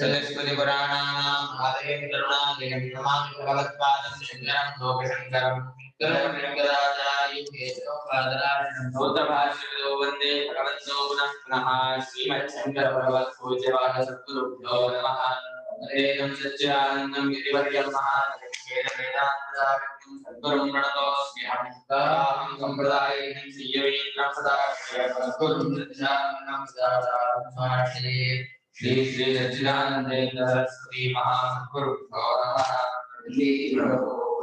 सरस्वती पुराणानां आदये करुणालयं नमामि भगवत्पादं शङ्करं लोकशङ्करं सूत्रभाष्यविदो वन्दे भगवन्तो पुनः पुनः श्रीमच्छङ्करभगवत्पूज्यपादसद्गुरुभ्यो नमः हरेदं सच्चिदानन्दं गिरिवर्यं महावेदान्तारण्यं सद्गुरुं प्रणतोऽस्म्यहं ताराहं सम्प्रदायेन श्रीयवीन्द्रं सदा सद्गुरुं सच्चिदानन्दं सदा श्री श्री सच्चिदानंदेन्द्र सरस्वती महासद्गुरुभ्यो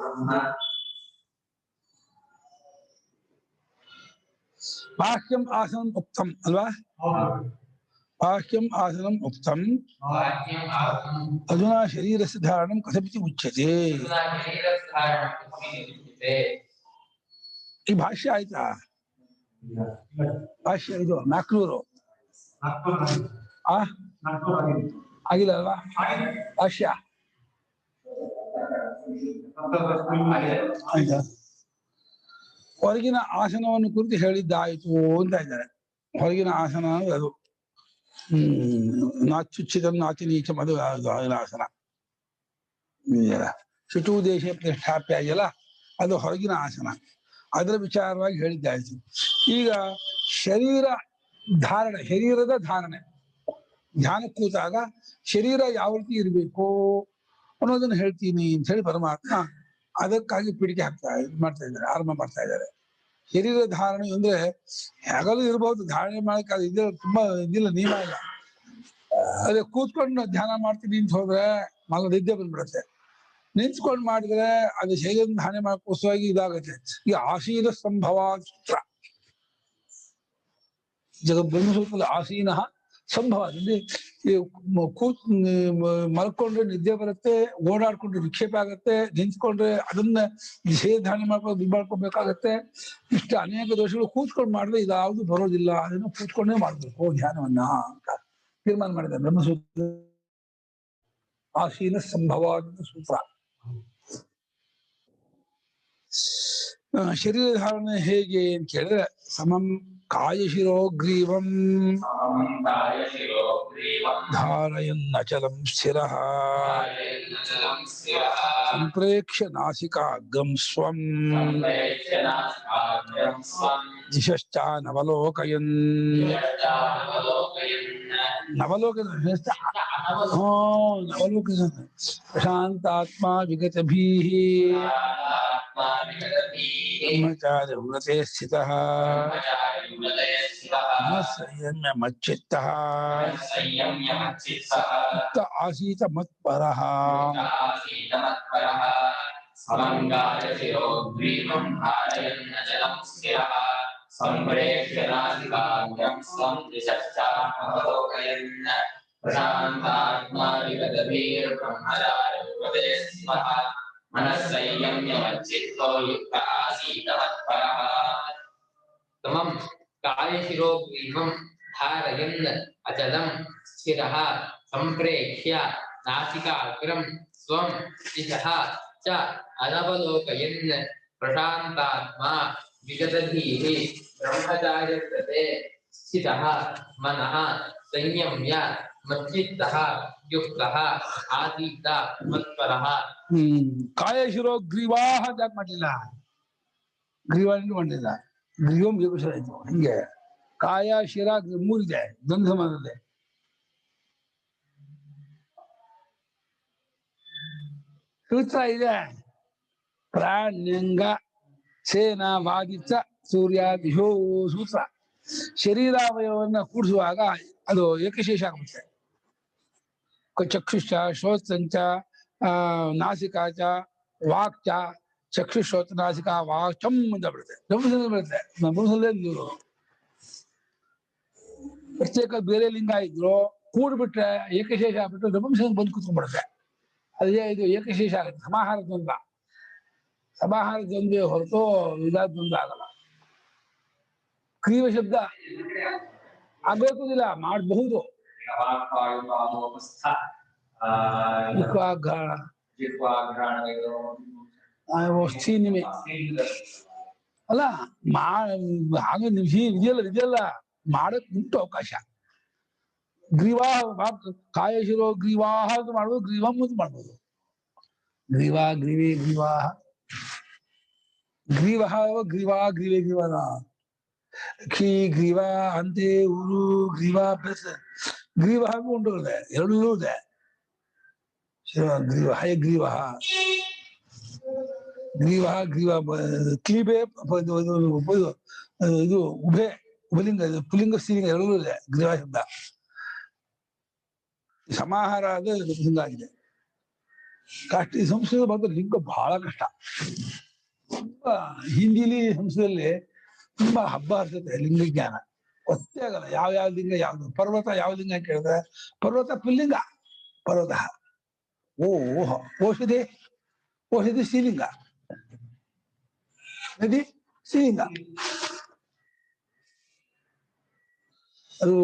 नमः। बाह्यम आसनम उक्तम अल्वा बाह्यम आसनम उक्तम अधुना शरीरस्य धारणं कथमिति उच्यते ಈ ಭಾಷ್ಯ ಆಯ್ತಾ ಭಾಷ್ಯ ಇದು ಮ್ಯಾಕ್ಲೂರು ಆಗಿಲ್ಲ ಅಲ್ವಾ ಭಾಷ್ಯ ಆಯ್ತಾ ಹೊರಗಿನ ಆಸನವನ್ನು ಕುರಿತು ಹೇಳಿದ್ದಾಯಿತು ಅಂತ ಇದ್ದಾರೆ ಹೊರಗಿನ ಆಸನ ಅಂದ್ರೆ ಅದು ನಾಚುಚ್ಚಿತ ನಾತಿ ನೀಚಂ ಅದು ಆಸನ ಶುಚು ದೇಶ ಪ್ರತಿಷ್ಠಾಪ್ಯ ಇದೆಯಲ್ಲ ಅದು ಹೊರಗಿನ ಆಸನ ಅದರ ವಿಚಾರವಾಗಿ ಹೇಳಿದ್ದಾಯಿತು ಈಗ ಶರೀರದ ಧಾರಣೆ ಧ್ಯಾನ ಕೂತಾಗ ಶರೀರ ಯಾವ ರೀತಿ ಇರಬೇಕು ಅನ್ನೋದನ್ನ ಹೇಳ್ತೀನಿ ಅಂತ ಹೇಳಿ ಪರಮಾತ್ಮ ಅದಕ್ಕಾಗಿ ಪೀಡಿಕೆ ಮಾಡ್ತಾ ಇದ್ದಾರೆ ಆರಂಭ ಮಾಡ್ತಾ ಇದ್ದಾರೆ ಶರೀರ ಧಾರಣೆ ಅಂದ್ರೆ ಹೇಗಲೂ ಇರಬಹುದು ಧಾರಣೆ ಮಾಡಕ್ಕೆ ಅದು ಇದೆ ತುಂಬಾ ಇದಿಲ್ಲ ನಿಯಮ ಇಲ್ಲ ಅದೇ ಕೂತ್ಕೊಂಡು ಧ್ಯಾನ ಮಾಡ್ತೀನಿ ಅಂತ ಹೋದ್ರೆ ನಿದ್ದೆ ಬಂದ್ಬಿಡುತ್ತೆ ನಿಂತ್ಕೊಂಡು ಮಾಡಿದ್ರೆ ಅದು ಶರೀರ ಧಾರಣೆ ಮಾಡೋಕ್ಕೋಸ್ಕರವಾಗಿ ಇದಾಗುತ್ತೆ ಈ ಆಸೀನ ಸಂಭವ ಸೂತ್ರ ಜಗಬ್ರಹ್ಮಸೂತ್ರದಲ್ಲಿ ಆಸೀನ ಸಂಭವ ಅಲ್ಲಿ ಮಲ್ಕೊಂಡ್ರೆ ನಿದ್ದೆ ಬರುತ್ತೆ ಓಡಾಡ್ಕೊಂಡ್ರೆ ವಿಕ್ಷೇಪ ಆಗತ್ತೆ ನಿಂತ್ಕೊಂಡ್ರೆ ಅದನ್ನ ಧಾರಣೆ ಮಾಡ್ಕೊಂಡು ಇದು ಮಾಡ್ಕೊಬೇಕಾಗತ್ತೆ ಇಷ್ಟು ಅನೇಕ ದೋಷಗಳು ಕೂತ್ಕೊಂಡು ಮಾಡಿದ್ರೆ ಇದಾವುದು ಬರೋದಿಲ್ಲ ಅದನ್ನು ಕೂತ್ಕೊಂಡೇ ಮಾಡ್ಬೇಕು ಧ್ಯಾನವನ್ನ ಅಂತ ತೀರ್ಮಾನ ಮಾಡಿದ್ದಾರೆ ಬ್ರಹ್ಮಸೂತ್ರ ಆಸೀನ ಸಂಭವ ಸೂತ್ರ ಶರೀರ ಧಾರಣೆ ಹೇಗೆ ಅಂತ ಕೇಳಿದ್ರೆ ಸಮಂ ಕಾಯಶಿರೋಗ್ರೀವಂ ಧಾರಯನ್ನಚಲಂ ಸ್ಥಿರಃ ಸಂಪ್ರೇಕ್ಷ್ಯ ನಾಸಿಕಾಗ್ರಂ ಸ್ವಂ ದಿಶಶ್ಚಾನವಲೋಕಯನ್ ನವಲೋಕನ ಪ್ರಶಾಂತಾತ್ಮ ವಿಗತಭೀಃ ಬ್ರಹ್ಮಚಾರ್ಯವ್ರತೆ ಸ್ಥಿತಃ ಸಂಯಮ್ಯ ಮಚ್ಚಿತ್ತಃ ಯುಕ್ತ ಆಸೀತ ಮತ್ಪರಃ तमं कायशिरोग्रीवं धारयन् अचलं स्थिरः संप्रेक्ष्य नासिकाग्रं स्वं दिशः च अनवलोकयन् प्रशान्तात्मा विगतधीः ब्रह्मचार्यव्रते स्थितः मनः संयम्य मच्चित्तः युक्तः आसीत मत्परः ಕಾಯಶಿರೋಗ್ರೀವಾಹ ಅಂತ ಯಾಕೆ ಮಾಡಲಿಲ್ಲ ಗ್ರೀವ ಮಾಡಲಿಲ್ಲ ಗ್ರೀವಂ ಯೋಗೇಶ್ವರ ಆಯ್ತು ಹಿಂಗೆ ಕಾಯ ಶಿರ ಮೂರಿದೆ ದ್ವಂದ್ವ ಮಾಡಿದೆ ಸೂತ್ರ ಇದೆ ಪ್ರಾಣ್ಯಂಗ ಸೇನಾ ವಾದಿತ ಸೂರ್ಯಾದಿಶೋ ಸೂತ್ರ ಶರೀರಾವಯವನ್ನ ಕೂಡಿಸುವಾಗ ಅದು ಏಕಶೇಷ ಆಗುತ್ತೆ ಚಕ್ಷುಷ ಶ್ರೋತಂಚ ನಾಸಿಕಾಚ ವಾಕ್ಚ ಚಕ್ಷುಶ್ರೋತ ನಾಸಿಕ ವಾಚಂ ಅಂತ ಬಿಡುತ್ತೆ ಬರುತ್ತೆ ನಮ್ಮಲ್ಲೇ ಪ್ರತ್ಯೇಕ ಬೇರೆ ಲಿಂಗ ಇದ್ರು ಕೂಡ್ಬಿಟ್ರೆ ಏಕಶೇಷ ಆಗ್ಬಿಟ್ಟು ನಪುಂಸಕ ಬಂದು ಕೂತ್ಕೊಂಡ್ಬಿಡುತ್ತೆ ಅದೇ ಇದು ಏಕಶೇಷ ಆಗುತ್ತೆ ಸಮಾಹಾರ ದ್ವಂದ್ವ ಹೊರತು ಇದಾದ ದ್ವಂದ್ವ ಆಗಲ್ಲ ಕ್ರೀವ ಶಬ್ದ ಆಗ್ಬೇಕುದಿಲ್ಲ ಮಾಡಬಹುದು ಸಿನಿಮೆ ಅಲ್ಲ ಹಾಗೆ ಇದೆಯಲ್ಲ ಮಾಡಕ್ ಉಂಟು ಅವಕಾಶ. ಗ್ರೀವಾಹ ಕಾಯಶಿರೋ ಗ್ರೀವಾಹ ಅಂತ ಮಾಡ್ಬೋದು, ಗ್ರೀವಂ ಅಂತ ಮಾಡ್ಬೋದು. ಗ್ರೀವಾ ಗ್ರೀವೆ ಗ್ರೀವಾಹ ಗ್ರೀವಹ ಗ್ರೀವೇ ಗ್ರೀವನ ಖಿ ಗ್ರೀವ ಅಂತೆ ಊರು ಗ್ರೀವ ಪ್ಲಸ್ ಗ್ರೀವ ಹಾಗೂ ಉಂಟು ಇದೆ, ಎರಡೂ ಇದೆ. ಗ್ರೀವ ಹೈ ಗ್ರೀವ ಗ್ರೀವ ಗ್ರೀವ ಕ್ಲೀಬೆ ಇದು ಉಭಲಿಂಗ ಪುಲಿಂಗ ಸ್ತ್ರೀಲಿಂಗ ಎರಡೂ ಇದೆ ಗ್ರೀವ ಶಬ್ದ. ಸಮಾಹಾರ ಅದು ಲಿಂಗ ಆಗಿದೆ. ಕಷ್ಟ ಈ ಸಂಸ್ಕೃತ ಬಂದ್ರೆ ಲಿಂಗ ಬಹಳ ಕಷ್ಟ. ತುಂಬಾ ಹಿಂದಿಲಿ ಸಂಸ್ಕೃತದಲ್ಲಿ ತುಂಬಾ ಹಬ್ಬ ಇರ್ತದೆ ಲಿಂಗ ಜ್ಞಾನ ಗೊತ್ತೇ ಆಗಲ್ಲ. ಯಾವ ಲಿಂಗ ಯಾವ್ದು. ಪರ್ವತ ಯಾವ ಲಿಂಗ ಕೇಳಿದ್ರೆ ಪರ್ವತ ಪುಲ್ಲಿಂಗ ಪರ್ವತ. ಔಷಧಿ ಶ್ರೀಲಿಂಗ, ನದಿ ಶ್ರೀಲಿಂಗ. ಅದು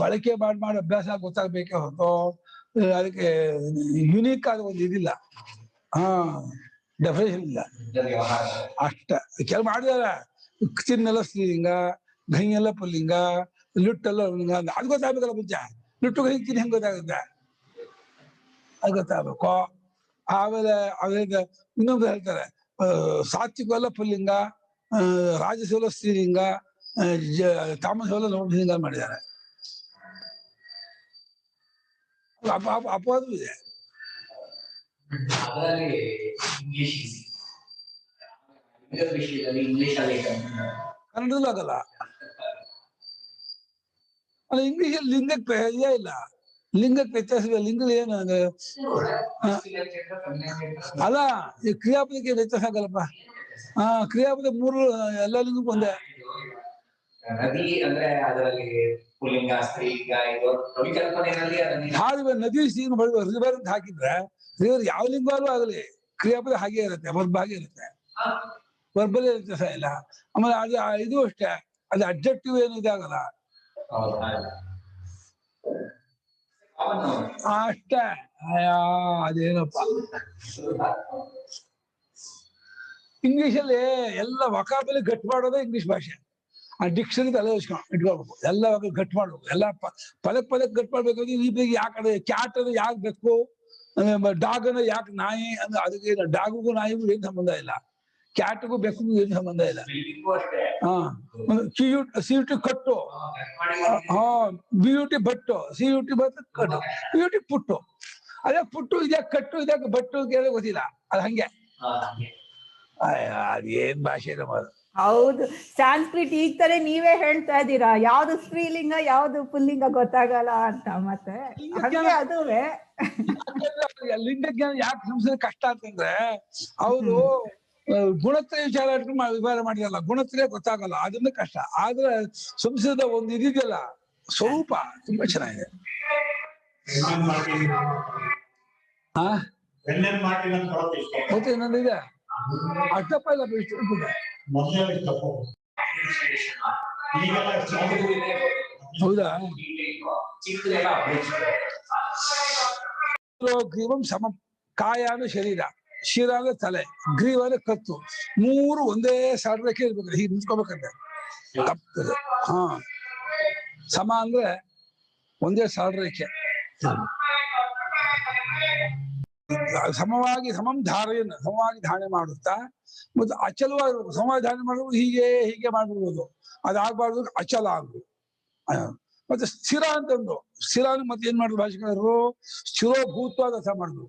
ಬಳಕೆ ಮಾಡಿ ಅಭ್ಯಾಸ ಗೊತ್ತಾಗ್ಬೇಕೇ ಹೊರತು ಅದಕ್ಕೆ ಯುನೀಕ್ ಆದ ಒಂದು ಇದಿಲ್ಲ. ಡೆಫಿನೇಷನ್ ಇಲ್ಲ ಅಷ್ಟ. ಕೆಲವು ಮಾಡಿದಾರೆ ಚಿನ್ನೆಲ್ಲ ಸ್ತ್ರೀಲಿಂಗ, ಘೈಯೆಲ್ಲ ಪುಲ್ಲಿಂಗ, ಲುಟ್ಟೆಲ್ಲ ಲಿಂಗ. ಅದು ಗೊತ್ತಾಗ್ಬೇಕಲ್ಲ ಮುಂಚೆ. ಲುಟ್ಟು ಗೈ ಚಿನ್ ಹೆಂಗ್ ಗೊತ್ತಾಗುತ್ತೆ? ಅದು ಗೊತ್ತಾಗ್ಬೇಕು. ಆಮೇಲೆ ಇನ್ನೊಂದು ಹೇಳ್ತಾರೆ ಸಾತ್ವಿಕವೆಲ್ಲ ಪುಲ್ಲಿಂಗ, ರಾಜಸವೆಲ್ಲ ಸ್ತ್ರೀಲಿಂಗ, ತಾಮಸವೆಲ್ಲ ನಪುಂಸಕಲಿಂಗ ಮಾಡಿದ್ದಾರೆ. ಅಪವಾದವೂ ಇದೆ. ಕನ್ನಡದಲ್ಲೂ ಆಗಲ್ಲ. ಅಲ್ಲ ಇಂಗ್ಲಿಷಲ್ಲಿ ಲಿಂಗಕ್ಕೆ ಇದೇ ಇಲ್ಲ, ಲಿಂಗಕ್ಕೆ ವ್ಯತ್ಯಾಸ ಇಲ್ಲ. ಲಿಂಗ ಏನು ಅಲ್ಲ, ಈ ಕ್ರಿಯಾಪದಕ್ಕೆ ವ್ಯತ್ಯಾಸ ಆಗಲ್ಲಪ್ಪ. ಕ್ರಿಯಾಪದ ಮೂರು ಎಲ್ಲ ಲಿಂಗಕ್ಕೂ ಒಂದೇ. ನದಿ ಅಂದ್ರೆ ಅದರಲ್ಲಿ ಪುಲ್ಲಿಂಗ ಸ್ತ್ರೀಲಿಂಗ ಹಾಗೆ ನದಿ ಸೀನ್ ರಿವರ್ ಅಂತ ಹಾಕಿದ್ರೆ ರಿವರ್ ಯಾವ ಲಿಂಗವೂ ಆಗಲಿ ಕ್ರಿಯಾಪದ ಹಾಗೆ ಇರುತ್ತೆ, ವರ್ಬ್ ಹಾಗೆ ಇರುತ್ತೆ. ವರ್ಬಲ್ಲಿ ವ್ಯತ್ಯಾಸ ಇಲ್ಲ. ಆಮೇಲೆ ಅದು ಇದು ಅಷ್ಟೇ, ಅದು ಅಬ್ಜೆಕ್ಟಿವ್ ಏನು ಇದಾಗಲ್ಲ ಅಷ್ಟೇ. ಅದೇನಪ್ಪ ಇಂಗ್ಲಿಷಲ್ಲಿ ಎಲ್ಲ ವಕಾಬಲಿ ಗಟ್ಟಿ ಮಾಡೋದೇ ಇಂಗ್ಲಿಷ್ ಭಾಷೆ. ಆ ಡಿಕ್ಷನರಿ ತಲೆ ಇಟ್ಕೊಳ್ಬೇಕು, ಎಲ್ಲ ಗಟ್ಟಿ ಮಾಡ್ಬೇಕು, ಎಲ್ಲ ಪದಕ್ಕೆ ಗಟ್ಟಿ ಮಾಡ್ಬೇಕಾದ್ರೆ ಈ ಬಗ್ಗೆ ಯಾಕೆ ಕ್ಯಾಟ್ ಅದು ಯಾಕೆ ಬೇಕು, ಡಾಗ್ ಅಂದ್ರೆ ಯಾಕೆ ನಾಯಿ ಅಂದ್ರೆ ಅದಕ್ಕೆ ಡಾಗಿಗೂ ನಾಯಿಗೂ ಏನು ಸಂಬಂಧ ಇಲ್ಲ, ಕ್ಯಾಟ್ಗೂ ಬೆಕ್ಕಿಗೂ ಏನು ಸಂಬಂಧ ಇಲ್ಲ. ಸಿಯುಟಿ ಕಟ್ಟು, ಬಿಯುಟಿ ಬಟ್ಟು, ಸಿಯುಟಿ ಬಟ್ಟು ಕಟ್ಟು, ಬಿಯುಟಿ ಪುಟ್ಟು. ಅದೇ ಪುಟ್ಟು ಇದ್ಯಾಕೆ ಕಟ್ಟು ಇದ್ಯಾಕೆ ಬಟ್ಟು ಕೇಳ ಗೊತ್ತಿಲ್ಲ. ಅದು ಹಂಗೆ. ಅದೇನ್ ಭಾಷೆ ನಮ್ಮದು. ಹೌದು, ಸಾಂಸ್ಕ್ರಿಟ್ ಈಗ ತರ ನೀವೇ ಹೇಳ್ತಾ ಇದ್ದೀರಾ ಯಾವ್ದು ಸ್ತ್ರೀಲಿಂಗ ಯಾವ್ದು ಪುಲ್ಲಿಂಗ ಗೊತ್ತಾಗಲ್ಲ ಅಂತ. ಮತ್ತೆ ಅದುವೇ ಲಿಂಗಜ್ಞಾನ ಯಾಕೆ ಸಂಸ್ಕೃತ ಕಷ್ಟ ಅಂತಂದ್ರೆ ಅವರು ಗುಣತ್ರಯ ವಿಚಾರ ವಿಚಾರ ಮಾಡಿರಲ್ಲ, ಗುಣತ್ರಯ ಗೊತ್ತಾಗಲ್ಲ, ಅದನ್ನ ಕಷ್ಟ. ಆದ್ರೆ ಸಂಸ್ಕೃತದ ಒಂದು ಇದಿದೆಯಲ್ಲ ಸ್ವರೂಪ ತುಂಬಾ ಚೆನ್ನಾಗಿದೆ. ಮತ್ತೆ ಇನ್ನೊಂದಿದೆ ಅಷ್ಟಪ್ಪ ಇಲ್ಲ ಹೌದಾ. ಗ್ರೀವಂ ಸಮ, ಕಾಯ ಅಂದ್ರೆ ಶರೀರ, ಶಿರ ಅಂದ್ರೆ ತಲೆ, ಗ್ರೀವ ಅಂದ್ರೆ ಕತ್ತು. ಮೂರು ಒಂದೇ ಸಾಡ್ರಕ್ಕೆ ಇರ್ಬೇಕು, ಹೀಗೆ ನಿಂತ್ಕೋಬೇಕಂದ್ರೆ ತಪ್ತದೆ. ಸಮ ಅಂದ್ರೆ ಒಂದೇ ಸಾಡ್ರೇಖೆ, ಸಮವಾಗಿ ಸಮವಾಗಿ ಧಾರಣೆ ಮಾಡುತ್ತಾ ಮತ್ತು ಅಚಲವಾಗಿರ್ಬೇಕು. ಸಮವಾಗಿ ಧಾರಣೆ ಮಾಡಬೇಕು, ಹೀಗೆ ಮಾಡ್ಬಿಡ್ಬೋದು, ಅದಾಗಬಾರ್ದು, ಅಚಲ ಆಗ್ಬೋದು. ಮತ್ತೆ ಸ್ಥಿರ ಅಂತಂದು, ಸ್ಥಿರ ಮತ್ತೆ ಏನ್ ಮಾಡಿದ್ರು ಭಾಷೆಗಾರರು, ಸ್ಥಿರೋಭೂತವಾದ ಅರ್ಥ ಮಾಡಿದ್ರು.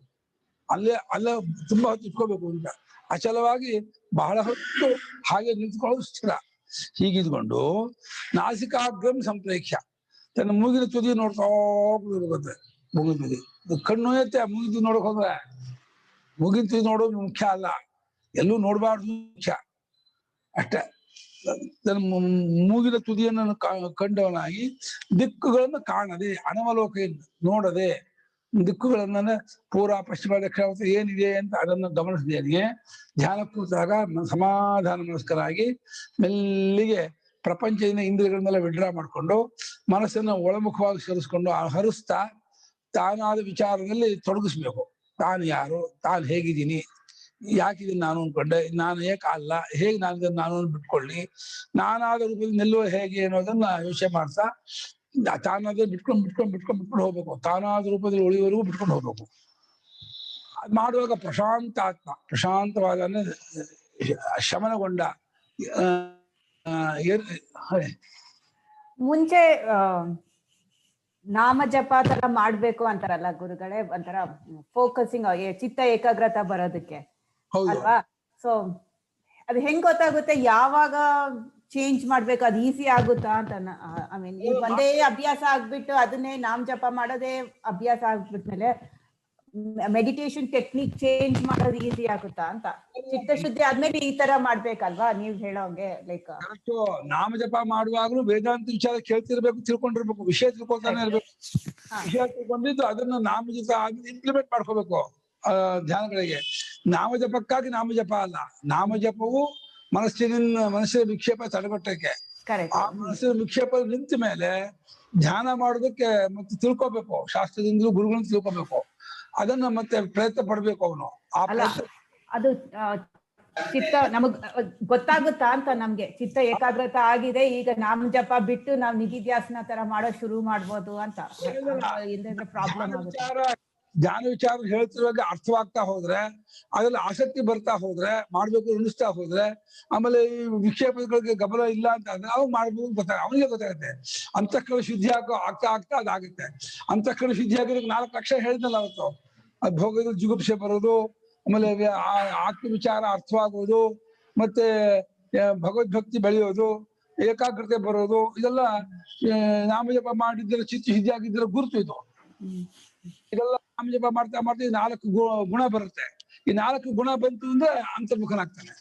ಅಲ್ಲೇ ತುಂಬಾ ಹೊತ್ತು ಇಟ್ಕೋಬೇಕು ಅಂತ. ಅಚಲವಾಗಿ ಬಹಳ ಹೊತ್ತು ಹಾಗೆ ನಿಂತ್ಕೊಳ್ಳೋದು ಸ್ಥಿರ. ಹೀಗಿದ್ಕೊಂಡು ನಾಸಿಕಾಗ್ರಂ ಸಂಪ್ರೇಕ್ಷ್ಯ, ತನ್ನ ಮೂಗಿನ ತುದಿ ನೋಡ್ಕೋಬೇಕು. ಮೂಗಿನ ತುದಿ ಕಣ್ಣು ಐತೆ, ಮೂಗಿನ ತುದಿ ನೋಡಕ್ ಹೋದ್ರೆ ಮೂಗಿನ ತುದಿ ನೋಡೋದು ಮುಖ್ಯ ಅಲ್ಲ, ಎಲ್ಲೂ ನೋಡ್ಬಾರ್ದು ಮುಖ್ಯ ಅಷ್ಟೇ. ತನ್ನ ಮೂಗಿನ ತುದಿಯನ್ನು ಕಂಡವನಾಗಿ ದಿಕ್ಕುಗಳನ್ನು ಕಾಣದೆ, ಅನವಲೋಕ ನೋಡದೆ, ದಿಕ್ಕುಗಳನ್ನ ಪೂರ್ವ ಪಶ್ಚಿಮ ದಕ್ಷಿಣ ಏನಿದೆ ಅಂತ ಅದನ್ನು ಗಮನಿಸಿದೇನೆ ಧ್ಯಾನ ಕೂತಾಗ ಸಮಾಧಾನ ಮನಸ್ಕರಾಗಿ ಮೆಲ್ಲಿಗೆ ಪ್ರಪಂಚದಿಂದ ಇಂದ್ರಿಯಗಳನ್ನೆಲ್ಲ ವಿಡ್ರಾ ಮಾಡಿಕೊಂಡು ಮನಸ್ಸನ್ನು ಒಳಮುಖವಾಗಿ ಸೇರಿಸ್ಕೊಂಡು ಹರಿಸ್ತಾ ತಾನಾದ ವಿಚಾರದಲ್ಲಿ ತೊಡಗಿಸ್ಬೇಕು. ತಾನು ಯಾರು, ತಾನು ಹೇಗಿದ್ದೀನಿ, ಯಾಕೆ ಇದನ್ನ ನಾನು ಅನ್ಕೊಂಡೆ, ನಾನು ಏಕ ಅಲ್ಲ, ಹೇಗೆ ನಾನು ಇದನ್ನ ನಾನು ಬಿಟ್ಕೊಳ್ಳಿ, ನಾನಾದ ರೂಪದಲ್ಲಿ ನಿಲ್ಲುವ ಹೇಗೆ ಅನ್ನೋದನ್ನ ಯೋಚನೆ ಮಾಡ್ತಾ ತಾನಾದ್ರೂ ಬಿಟ್ಕೊಂಡು ಹೋಗ್ಬೇಕು, ತಾನಾದ ರೂಪದಲ್ಲಿ ಉಳಿಯುವವರೆಗೂ ಬಿಟ್ಕೊಂಡು ಹೋಗ್ಬೇಕು. ಅದ್ ಮಾಡುವಾಗ ಪ್ರಶಾಂತ ಆತ್ಮ, ಪ್ರಶಾಂತವಾದ ಶಮನಗೊಂಡ ಮುಂಚೆ ನಾಮ ಜಪ ತರ ಮಾಡ್ಬೇಕು ಅಂತಾರಲ್ಲ ಗುರುಗಳೇ, ಒಂಥರ ಫೋಕಸಿಂಗ್, ಚಿತ್ತ ಏಕಾಗ್ರತೆ ಬರೋದಕ್ಕೆ ಅಲ್ವಾ? ಸೊ ಅದು ಹೆಂಗ್ ಗೊತ್ತಾಗುತ್ತೆ ಯಾವಾಗ ಚೇಂಜ್ ಮಾಡ್ಬೇಕು, ಅದು ಈಸಿ ಆಗುತ್ತಾ ಅಂತ? ಐ ಮೀನ್ ಈಗ ಒಂದೇ ಅಭ್ಯಾಸ ಆಗ್ಬಿಟ್ಟು ಅದನ್ನೇ ನಾಮ ಜಪ ಮಾಡೋದೇ ಅಭ್ಯಾಸ ಆಗ್ಬಿಟ್ಮೇಲೆ ಮೆಡಿಟೇಷನ್ ಟೆಕ್ನಿಕ್ ಚೇಂಜ್ ಮಾಡೋದು ಈಸಿ ಆಗುತ್ತಾ ಅಂತ? ಚಿತ್ತಶುದ್ಧಿ ಆದ್ಮೇಲೆ ಈ ತರ ಮಾಡ್ಬೇಕಲ್ವಾ ನೀವ್ ಹೇಳೋಂಗೆ? ಲೈಕ್ ನಾಮ ಜಪ ಮಾಡುವಾಗ್ಲೂ ವೇದಾಂತ ವಿಚಾರ ಕೇಳ್ತಿರ್ಬೇಕು, ತಿಳ್ಕೊಂಡಿರ್ಬೇಕು, ವಿಷಯ ತಿಳ್ಕೊತಾನೆ ಇರ್ಬೇಕು. ವಿಷಯ ತಿಳ್ಕೊಂಡಿದ್ದು ಅದನ್ನ ನಾಮ ಜಪ ಆದ್ಮೇಲೆ ಇಂಪ್ಲಿಮೆಂಟ್ ಮಾಡ್ಕೋಬೇಕು ಧ್ಯಾನಗಳಿಗೆ. ನಾಮ ಜಪಕ್ಕಾಗಿ ನಾಮ ಜಪ ಅಲ್ಲ, ನಾಮ ಜಪವು ಮನಸ್ಸಿನ ವಿಕ್ಷೇಪ ತಡೆಗಟ್ಟಕ್ಕೆ. ಆ ಮನಸ್ಸಿನ ವಿಕ್ಷೇಪ ನಿಂತ ಮೇಲೆ ಧ್ಯಾನ ಮಾಡೋದಕ್ಕೆ ಮತ್ತೆ ತಿಳ್ಕೊಬೇಕು, ಶಾಸ್ತ್ರದಿಂದಲೂ ಗುರುಗಳಿಂದ ತಿಳ್ಕೊಬೇಕು. ಅದನ್ನ ಮತ್ತೆ ಪ್ರಯತ್ನ ಪಡ್ಬೇಕು ಅವನು. ಅದು ಚಿತ್ತ ನಮಗ್ ಗೊತ್ತಾಗುತ್ತಾ ಅಂತ, ನಮ್ಗೆ ಚಿತ್ತ ಏಕಾಗ್ರತೆ ಆಗಿದೆ, ಈಗ ನಾಮ ಜಪ ಬಿಟ್ಟು ನಾವು ನಿಧಿಧ್ಯಾಸನ ತರ ಮಾಡೋ ಶುರು ಮಾಡ್ಬೋದು ಅಂತ ಪ್ರಾಬ್ಲಮ್ ಆಗುತ್ತೆ. ಧ್ಯಾನ ವಿಚಾರ ಹೇಳ್ತಿರುವಾಗ ಅರ್ಥವಾಗ್ತಾ ಹೋದ್ರೆ, ಅದ್ರಲ್ಲಿ ಆಸಕ್ತಿ ಬರ್ತಾ ಹೋದ್ರೆ, ಮಾಡ್ಬೇಕು ಅನ್ನಿಸ್ತಾ ಹೋದ್ರೆ, ಆಮೇಲೆ ಈ ವಿಕ್ಷೇಪಗಳಿಗೆ ಗಮನ ಇಲ್ಲ ಅಂತ ಅಂದ್ರೆ ಅವ್ ಮಾಡ್ಬೋದು, ಅವನಿಗೆ ಗೊತ್ತಾಗುತ್ತೆ. ಅಂತಃಕರಣ ಶುದ್ಧಿ ಆಗ್ತಾ ಅದಾಗುತ್ತೆ. ಅಂತಃಕರಣ ಶುದ್ಧಿ ಆಗೋದಕ್ಕೆ 4 ಅಕ್ಷರ ಹೇಳಿದ್ನಲ್ಲ ಅವತ್ತು. ಅದು ಭೋಗದ ಜುಗುಪ್ಸೆ ಬರೋದು, ಆಮೇಲೆ ಆತ್ಮ ವಿಚಾರ ಅರ್ಥವಾಗೋದು, ಮತ್ತೆ ಭಗವದ್ಭಕ್ತಿ ಬೆಳೆಯೋದು, ಏಕಾಗ್ರತೆ ಬರೋದು, ಇದೆಲ್ಲ ನಾಮಜಪ ಮಾಡಿದ್ರೆ ಚಿತ್ತ ಶುದ್ಧಿ ಆಗಿದ್ರೆ ಗುರುತು ಇದು. ಇದೆಲ್ಲ ನಾಮಜಪ ಮಾಡ್ತಾ ಮಾಡ್ತಾ 4 ಗುಣ ಬರುತ್ತೆ. ಈ 4 ಗುಣ ಬಂತು ಅಂದ್ರೆ ಅಂತರ್ಮುಖನಾಗ್ತಾನೆ.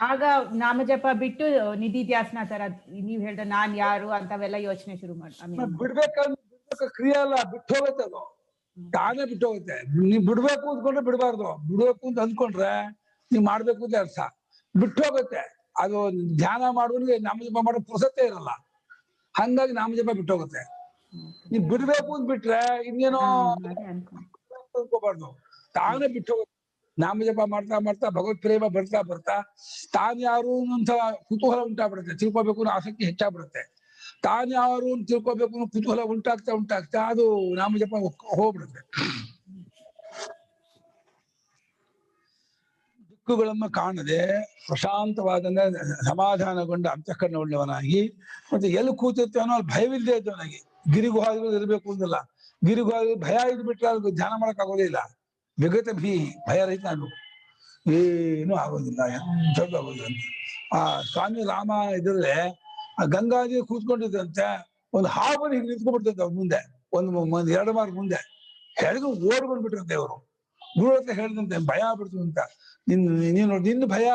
ಆಗ ನಾಮಜಪ ಬಿಟ್ಟು ನಿಧಿಧ್ಯಾಸನ ತರ ನೀವ್ ಹೇಳ್ದ ನಾನ್ ಯಾರು ಅಂತವೆಲ್ಲ ಯೋಚನೆ ಶುರು ಮಾಡಿ ಬಿಡ್ಬೇಕಂದ್ರೆ ಕ್ರಿಯೆ ಅಲ್ಲ, ಬಿಟ್ಟು ಹೋಗುತ್ತೆ. ಅದು ತಾನೇ ಬಿಟ್ಟು ಹೋಗುತ್ತೆ. ನೀವ್ ಬಿಡ್ಬೇಕು ಅಂದ್ಕೊಂಡ್ರೆ ಬಿಡಬಾರ್ದು, ಬಿಡ್ಬೇಕು ಅಂತ ಅಂದ್ಕೊಂಡ್ರೆ ನೀವ್ ಮಾಡ್ಬೇಕು ಅಂತ ಅರ್ಥ. ಬಿಟ್ಟು ಹೋಗುತ್ತೆ ಅದು. ಧ್ಯಾನ ಮಾಡುವನಿಗೆ ನಾಮಜಪ ಮಾಡೋ ಪುರ್ಸತ್ತೆ ಇರಲ್ಲ, ಹಂಗಾಗಿ ನಾಮಜಪ ಬಿಟ್ಟು ಹೋಗುತ್ತೆ. ನೀವ್ ಬಿಡ್ಬೇಕು ಅಂತ ಬಿಟ್ರೆ ಇನ್ನೇನೋ ಅನ್ಕೋಬಾರ್ದು, ತಾನೇ ಬಿಟ್ಟು ಹೋಗುತ್ತೆ. ನಾಮಜಪ ಮಾಡ್ತಾ ಮಾಡ್ತಾ ಭಗವತ್ ಪ್ರೇಮ ಬರ್ತಾ ತಾನ್ ಯಾರು ಅಂತ ಕುತೂಹಲ ಉಂಟಾಗ್ಬಿಡುತ್ತೆ, ತಿಳ್ಕೊಬೇಕು ಅನ್ನೋ ಆಸಕ್ತಿ ಹೆಚ್ಚಾಗ್ಬಿಡುತ್ತೆ. ತಾನ್ ಯಾರು ತಿಳ್ಕೊಬೇಕು ಅನ್ನೋ ಕುತೂಹಲ ಉಂಟಾಗ್ತಾ ಅದು ನಾಮಜಪ ಹೋಗ್ಬಿಡುತ್ತೆ. ದಿಕ್ಕುಗಳನ್ನು ಕಾಣದೆ ಪ್ರಶಾಂತವಾದ ಸಮಾಧಾನಗೊಂಡ ಅಂತಃಕರಣ ಉಳ್ಳವನಾಗಿ, ಮತ್ತೆ ಎಲ್ಲಿ ಕೂತಿರ್ತಾನೋ ಅಲ್ಲಿ ಭಯವಿಲ್ಲದೆ ಇದ್ದವನಾಗಿ. ಗಿರಿಗುಹಾದಿಗಳು ಇರಬೇಕು ಅಂದಲ್ಲ, ಗಿರಿಗುಹಾದಿ ಭಯ ಇದ್ಬಿಟ್ರೆ ಅದು ಧ್ಯಾನ ಮಾಡಕ್ ಆಗೋದೇ ಇಲ್ಲ. ವಿಗತ ಭಯ ರಹಿತ ಆಗ್ಬೇಕು, ಏನು ಆಗೋದಿಲ್ಲ, ಎಂಥದ್ದು ಆಗೋದಿಲ್ಲ ಅಂತ. ಆ ಸ್ವಾಮಿ ರಾಮ ಇದ್ರೆ ಆ ಗಂಗಾದಿ ಕೂತ್ಕೊಂಡಿದ್ದಂತೆ ಒಂದು ಹಾವು ಹೀಗೆ ನಿಂತ್ಕೊಂಡ್ಬಿಡ್ತಂತೆ ಅವ್ರ ಮುಂದೆ, ಒಂದ್ 2 ಮಾರ್ಕ್ ಮುಂದೆ ಹೇಳಿದ್ರು ಓಡ್ ಬಂದ್ಬಿಟ್ರಂತೆ. ಅವರು ಗುರು ಹತ್ರ ಹೇಳಿದಂತೆ ಭಯ ಆಗ್ಬಿಡ್ತು ಅಂತ. ನಿನ್ನ ಭಯ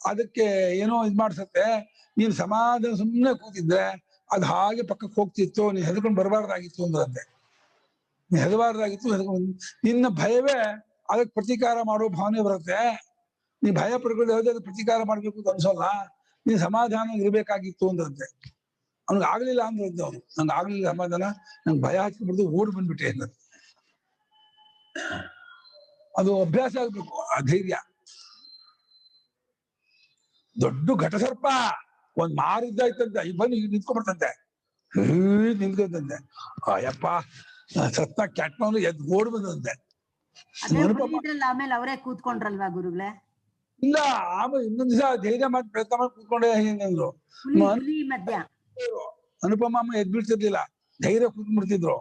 ಅದಕ್ಕೆ ಏನೋ ಇದ್ ಮಾಡ್ಸತ್ತೆ, ನೀನ್ ಸಮಾಧಾನ ಸುಮ್ಮನೆ ಕೂತಿದ್ರೆ ಅದು ಹಾಗೆ ಪಕ್ಕಕ್ಕೆ ಹೋಗ್ತಿತ್ತು, ನೀನ್ ಹೆದರ್ಕೊಂಡು ಬರಬಾರ್ದಾಗಿತ್ತು ಅಂದ್ರಂತೆ. ನೀನ್ ಹೆದಬಾರ್ದಾಗಿತ್ತು, ನಿನ್ನ ಭಯವೇ ಅದಕ್ಕೆ ಪ್ರತೀಕಾರ ಮಾಡೋ ಭಾವನೆ ಬರುತ್ತೆ. ನೀ ಭಯ ಪಡ್ಕೊಂಡು ಅದಕ್ಕೆ ಪ್ರತೀಕಾರ ಮಾಡ್ಬೇಕು ಅಂತ ಅನ್ಸೋಲ್ಲ, ನೀನ್ ಸಮಾಧಾನ ಇರ್ಬೇಕಾಗಿತ್ತು ಅಂದ್ರಂತೆ. ಅವ್ನಿಗೆ ಆಗ್ಲಿಲ್ಲ ಅಂದ್ರಂತೆ. ಅವನು ನಂಗೆ ಆಗ್ಲಿಲ್ಲ ಸಮಾಧಾನ, ನಂಗೆ ಭಯ ಹಚ್ಕೊಂಡ್ಬಿಡ್ದು ಓಡ್ ಬಂದ್ಬಿಟ್ಟೆ ಅಂತ. ಅದು ಅಭ್ಯಾಸ ಆಗ್ಬೇಕು, ಆ ಧೈರ್ಯ. ದೊಡ್ಡ ಘಟಸರ್ಪ ಒಂದ್ ಮಾರಿದ್ದಾಯ್ತಂತೆ, ಬಂದು ಈಗ ನಿಂತ್ಕೊಂಡ್ಬಿಡ್ತಂತೆ, ನಿಂತ್ಕೊಂತಂತೆ. ಅಯ್ಯಪ್ಪ ಸತ್ತ ಕ್ಯಾಟ್ನವನು ಎದ್ ಓಡ್ ಬಂದಂತೆ. ಆಮೇಲೆ ಅವರೇ ಕೂತ್ಕೊಂಡ್ರಲ್ವಾ ಗುರುಗಳೇ? ಇಲ್ಲ, ಆಮೇಲೆ ಇನ್ನೊಂದ್ ದಿವಸ ಧೈರ್ಯ ಮಾಡಿ ಪ್ರಯತ್ನ ಮಾಡಿ ಕೂತ್ಕೊಂಡೆ ಹಿಂಗಂದ್ರು. ಅನುಪಮ ಅಮ್ಮ ಎದ್ ಬಿಡ್ತಿರ್ಲಿಲ್ಲ, ಧೈರ್ಯ ಕೂತ್ಬಿಡ್ತಿದ್ರು.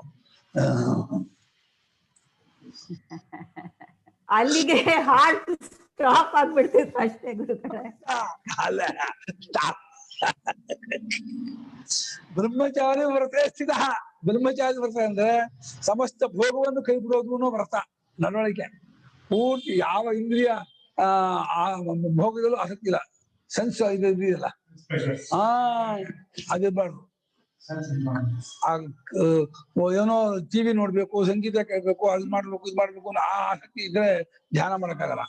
ಅಲ್ಲಿಗೆ ಹಾರ್ಟ್ ಸ್ಟಾಪ್ ಆಗ್ಬಿಡ್ತಿತ್ತು ಅಷ್ಟೇ ಗುರುಗಳೇ. ಅಲ್ಲ, ಬ್ರಹ್ಮಚಾರಿ ವ್ರತ ಸ್ಥಿತ. ಬ್ರಹ್ಮಚಾರಿ ವ್ರತ ಅಂದ್ರೆ ಸಮಸ್ತ ಭೋಗವನ್ನು ಕೈ ಬಿಡೋದು ವ್ರತ, ನಡವಳಿಕೆ. ಪೂರ್ತಿ ಯಾವ ಇಂದ್ರಿಯ ಭೋಗದಲ್ಲೂ ಆಸಕ್ತಿ ಇಲ್ಲ, ಸೆನ್ಸ್ ಇದೆಯಲ್ಲ ಅದಿರ್ಬಾರ್ದು. ಏನೋ ಟಿವಿ ನೋಡ್ಬೇಕು, ಸಂಗೀತ ಕೇಳ್ಬೇಕು, ಅದು ಮಾಡ್ಬೇಕು, ಇದು ಮಾಡ್ಬೇಕು ಅನ್ನೋ ಆ ಆಸಕ್ತಿ ಇದ್ರೆ ಧ್ಯಾನ ಮಾಡಕ್ಕಾಗಲ್ಲ.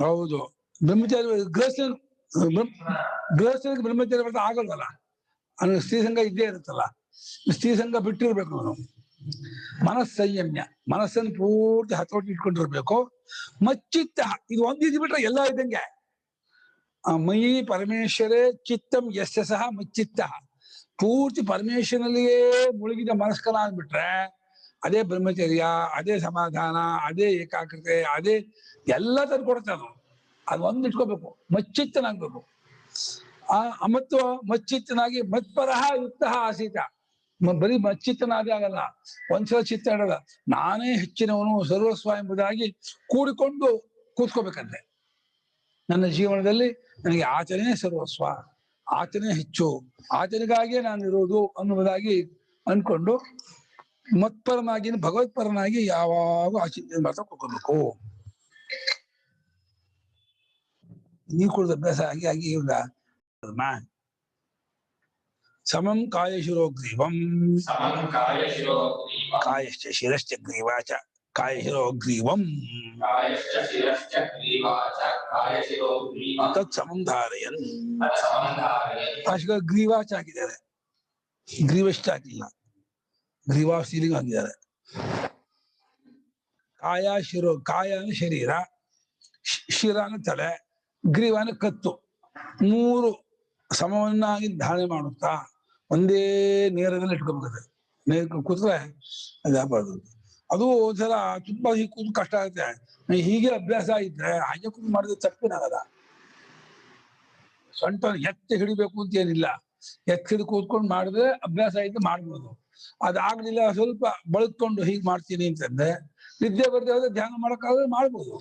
ಹೌದು, ಬ್ರಹ್ಮಚಾರಿ ಗೃಹಸ್ಥನಿಗೆ ಬ್ರಹ್ಮಚಾರಿ ವ್ರತ ಆಗಲ್ವಲ್ಲ, ಸ್ತ್ರೀ ಸಂಘ ಇದ್ದೇ ಇರುತ್ತಲ್ಲ. ಸ್ತ್ರೀ ಸಂಘ ಬಿಟ್ಟಿರ್ಬೇಕು ಅವನು. ಮನಸ್ಸಂಯಮ್ಯ, ಮನಸ್ಸನ್ನು ಪೂರ್ತಿ ಹತೋಟಿ ಇಟ್ಕೊಂಡಿರ್ಬೇಕು. ಮಚ್ಚಿತ್ತ, ಇದು ಒಂದಿದ್ ಬಿಟ್ರೆ ಎಲ್ಲ ಇದ್ದಂಗೆ. ಮಯಿ ಪರಮೇಶ್ವರೇ ಚಿತ್ತಂ ಯಸ್ಯ ಸಹ ಮಚ್ಚಿತ್ತ. ಪೂರ್ತಿ ಪರಮೇಶ್ವರನಲ್ಲಿಯೇ ಮುಳುಗಿದ ಮನಸ್ಕನಾಗ್ಬಿಟ್ರೆ ಅದೇ ಬ್ರಹ್ಮಚರ್ಯ, ಅದೇ ಸಮಾಧಾನ, ಅದೇ ಏಕಾಗ್ರತೆ, ಅದೇ ಎಲ್ಲ ತಂದ್ಕೊಡುತ್ತೆ ಅದು. ಅದು ಒಂದು ಇಟ್ಕೋಬೇಕು, ಮಚ್ಚಿತ್ತನಾಗ್ಬೇಕು. ಮತ್ತು ಮಚ್ಚಿತ್ತನಾಗಿ ಮತ್ಪರಹ ಯುಕ್ತ ಆಸೀತ. ಬರೀ ಮಚ್ಚಿತ್ತನಾದೇ ಆಗಲ್ಲ, ಒಂದ್ಸಲ ಚಿತ್ತ ಇಡಲ್ಲ, ನಾನೇ ಹೆಚ್ಚಿನವನು ಸರ್ವಸ್ವ ಎಂಬುದಾಗಿ ಕೂಡಿಕೊಂಡು ಕೂತ್ಕೋಬೇಕಂತೆ. ನನ್ನ ಜೀವನದಲ್ಲಿ ನನಗೆ ಆತನೇ ಸರ್ವಸ್ವ, ಆತನೇ ಹೆಚ್ಚು, ಆತನಿಗಾಗಿಯೇ ನಾನಿರೋದು ಅನ್ನುವುದಾಗಿ ಅನ್ಕೊಂಡು ಮತ್ಪರನಾಗಿ ಭಗವತ್ಪರನಾಗಿ ಯಾವಾಗ ಆ ಚಿಂತನೆ ಮಾಡ್ತಾ ಕೂತ್ಕೋಬೇಕು. ನೀರು ಕುಡಿದ ಅಭ್ಯಾಸ ಆಗಿ ಇವಾಗ ಸಮಂ ಕಾಯಶಿರೋಗ್ರೀವಂ ಕಾಯಶ್ಚ ಶಿರಶ್ಚ ಗ್ರೀವಾಚ ಕಾಯಶಿರೋಗ್ರೀವಂ ತತ್ ಸಮಂ ಧಾರಯನ್. ಗ್ರೀವಾಚ ಹಾಕಿದ್ದಾರೆ, ಗ್ರೀವಶ್ಚ ಹಾಕಿಲ್ಲ, ಗ್ರೀವಾ ಸೀಲಿಂಗ್ ಹಾಕಿದ್ದಾರೆ. ಕಾಯ ಶಿರೋ, ಕಾಯ ಅಂದ್ರೆ ಶರೀರ, ಶಿರ ಅಂದ್ರೆ ತಲೆ, ಗ್ರೀವ ಅಂದ್ರೆ ಕತ್ತು. ಮೂರು ಸಮವನ್ನಾಗಿ ಧಾರಣೆ ಮಾಡುತ್ತಾ ಒಂದೇ ನೇರದಲ್ಲಿ ಇಟ್ಕೊಬೇಕು. ನೇರ ಕೂತ್ರೆ ಅದಾಗಬಾರ್ದು. ಅದು ಒಂದ್ಸಲ ತುಂಬಾ ಹೀಗೆ ಕೂತು ಕಷ್ಟ ಆಗುತ್ತೆ. ಹೀಗೆ ಅಭ್ಯಾಸ ಇದ್ರೆ ಹಾಗೆ ಕೂತು ಮಾಡಿದ್ರೆ ತಪ್ಪಿನಾಗಲ್ಲ. ಸೊಂಟ ಎತ್ತಿ ಹಿಡಿಬೇಕು ಅಂತ ಏನಿಲ್ಲ, ಎತ್ತಿ ಹಿಡಿದು ಕೂತ್ಕೊಂಡು ಮಾಡಿದ್ರೆ ಅಭ್ಯಾಸ ಇದ್ದು ಮಾಡ್ಬೋದು. ಅದಾಗ್ಲಿಲ್ಲ, ಸ್ವಲ್ಪ ಬಳದ್ಕೊಂಡು ಹೀಗೆ ಮಾಡ್ತೀನಿ ಅಂತಂದ್ರೆ ನಿದ್ದೆ ಬರ್ದೇ ಹೋದ್ರೆ ಧ್ಯಾನ ಮಾಡಕ್ಕಾದ್ರೆ ಮಾಡ್ಬೋದು.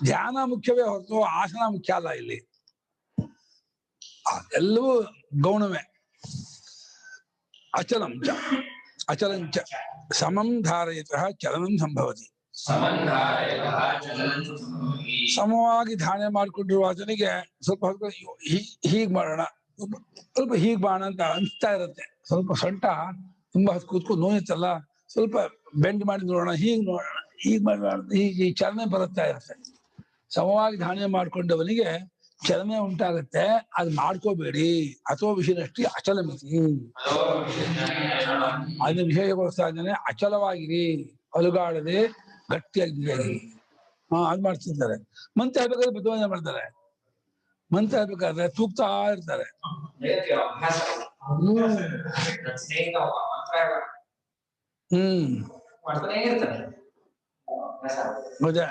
ಧ್ಯಾನ ಮುಖ್ಯವೇ ಹೊರತು ಆಸನ ಮುಖ್ಯ ಅಲ್ಲ ಇಲ್ಲಿ. ಎಲ್ಲವೂ ಗೌಣವೇ. ಅಚಲಂಚ ಅಚಲಂಚ ಸಮಂ ಧಾರಯತಃ ಚಲನಂ ಸಂಭವತಿ. ಸಮವಾಗಿ ಧಾರಣೆ ಮಾಡಿಕೊಂಡಿರುವ ಆತನಿಗೆ ಸ್ವಲ್ಪ ಹೀಗ್ ಮಾಡೋಣ, ಸ್ವಲ್ಪ ಹೀಗ್ ಮಾಡೋಣ ಅಂತ ಅನಿಸ್ತಾ ಇರುತ್ತೆ. ಸ್ವಲ್ಪ ಸೊಂಟ ತುಂಬಾ ಹೊತ್ತು ಕೂತ್ಕೊಂಡು ನೋಯುತ್ತಲ್ಲ, ಸ್ವಲ್ಪ ಬೆಂಡ್ ಮಾಡಿ ನೋಡೋಣ, ಹೀಗ್ ನೋಡೋಣ, ಹೀಗ್ ಮಾಡಿ ಹೀಗೆ ಚಲನೆ ಬರುತ್ತಾ ಇರುತ್ತೆ. ಸಮವಾಗಿ ಧಾರಣೆ ಮಾಡ್ಕೊಂಡವನಿಗೆ ಚಲನೆ ಉಂಟಾಗುತ್ತೆ. ಅದು ಮಾಡ್ಕೋಬೇಡಿ. ಅಥವಾ ವಿಷಯದಷ್ಟು ಅಚಲ ಮಿತಿ, ಅದನ್ನ ವಿಷಯಗೊಳಿಸ್ತಾ ಇದ್ದಾನೆ. ಅಚಲವಾಗಿರಿ, ಅಲುಗಾಡದೆ ಗಟ್ಟಿಯಾಗಿ ಅದ್ ಮಾಡ್ತಿರ್ತಾರೆ. ಮಂತ್ರ ಹೇಳ್ಬೇಕಾದ್ರೆ ಬದಲಾವಣೆ ಮಾಡ್ತಾರೆ, ಮಂತ್ರ ಹೇಳ್ಬೇಕಾದ್ರೆ ತೂಗ್ತಾ ಇರ್ತಾರೆ. ಹೌದಾ,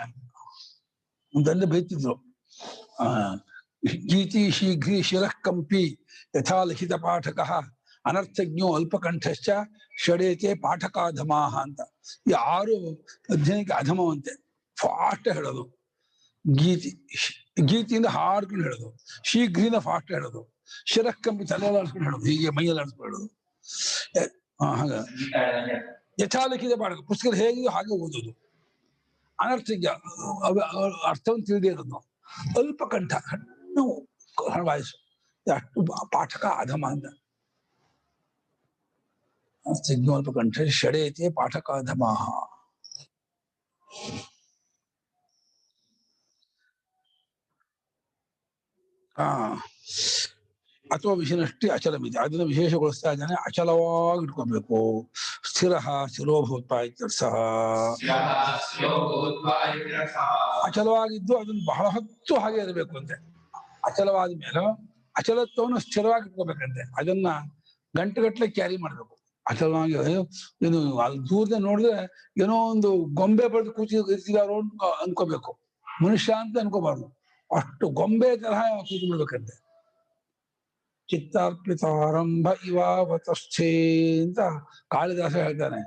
ಅಂತಂದ್ರೆ ಬೈತಿದ್ರು. ಗೀತಿ ಶೀಘ್ರಿ ಶಿರಃ ಕಂಪಿ ಯಥಾ ಲಿಖಿತ ಪಾಠಕಃ ಅನರ್ಥಜ್ಞೋ ಅಲ್ಪಕಂಠಶ್ಚ ಷಡೇತೆ ಪಾಠಕಾಧಮಾಹ ಅಂತ. ಈ 6 ಅಧ್ಯಯನಕ್ಕೆ ಅಧಮವಂತೆ. ಫಾಸ್ಟ್ ಹೇಳೋದು, ಗೀತಿಯಿಂದ ಹಾಡ್ಕೊಂಡು ಹೇಳೋದು, ಶೀಘ್ರಿಂದ ಫಾಸ್ಟ್ ಹೇಳೋದು, ಶಿರಃ ಕಂಪಿ ತಲೆಯಲ್ಲಿ ಆಡ್ಸ್ಕೊಂಡು ಹೇಳೋದು, ಹೀಗೆ ಮೈಯಲ್ಲಿ ಆಡ್ಸ್ಕೊಂಡು ಹೇಳೋದು. ಹಾಗ ಯಥಾ ಲಿಖಿತ ಪಾಠಕ, ಪುಸ್ತಕ ಹೇಗಿದೆಯೋ ಹಾಗೆ ಓದೋದು. ಅನರ್ಥಜ್ಞ, ಅರ್ಥವನ್ನು ತಿಳಿದೇ ಇರೋದು. ಅಲ್ಪಕಂಠ, ಸಣ್ಣ ವಾಯಸ್ಸು, ಅಷ್ಟು ಪಾಠಕ ಅಧಮ ಅಂತ. ಅಲ್ಪಕಂಠ ಷಡೇತೆ ಪಾಠಕ ಅಧಮಾಹ. ಅಥವಾ ವಿಷಯನಷ್ಟೇ ಅಚಲಮಿದೆ, ಅದನ್ನು ವಿಶೇಷಗೊಳಿಸ್ತಾ ಇದ್ದಾನೆ. ಅಚಲವಾಗಿ ಇಟ್ಕೊಬೇಕು. ಸ್ಥಿರ ಸ್ಥಿರೋಭೂತ್ವ ಇತ್ಯರ್ಥಃ. ಅಚಲವಾಗಿದ್ದು ಅದನ್ನು ಬಹಳ ಹೊತ್ತು ಹಾಗೆ ಇರಬೇಕು ಅಂತೆ. ಅಚಲವಾದ ಮೇಲೆ ಅಚಲತ್ವವನ್ನು ಸ್ಥಿರವಾಗಿ ಇಟ್ಕೋಬೇಕಂತೆ. ಅದನ್ನ ಗಂಟೆಗಟ್ಟಲೆ ಕ್ಯಾರಿ ಮಾಡ್ಬೇಕು. ಅಚಲವಾಗಿ ಏನು ಅಲ್ಲಿ ದೂರದಿಂದ ನೋಡಿದ್ರೆ ಏನೋ ಒಂದು ಗೊಂಬೆ ಬರೆದು ಕೂತಿರ್ತಿದಾರೋ ಅನ್ಕೋಬೇಕು, ಮನುಷ್ಯ ಅಂತ ಅನ್ಕೋಬಾರ್ದು. ಅಷ್ಟು ಗೊಂಬೆ ತರಹ ಕೂತು ಬಿಡ್ಬೇಕಂತೆ. ಚಿತ್ತಾರ್ಪಿತಾರಂಭ ಇವಾವತಸ್ಥೆ ಅಂತ ಕಾಳಿದಾಸ ಹೇಳ್ತಾನೆ.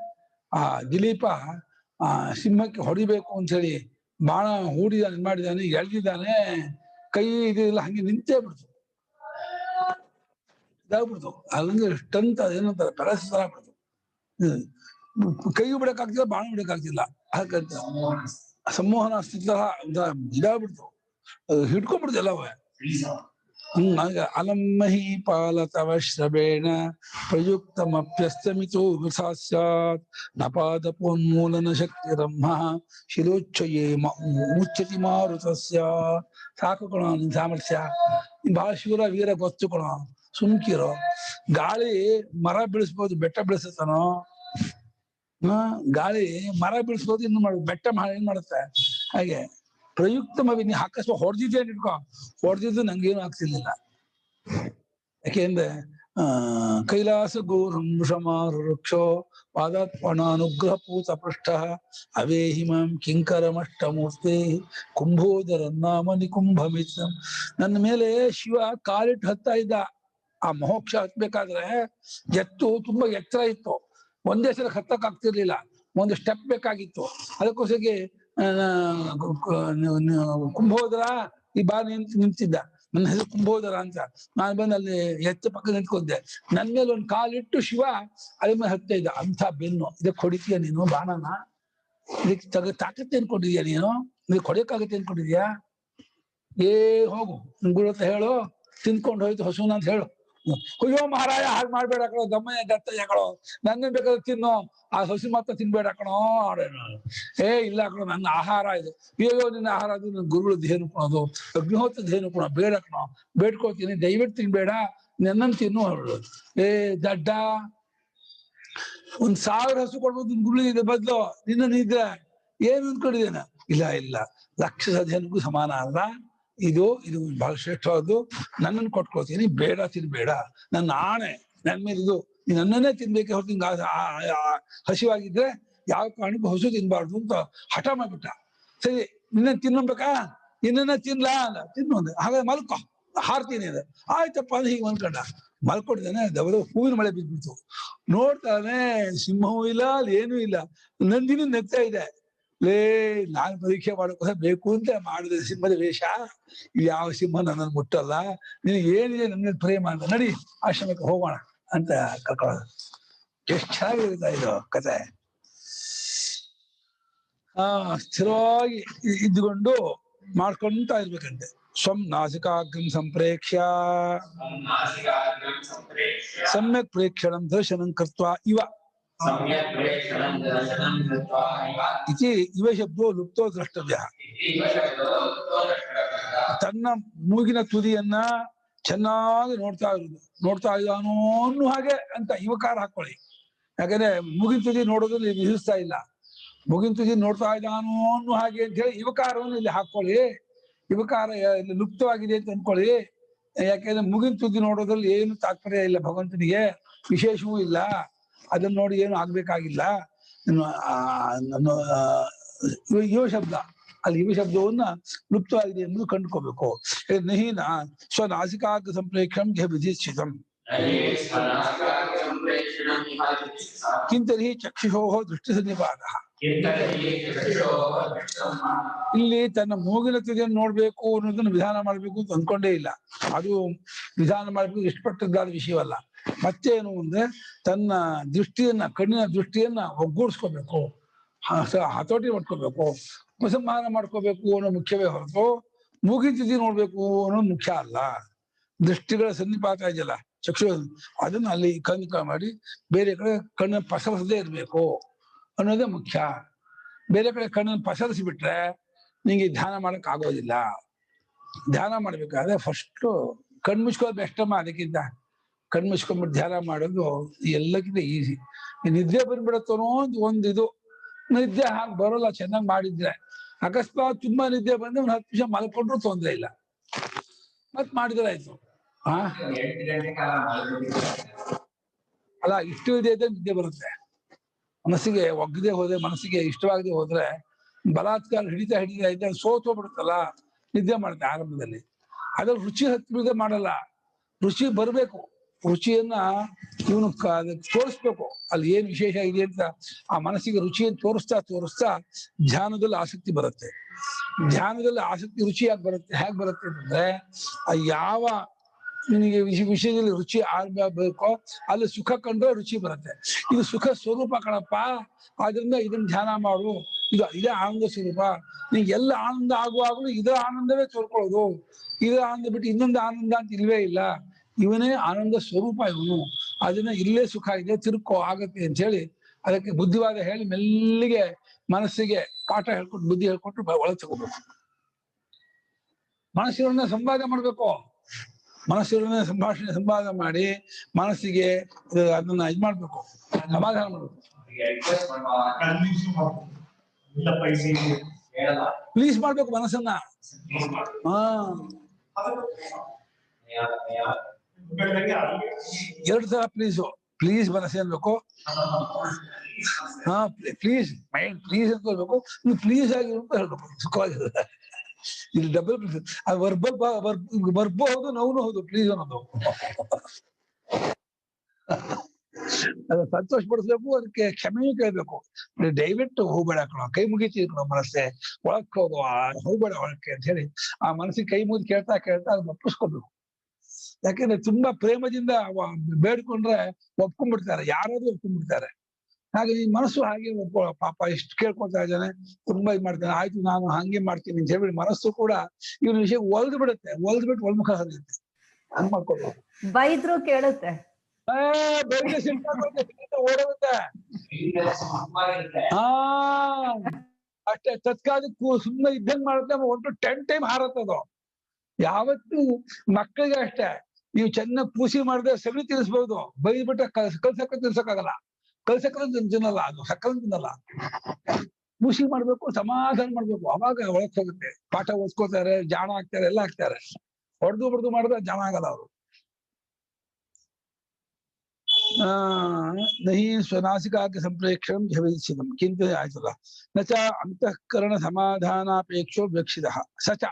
ದಿಲೀಪ ಸಿಂಹಕ್ಕೆ ಹೊಡಿಬೇಕು ಅಂತ ಹೇಳಿ ಬಾಣ ಹೂಡಿದಾನೆ, ಮಾಡಿದಾನೆ, ಎಳ್ದಿದ್ದಾನೆ, ಕೈ ಇದೆಲ್ಲ ಹಂಗೆ ನಿಂತೇ ಬಿಡ್ತು, ಇದಾಗ್ಬಿಡ್ತು. ಅಲ್ಲಂದ್ರೆ ಸ್ಟಂಟ್, ಅದೇನಂತಾರೆ ಪ್ಯಾರಾಲಿಸಿಸ್ ಆಗ್ಬಿಡ್ತು. ಕೈ ಬಿಡಕ್ಕಾಗ್ತಿಲ್ಲ, ಬಾಣ ಬಿಡಕ್ಕಾಗ್ತಿಲ್ಲ. ಹಾಗಂತ ಸಂಮೋಹನ ಸ್ಥಿತಿ ಇದಾಗ್ಬಿಡ್ತು, ಹಿಡ್ಕೊಂಡ್ಬಿಡ್ತು ಎಲ್ಲವೇ. ಅಲಮ್ಮಹಿ ಪಾಲತವ ಶ್ರವೇಣ ಪ್ರಯುಕ್ತಮಪ್ಯಸ್ತಮಿತೋ ವೃಥಾ ಸ್ಯಾತ್ ನಪಾದಪೋನ್ಮೂಲನ ಶಕ್ತಿರಮ್ಮ ಶಿಲೋಚ್ಛಯೇ ಮುಚ್ಚತಿ ಮಾರುತಸ್ಯ. ಸಾಕು ಕಣ ನಿನ್ ಸಾಮರ್ಥ್ಯ, ಬಹಳ ಶೂರ ವೀರ ಗೊತ್ತು ಕಣ, ಸುಮ್ಕಿರೋ. ಗಾಳಿ ಮರ ಬೀಳಿಸ್ಬೋದು, ಬೆಟ್ಟ ಬೀಳಿಸತ್ತಾನೋ? ಗಾಳಿ ಮರ ಬೀಳಿಸ್ಬೋದು, ಇನ್ನು ಬೆಟ್ಟ ಏನ್ ಮಾಡುತ್ತೆ? ಹಾಗೆ ಪ್ರಯುಕ್ತಮವಿ ನೀ ಅಕಸ್ಮಾತ್ ಹೊಡೆದಿದ್ದೆ ಅಂತ ಇಟ್ಕೋ, ಹೊಡೆದಿದ್ದು ನಂಗೇನು ಆಗ್ತಿರ್ಲಿಲ್ಲ. ಯಾಕೆಂದ್ರೆ ಕೈಲಾಸ ಗೋರಂ ವೃಷಮಾರುಕ್ಷೋ ಪಾದಾತ್ಮನಾನುಗ್ರಹ ಪೂತ ಪೃಷ್ಠ ಅವೇಹಿಮಾಂ ಕಿಂಕರಮಷ್ಟಮೂರ್ತಿ ಕುಂಭೋದರ ನಾಮ ನಿಕುಂಭಮಿತ್ರ. ನನ್ನ ಮೇಲೆ ಶಿವ ಕಾಲಿಟ್ಟು ಹತ್ತಾ ಇದ್ದ. ಆ ಮೋಕ್ಷ ಹತ್ಬೇಕಾದ್ರೆ ಎತ್ತು ತುಂಬಾ ಎತ್ತರ ಇತ್ತು, ಒಂದೇ ಸಲ ಹತ್ತಕ್ ಆಗ್ತಿರ್ಲಿಲ್ಲ, ಒಂದು ಸ್ಟೆಪ್ ಬೇಕಾಗಿತ್ತು. ಅದಕ್ಕೋಸ್ಕರ ಕುಂಭೋದರ ಈ ಬಾ ನಿಂತಿದ್ದ. ನನ್ನ ಹೆಸರು ಕುಂಭೋದರ ಅಂತ. ನಾನು ಬಂದು ಅಲ್ಲಿ ಎತ್ತು ಪಕ್ಕ ನಿಂತ್ಕೊಂಡೆ. ನನ್ನ ಮೇಲೆ ಒಂದು ಕಾಲಿಟ್ಟು ಶಿವ ಅದ್ರ ಮೇಲೆ ಹತ್ತಾ ಇದ್ದ. ಅಂಥ ಬೆನ್ನು. ಇದಕ್ಕೆ ಹೊಡಿತೀಯ ನೀನು ಬಾಣನ? ಇದಕ್ಕೆ ತಾಕತ್ತೆ ಅನ್ಕೊಂಡಿದ್ಯಾ ನೀನು? ಇದಕ್ಕೆ ಹೊಡೆಯಕ್ಕಾಗತ್ತೆ ಅನ್ಕೊಂಡಿದ್ಯಾ? ಹೋಗು ಗುರು ಹತ್ರ ಹೇಳು, ತಿನ್ಕೊಂಡು ಹೋಯ್ತು ಹಸುನ ಅಂತ ಹೇಳು. ಅಯ್ಯೋ ಮಹಾರಾಯ ಹಾಗೆ ಮಾಡ್ಬೇಡ ಕಣೋ, ದಮ್ಮಯ್ಯ ದತ್ತಯ್ಯ ಕಣೋ, ನನ್ನ ಬೇಕಾದ್ರೆ ತಿನ್ನು, ಆ ಹಸು ಮಾತ್ರ ತಿನ್ಬೇಡ ಕಣೋ. ಇಲ್ಲ ಕಣೋ, ನನ್ನ ಆಹಾರ ಇದು. ಅಯ್ಯೋ ನಿನ್ನ ಆಹಾರ ಅದು ನನ್ನ ಗುರುಗಳ ಧೇನು ಕಣೋದು, ಅಗ್ನಿಹೋತ್ರ ಧೇನು ಕಣೋ, ಬೇಡ ಕಣೋ, ಬೇಡ್ಕೊಳ್ತೀನಿ, ದಯವಿಟ್ಟು ತಿನ್ಬೇಡ, ನನ್ನನ್ನು ತಿನ್ನು ಅವಳು. ದಡ್ಡ, 1000 ಹಸು ಕೊಡ್ಬೋದು ನಿನ್ ಗುರುಳಿಗೆ ಬದ್ಲು, ನಿನ್ನಿದ್ರೆ ಏನು ಅಂದ್ಕೊಂಡಿದ್ದೇನ? ಇಲ್ಲ, ಲಕ್ಷ ಧೇನುಗೂ ಸಮಾನ ಅಲ್ಲ ಇದು ಬಹಳ ಶ್ರೇಷ್ಠವಾದ್ದು, ನನ್ನನ್ನು ಕೊಟ್ಕೊಳ್ತೀನಿ, ಬೇಡ ತಿನ್ಬೇಡ, ನನ್ನ ಆಣೆ, ನನ್ನ ಮೇಲೆ ಇದು, ನನ್ನನ್ನೇ ತಿನ್ಬೇಕೆ ಹೊರತು ಹಿಂಗ ಹಸಿವಾಗಿದ್ರೆ ಯಾವ ಕಾರಣಕ್ಕೂ ಹಸು ತಿನ್ಬಾರ್ದು ಅಂತ ಹಠ ಮಾಡ್ಬಿಟ್ಟ. ಸರಿ, ನಿನ್ನ ತಿನ್ಬೇಕಾ? ನಿನ್ನ ತಿನ್ಲಾ ಅಲ್ಲ, ತಿನ್ನೋದು. ಹಾಗಾದ್ರೆ ಮಲ್ಕೊ, ಹಾರ್ತೀನಿ ಅದ. ಆಯ್ತಪ್ಪ ಅಂದ್ರೆ ಹೀಗೆ ಮಲ್ಕೊಂಡ. ಮಲ್ಕೊಂಡಿದ್ದಾನೆ, ದವದ ಹೂವಿನ ಮಳೆ ಬಿದ್ಬಿಡ್ತು. ನೋಡ್ತಾನೆ, ಸಿಂಹವೂ ಇಲ್ಲ, ಅಲ್ಲಿ ಏನೂ ಇಲ್ಲ. ನಂದಿನೂ ನೆಗ್ತಾ ಇದೆ. ನಾನು ಪರೀಕ್ಷೆ ಮಾಡೋಕೋಸ ಬೇಕು ಅಂತ ಮಾಡಿದೆ ಸಿಂಹದ ವೇಷ. ಯಾವ ಸಿಂಹ ನನ್ನನ್ನು ಮುಟ್ಟಲ್ಲ, ನೀನು ಏನಿದೆ ನನ್ನ ಪ್ರೇಮ ಅಂತ, ನಡಿ ಆಶ್ರಮಕ್ಕೆ ಹೋಗೋಣ ಅಂತ ಕರ್ಕೊಳ್ಳೋದು. ಎಷ್ಟು ಚೆನ್ನಾಗಿರುತ್ತಾ ಇದು ಕತೆ. ಸ್ಥಿರವಾಗಿ ಇದ್ದುಕೊಂಡು ಮಾಡ್ಕೊಂತ ಇರ್ಬೇಕಂತೆ. ಸ್ವಂ ನಾಸಿಕಾಗ್ರಂ ಸಂಪ್ರೇಕ್ಷ್ಯ ಸಮ್ಯಕ್ ಪ್ರೇಕ್ಷಣಂ ದರ್ಶನಂ ಕೃತ್ವಾ ಇವ ಇತಿ ಇವ ಶಬ್ದೋ ಲುಪ್ತೋ ದ್ರಷ್ಟವ್ಯ. ತನ್ನ ಮೂಗಿನ ತುದಿಯನ್ನ ಚೆನ್ನಾಗಿ ನೋಡ್ತಾ ಇದ್ದಾನೋ ಅನ್ನೋ ಹಾಗೆ ಅಂತ ಇವಕಾರ ಹಾಕೊಳ್ಳಿ. ಯಾಕಂದ್ರೆ ಮೂಗಿನ ತುದಿ ನೋಡೋದ್ರಲ್ಲಿ ವಿಧಿಸ್ತಾ ಇಲ್ಲ, ಮೂಗಿನ ತುದಿ ನೋಡ್ತಾ ಇದ್ದಾನೋ ಅನ್ನೋ ಹಾಗೆ ಅಂತ ಹೇಳಿ ಇವಕಾರವನ್ನು ಇಲ್ಲಿ ಹಾಕೊಳ್ಳಿ. ಇವಕಾರ ಇಲ್ಲಿ ಲುಪ್ತವಾಗಿದೆ ಅಂತ ಅನ್ಕೊಳ್ಳಿ. ಯಾಕೆಂದ್ರೆ ಮೂಗಿನ ತುದಿ ನೋಡೋದ್ರಲ್ಲಿ ಏನು ತಾತ್ಪರ್ಯ ಇಲ್ಲ, ಭಗವಂತನಿಗೆ ವಿಶೇಷವೂ ಇಲ್ಲ, ಅದನ್ನ ನೋಡಿ ಏನು ಆಗ್ಬೇಕಾಗಿಲ್ಲ. ಯುವ ಶಬ್ದ, ಅಲ್ಲಿ ಯುವ ಶಬ್ದವನ್ನ ಲುಪ್ತವಾಗಿದೆ ಎಂದು ಕಂಡುಕೋಬೇಕು. ನಹೀನ ಸ್ವನಾಸಿಕಾಗ್ರ ಸಂಪ್ರೇಕ್ಷಣಂ ವಿಧಿಷ್ಠಿತಂ ಕಿಂತರ್ಹಿ ಚಕ್ಷುಷೋ ದೃಷ್ಟಿ ಸನ್ನಿಪಾತ. ಇಲ್ಲಿ ತನ್ನ ಮೂಗಿನ ತುದಿಯನ್ನು ನೋಡ್ಬೇಕು ಅನ್ನೋದನ್ನ ವಿಧಾನ ಮಾಡ್ಬೇಕು ಅಂತ ಅಂದ್ಕೊಂಡೇ ಇಲ್ಲ. ಅದು ವಿಧಾನ ಮಾಡ್ಬೇಕು ಇಷ್ಟಪಟ್ಟದ್ದಾದ ವಿಷಯವಲ್ಲ. ಮತ್ತೇನು ಅಂದ್ರೆ ತನ್ನ ದೃಷ್ಟಿಯನ್ನ, ಕಣ್ಣಿನ ದೃಷ್ಟಿಯನ್ನ ಒಗ್ಗೂಡಿಸ್ಕೋಬೇಕು, ಹತೋಟಿ ಮಾಡ್ಕೋಬೇಕು, ಉಪಸಂಹಾರ ಮಾಡ್ಕೋಬೇಕು ಅನ್ನೋ ಮುಖ್ಯವೇ ಹೊರತು ಮೂಗಿನ ತುದಿ ನೋಡ್ಬೇಕು ಅನ್ನೋದು ಮುಖ್ಯ ಅಲ್ಲ. ದೃಷ್ಟಿಗಳ ಸನ್ನಿಪಾತ ಇದೆಯಲ್ಲ, ಚಕ್ಷು, ಅದನ್ನ ಅಲ್ಲಿ ಕಣ್ಕ ಮಾಡಿ ಬೇರೆ ಕಡೆ ಕಣ್ಣನ್ನು ಪಸರಿಸದೇ ಇರಬೇಕು ಅನ್ನೋದೇ ಮುಖ್ಯ. ಬೇರೆ ಕಡೆ ಕಣ್ಣನ್ನು ಪಸರಿಸಿಬಿಟ್ರೆ ನಿಂಗೆ ಧ್ಯಾನ ಮಾಡಕ್ ಆಗೋದಿಲ್ಲ. ಧ್ಯಾನ ಮಾಡ್ಬೇಕಾದ್ರೆ ಫಸ್ಟ್ ಕಣ್ಮುಚ್ಕೋದು ಬೆಸ್ಟಮ್ಮ. ಅದಕ್ಕಿಂತ ಕಣ್ಮುಚ್ಕೊಂಡ್ಬಿಟ್ಟು ಧ್ಯಾನ ಮಾಡೋದು ಎಲ್ಲಕ್ಕಿಂತ ಈಸಿ. ನಿದ್ದೆ ಬಂದ್ಬಿಡತ್ತನೋ ಒಂದು ಇದು, ನಿದ್ದೆ ಹಾಗೆ ಬರೋಲ್ಲ ಚೆನ್ನಾಗಿ ಮಾಡಿದ್ರೆ. ಅಕಸ್ಮಾತ್ ತುಂಬಾ ನಿದ್ದೆ ಬಂದ್ರೆ 10 ನಿಮಿಷ ಮಲ್ಕೊಂಡ್ರು ತೊಂದ್ರೆ ಇಲ್ಲ, ಮತ್ ಮಾಡಿದ್ರೆ ಆಯ್ತು. ಅಲ್ಲ, ಇಷ್ಟು ಇದೆ ಅಂತ ನಿದ್ದೆ ಬರುತ್ತೆ. ಮನಸ್ಸಿಗೆ ಒಗ್ಗದೆ ಹೋದ್ರೆ, ಮನಸ್ಸಿಗೆ ಇಷ್ಟವಾಗದೆ ಹೋದ್ರೆ ಬಲಾತ್ಕಾರ ಹಿಡಿತಾ ಇದ್ದ ಸೋತೋಗ್ಬಿಡುತ್ತಲ್ಲ, ನಿದ್ದೆ ಮಾಡುತ್ತೆ ಆರಂಭದಲ್ಲಿ. ಅದ್ರಲ್ಲಿ ರುಚಿ ಹತ್ತಿದೆ ಮಾಡಲ್ಲ, ರುಚಿ ಬರ್ಬೇಕು. ರುಚಿಯನ್ನ ಇವನು ತೋರಿಸ್ಬೇಕು, ಅಲ್ಲಿ ಏನ್ ವಿಶೇಷ ಇದೆ ಅಂತ ಆ ಮನಸ್ಸಿಗೆ ರುಚಿಯನ್ನು ತೋರಿಸ್ತಾ ಧ್ಯಾನದಲ್ಲಿ ಆಸಕ್ತಿ ಬರುತ್ತೆ. ಧ್ಯಾನದಲ್ಲಿ ಆಸಕ್ತಿ ರುಚಿಯಾಗಿ ಬರುತ್ತೆ. ಹೇಗೆ ಬರುತ್ತೆ ಅಂತಂದ್ರೆ, ಯಾವ ನಿನಗೆ ವಿಷಯದಲ್ಲಿ ರುಚಿ ಆಗ್ಬೇಕೋ ಅಲ್ಲಿ ಸುಖ ಕಂಡ್ರೆ ರುಚಿ ಬರುತ್ತೆ. ಇದು ಸುಖ ಸ್ವರೂಪ ಕಣಪ್ಪ, ಆದ್ರಿಂದ ಇದನ್ನ ಧ್ಯಾನ ಮಾಡು, ಇದೇ ಆನಂದ ಸ್ವರೂಪ. ನಿಂಗೆ ಎಲ್ಲ ಆನಂದ ಆಗುವಾಗಲೂ ಇದರ ಆನಂದವೇ ತೋರ್ಕೊಳ್ಳೋದು, ಇದರ ಆನಂದ ಬಿಟ್ಟು ಇನ್ನೊಂದು ಆನಂದ ಅಂತ ಇಲ್ವೇ ಇಲ್ಲ. ಇವನೇ ಆನಂದ ಸ್ವರೂಪ ಇವನು, ಅದನ್ನ ಇಲ್ಲೇ ಸುಖ ಇದೆ, ತಿರುಕೋ ಆಗತ್ತೆ ಅಂತ ಹೇಳಿ ಅದಕ್ಕೆ ಬುದ್ಧಿವಾದ ಹೇಳಿ ಮೆಲ್ಲಿಗೆ ಮನಸ್ಸಿಗೆ ಪಾಠ ಹೇಳ್ಕೊಟ್ಟು, ಬುದ್ಧಿ ಹೇಳ್ಕೊಟ್ಟು ಒಳಗೆ ತಗೋಬೇಕು. ಮನಸ್ಸಿನ ಸಂವಾದ ಮಾಡ್ಬೇಕು. ಮನಸ್ಸಿನ ಸಂವಾದ ಮಾಡಿ ಮನಸ್ಸಿಗೆ ಅದನ್ನ ಇದ್ ಮಾಡ್ಬೇಕು, ಸಮಾಧಾನ ಮಾಡ್ಬೇಕು. ಪ್ಲೀಸ್ ಮಾಡ್ಬೇಕು ಮನಸ್ಸನ್ನ. ಹಾ, 2 ಸಲ ಪ್ಲೀಸ್ ಮನಸ್ಸೇ ಅನ್ಬೇಕು. ಹಾ, ಪ್ಲೀಸ್ ಮೈಂಡ್ ಪ್ಲೀಸ್ ಅನ್ಕೊಳ್ಬೇಕು. ನೀವು ಪ್ಲೀಸ್ ಆಗಿ ಅಂತ ಹೇಳ್ಬೇಕು, ಸುಖವಾಗಿರುತ್ತೆ. ಇಲ್ಲಿ ಡಬಲ್ ಪ್ಲೀಸ್, ಅದು ವರ್ಬು ಹೌದು, ನೋವು ಹೌದು, ಪ್ಲೀಸ್ ಅನ್ನೋದು. ಅದು ಸಂತೋಷ ಪಡಿಸ್ಬೇಕು, ಅದಕ್ಕೆ ಕ್ಷಮೆಯೂ ಕೇಳ್ಬೇಕು. ದಯವಿಟ್ಟು ಹೋಗ್ಬೇಡ ಕಣೋ, ಕೈ ಮುಗಿತೀವಿ ಮನಸ್ಸೆ, ಒಳಕ್ ಹೋಗ್ಬೇಡ ಒಳಕ್ಕೆ ಅಂತ ಹೇಳಿ ಆ ಮನಸ್ಸಿಗೆ ಕೈ ಮುಗಿದು ಕೇಳ್ತಾ ಅದು ಒಪ್ಪಿಸ್ಕೊಬೇಕು. ಯಾಕೆಂದ್ರೆ ತುಂಬಾ ಪ್ರೇಮದಿಂದ ಬೇಡ್ಕೊಂಡ್ರೆ ಒಪ್ಕೊಂಡ್ಬಿಡ್ತಾರೆ, ಯಾರಾದ್ರೂ ಒಪ್ಕೊಂಡ್ಬಿಡ್ತಾರೆ. ಹಾಗೆ ಈ ಮನಸ್ಸು ಹಾಗೆ ಪಾಪ ಎಷ್ಟು ಕೇಳ್ಕೊತಾ ಇದ್ದಾನೆ, ತುಂಬಾ ಇದ್ ಮಾಡ್ತಾನೆ, ಆಯ್ತು ನಾನು ಹಂಗೆ ಮಾಡ್ತೀನಿ ಅಂತ ಹೇಳಿ ಮನಸ್ಸು ಕೂಡ ಇವನ ವಿಷಯ ಒಲ್ದು ಬಿಡುತ್ತೆ, ಒಲ್ದ್ಬಿಟ್ಟು ಒಳ್ಮುಖ ಹರಿಯುತ್ತೆ. ಹಂಗ್ ಮಾಡ್ಕೊಳ್ಬೇಕು. ಬೈದ್ರು ಕೇಳುತ್ತೆ, ಓಡೋಗುತ್ತೆ. ಹಾ, ಅಷ್ಟೇ ತತ್ಕಾಲಕ್ಕೂ ಸುಮ್ಮನೆ ಇದ್ದಂಗ್ ಮಾಡುತ್ತೆ, 1 to 10 ಟೈಮ್ ಹಾರತ್ತದು. ಯಾವತ್ತು ಮಕ್ಕಳಿಗೆ ಅಷ್ಟೇ, ನೀವು ಚೆನ್ನಾಗಿ ಪೂಸಿ ಮಾಡಿದ್ರೆ ಸಗಣಿ ತಿನ್ನಿಸ್ಬಹುದು, ಬೈದ್ಬಿಟ್ರೆ ಕಲ್ಸಕ್ಕ ತಿನ್ಸಕ್ಕಾಗಲ್ಲ, ಕಲ್ಸಕ್ರ ತಿನ್ನಲ್ಲ, ಅದು ಸಕ್ಕರೆ ತಿನ್ನಲ್ಲ. ಪೂಸಿ ಮಾಡ್ಬೇಕು, ಸಮಾಧಾನ ಮಾಡ್ಬೇಕು, ಅವಾಗ ಒಳಕ್ ಹೋಗುತ್ತೆ. ಪಾಠ ಓದ್ಕೋತಾರೆ, ಜಾಣ ಆಗ್ತಾರೆ, ಎಲ್ಲ ಆಗ್ತಾರೆ. ಹೊಡೆದು ಮಾಡಿದ್ರೆ ಜಾಣ ಆಗಲ್ಲ ಅವರು. ನಹಿ ಸ್ವನಾಸಿಕಾಗ್ರ ಸಂಪ್ರೇಕ್ಷಣಂ ಝವೇತ್ಸಿದಂ ಕಿಂತು ಆಯ್ತಲ್ಲ ನಚ ಅಂತಃಕರಣ ಸಮಾಧಾನಾಪೇಕ್ಷೋ ವಿವಕ್ಷಿತಃ ಸಚ.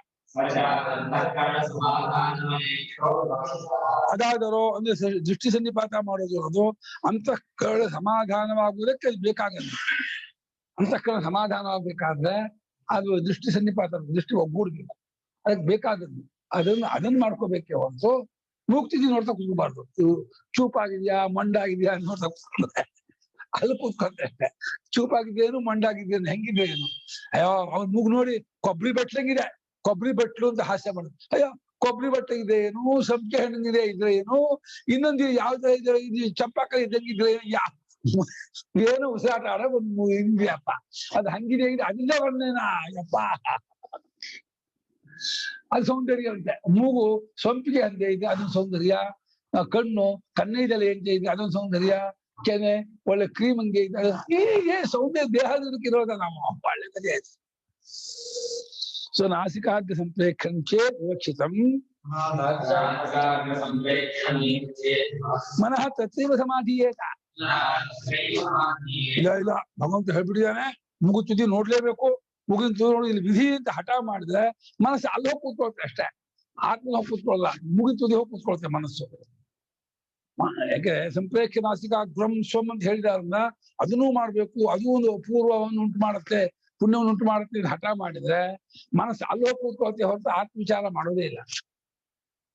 ಅದಾದರೂ ಅಂದ್ರೆ ದೃಷ್ಟಿ ಸನ್ನಿಪಾತ ಮಾಡೋದು ಅದು ಅಂತಃಕರಣ ಸಮಾಧಾನವಾಗುವುದಕ್ಕೆ ಅದು ಬೇಕಾಗಲ್ಲ. ಅಂತಃಕರಣ ಸಮಾಧಾನವಾಗಬೇಕಾದ್ರೆ ಅದು ದೃಷ್ಟಿ ಸನ್ನಿಪಾತ, ದೃಷ್ಟಿ ಒಗ್ಗೂಡ್ಬೇಕು, ಅದಕ್ಕೆ ಬೇಕಾದದ್ದು. ಅದನ್ನ ಮಾಡ್ಕೋಬೇಕೇ ಹೊರತು ಮೂಗ್ತಿದ್ದಿ ನೋಡ್ತಾ ಕೂತ್ಕೋಬಾರ್ದು. ಚೂಪಾಗಿದ್ಯಾ ಮಂಡಾಗಿದ್ಯಾ ನೋಡ್ತಾ ಕೂತ್ಕೊಂಡ್ರೆ ಅಲ್ಲಿ ಕೂತ್ಕೊಂಡ್ರೆ ಅಷ್ಟೇ. ಚೂಪಾಗಿದ್ದೇನು ಮಂಡಾಗಿದ್ದೇನು ಹೆಂಗಿದ್ದೇನು, ಅಯ್ಯೋ ಅವ್ನ ಮೂಗು ನೋಡಿ ಕೊಬ್ಬರಿ ಬೆಟ್ಲಂಗಿದೆ, ಕೊಬ್ಬರಿ ಬೆಟ್ಲು ಅಂತ ಹಾಸ್ಯ ಮಾಡುದು. ಅಯ್ಯೋ ಕೊಬ್ಬರಿ ಬೆಟ್ಟಗಿದೆ ಏನು, ಸಂಪಿಗೆ ಹಣ್ಣಿದೆ ಇದ್ರೆ ಏನು, ಇನ್ನೊಂದು ಯಾವ್ದು ಇದ್ರೆ ಇದು ಚಂಪಾಕಲಿ ಇದ್ದಂಗಿದ್ರೆ ಏನು ಉಸಿರಾಟ ಆಡ ಒಂದು ಹಿಂಗಿದೆಯಪ್ಪ, ಅದು ಹಂಗಿದೆ ಅದಿಲ್ಲ ವರ್ಣೇನ ಯಪ್ಪ, ಅದು ಸೌಂದರ್ಯ ಅಂತೆ. ಮೂಗು ಸೊಂಪಿಗೆ ಅಂತೆ ಇದೆ, ಅದೊಂದು ಸೌಂದರ್ಯ. ಕಣ್ಣು ಕನ್ನೈದಲ್ಲಿ ಎಂತೆ ಇದೆ, ಅದೊಂದು ಸೌಂದರ್ಯ. ಕೆನೆ ಒಳ್ಳೆ ಕ್ರೀಮ್ ಹಂಗೆ ಇದೆ, ಹೀಗೆ ಸೌಂದರ್ಯ ದೇಹದಕ್ಕೆ ಇರೋದ ನಾವು ಒಳ್ಳೆ ಕಥೆ. ಸೊ ನಾಸಿಕಾಗ್ರ ಸಂಪ್ರೇಕ್ಷಣಂ ಚೇತ್ ವಿವಕ್ಷಿತಂ ಮನಃ ತತ್ರೈವ ಸಮಾಧೀಯೇತ. ಇಲ್ಲ ಭಗವಂತ ಹೇಳ್ಬಿಟ್ಟಿದ್ದಾನೆ, ಮುಗು ತುದಿ ನೋಡ್ಲೇಬೇಕು, ಮುಗಿನ ತುದಿ ನೋಡಿ ಇಲ್ಲಿ ವಿಧಿ ಅಂತ ಹಠ ಮಾಡಿದ್ರೆ ಮನಸ್ಸು ಅಲ್ಲಿ ಹೋಗಿ ಕೂತ್ಕೊಳ್ತೆ ಅಷ್ಟೇ, ಆತ್ಮ ಹೋಗಿ ಕೂತ್ಕೊಳ್ಳಲ್ಲ, ಮುಗಿನ ತುದಿ ಹೋಗಿ ಕೂತ್ಕೊಳ್ತೆ ಮನಸ್ಸು. ಯಾಕೆ ಸಂಪ್ರೇಕ್ಷ ನಾಸಿಕಾಗ್ರಂ ಸ್ವಂ ಅಂತ ಹೇಳಿದಾರನ್ನ ಅದನ್ನೂ ಮಾಡ್ಬೇಕು, ಅದು ಒಂದು ಅಪೂರ್ವವನ್ನು ಉಂಟು ಮಾಡುತ್ತೆ, ಪುಣ್ಯವನ್ನು ಉಂಟು ಮಾಡುತ್ತೆ ಅಂತ ಹಠ ಮಾಡಿದ್ರೆ ಮನಸ್ಸು ಅಲ್ಲಿ ಹೋಗಿ ಕೂತ್ಕೊಳ್ತೆ ಹೊರತು ಆತ್ಮವಿಚಾರ ಮಾಡೋದೇ ಇಲ್ಲ.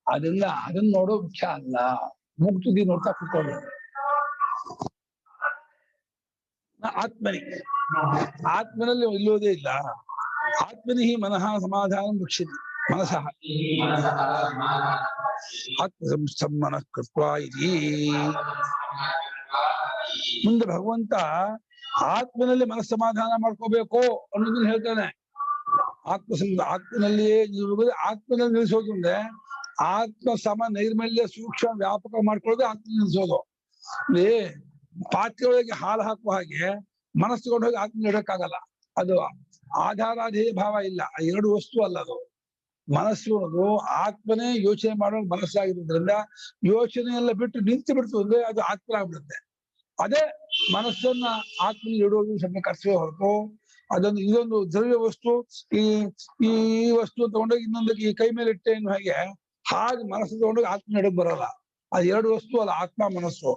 ಅದನ್ನ ನೋಡೋ ಮುಖ್ಯ ಅಲ್ಲ, ಮುಗ್ ತುದಿ ನೋಡ್ತಾ ಕೂತ್ಕೊಳ್ಬೇಕು. ಆತ್ಮನಲ್ಲಿ ಇಲ್ಲೋದೇ ಇಲ್ಲ. ಆತ್ಮನಿ ಮನಃ ಸಮಾಧಾನ ಮುಕ್ಷಿತಿ ಮನಸಃ ಆತ್ಮಸಂಸ್ಥಂ ಕೃತ್ವಾ ಇತಿ. ಮುಂದೆ ಭಗವಂತ ಆತ್ಮನಲ್ಲಿ ಮನಸ್ಸಮಾಧಾನ ಮಾಡ್ಕೋಬೇಕು ಅನ್ನೋದನ್ನ ಹೇಳ್ತಾನೆ. ಆತ್ಮನಲ್ಲಿಯೇ ಆತ್ಮನಲ್ಲಿ ನಿಲ್ಲಿಸೋದು ಅಂದ್ರೆ ಆತ್ಮ ಸಮ ನೈರ್ಮಲ್ಯ ಸೂಕ್ಷ್ಮ ವ್ಯಾಪಕ ಮಾಡ್ಕೊಳ್ಳೋದು ಆತ್ಮ ನಿಲ್ಲಿಸೋದು. ಪಾತ್ರೆ ಒಳಗೆ ಹಾಲು ಹಾಕುವ ಹಾಗೆ ಮನಸ್ಸು ತಗೊಂಡು ಹೋಗಿ ಆತ್ಮ ಇಡಕ್ಕಾಗಲ್ಲ. ಅದು ಆಧಾರಾಧೇಯ ಭಾವ ಇಲ್ಲ, 2 ವಸ್ತು ಅಲ್ಲ ಅದು. ಮನಸ್ಸು ಅನ್ನೋದು ಆತ್ಮನೇ ಯೋಚನೆ ಮಾಡೋ ಮನಸ್ಸಾಗಿರೋದ್ರಿಂದ ಯೋಚನೆ ಎಲ್ಲ ಬಿಟ್ಟು ನಿಂತು ಬಿಡ್ತು ಅಂದ್ರೆ ಅದು ಆತ್ಮ ಆಗ್ಬಿಡುತ್ತೆ. ಅದೇ ಮನಸ್ಸನ್ನ ಆತ್ಮನ ಇಡೋದು ಸ್ವಲ್ಪ ಕರ್ತವ್ಯ ಹೊರತು ಅದೊಂದು ಇದೊಂದು ದ್ರವ್ಯ ವಸ್ತು, ಈ ವಸ್ತು ತಗೊಂಡೋಗಿ ಇನ್ನೊಂದಕ್ಕೆ ಈ ಕೈ ಮೇಲೆ ಇಟ್ಟೆ ಅನ್ನೋ ಹಾಗೆ ಮನಸ್ಸು ತಗೊಂಡೋಗಿ ಆತ್ಮ ಇಡಕ್ ಬರಲ್ಲ. ಅದು 2 ವಸ್ತು ಅಲ್ಲ, ಆತ್ಮ ಮನಸ್ಸು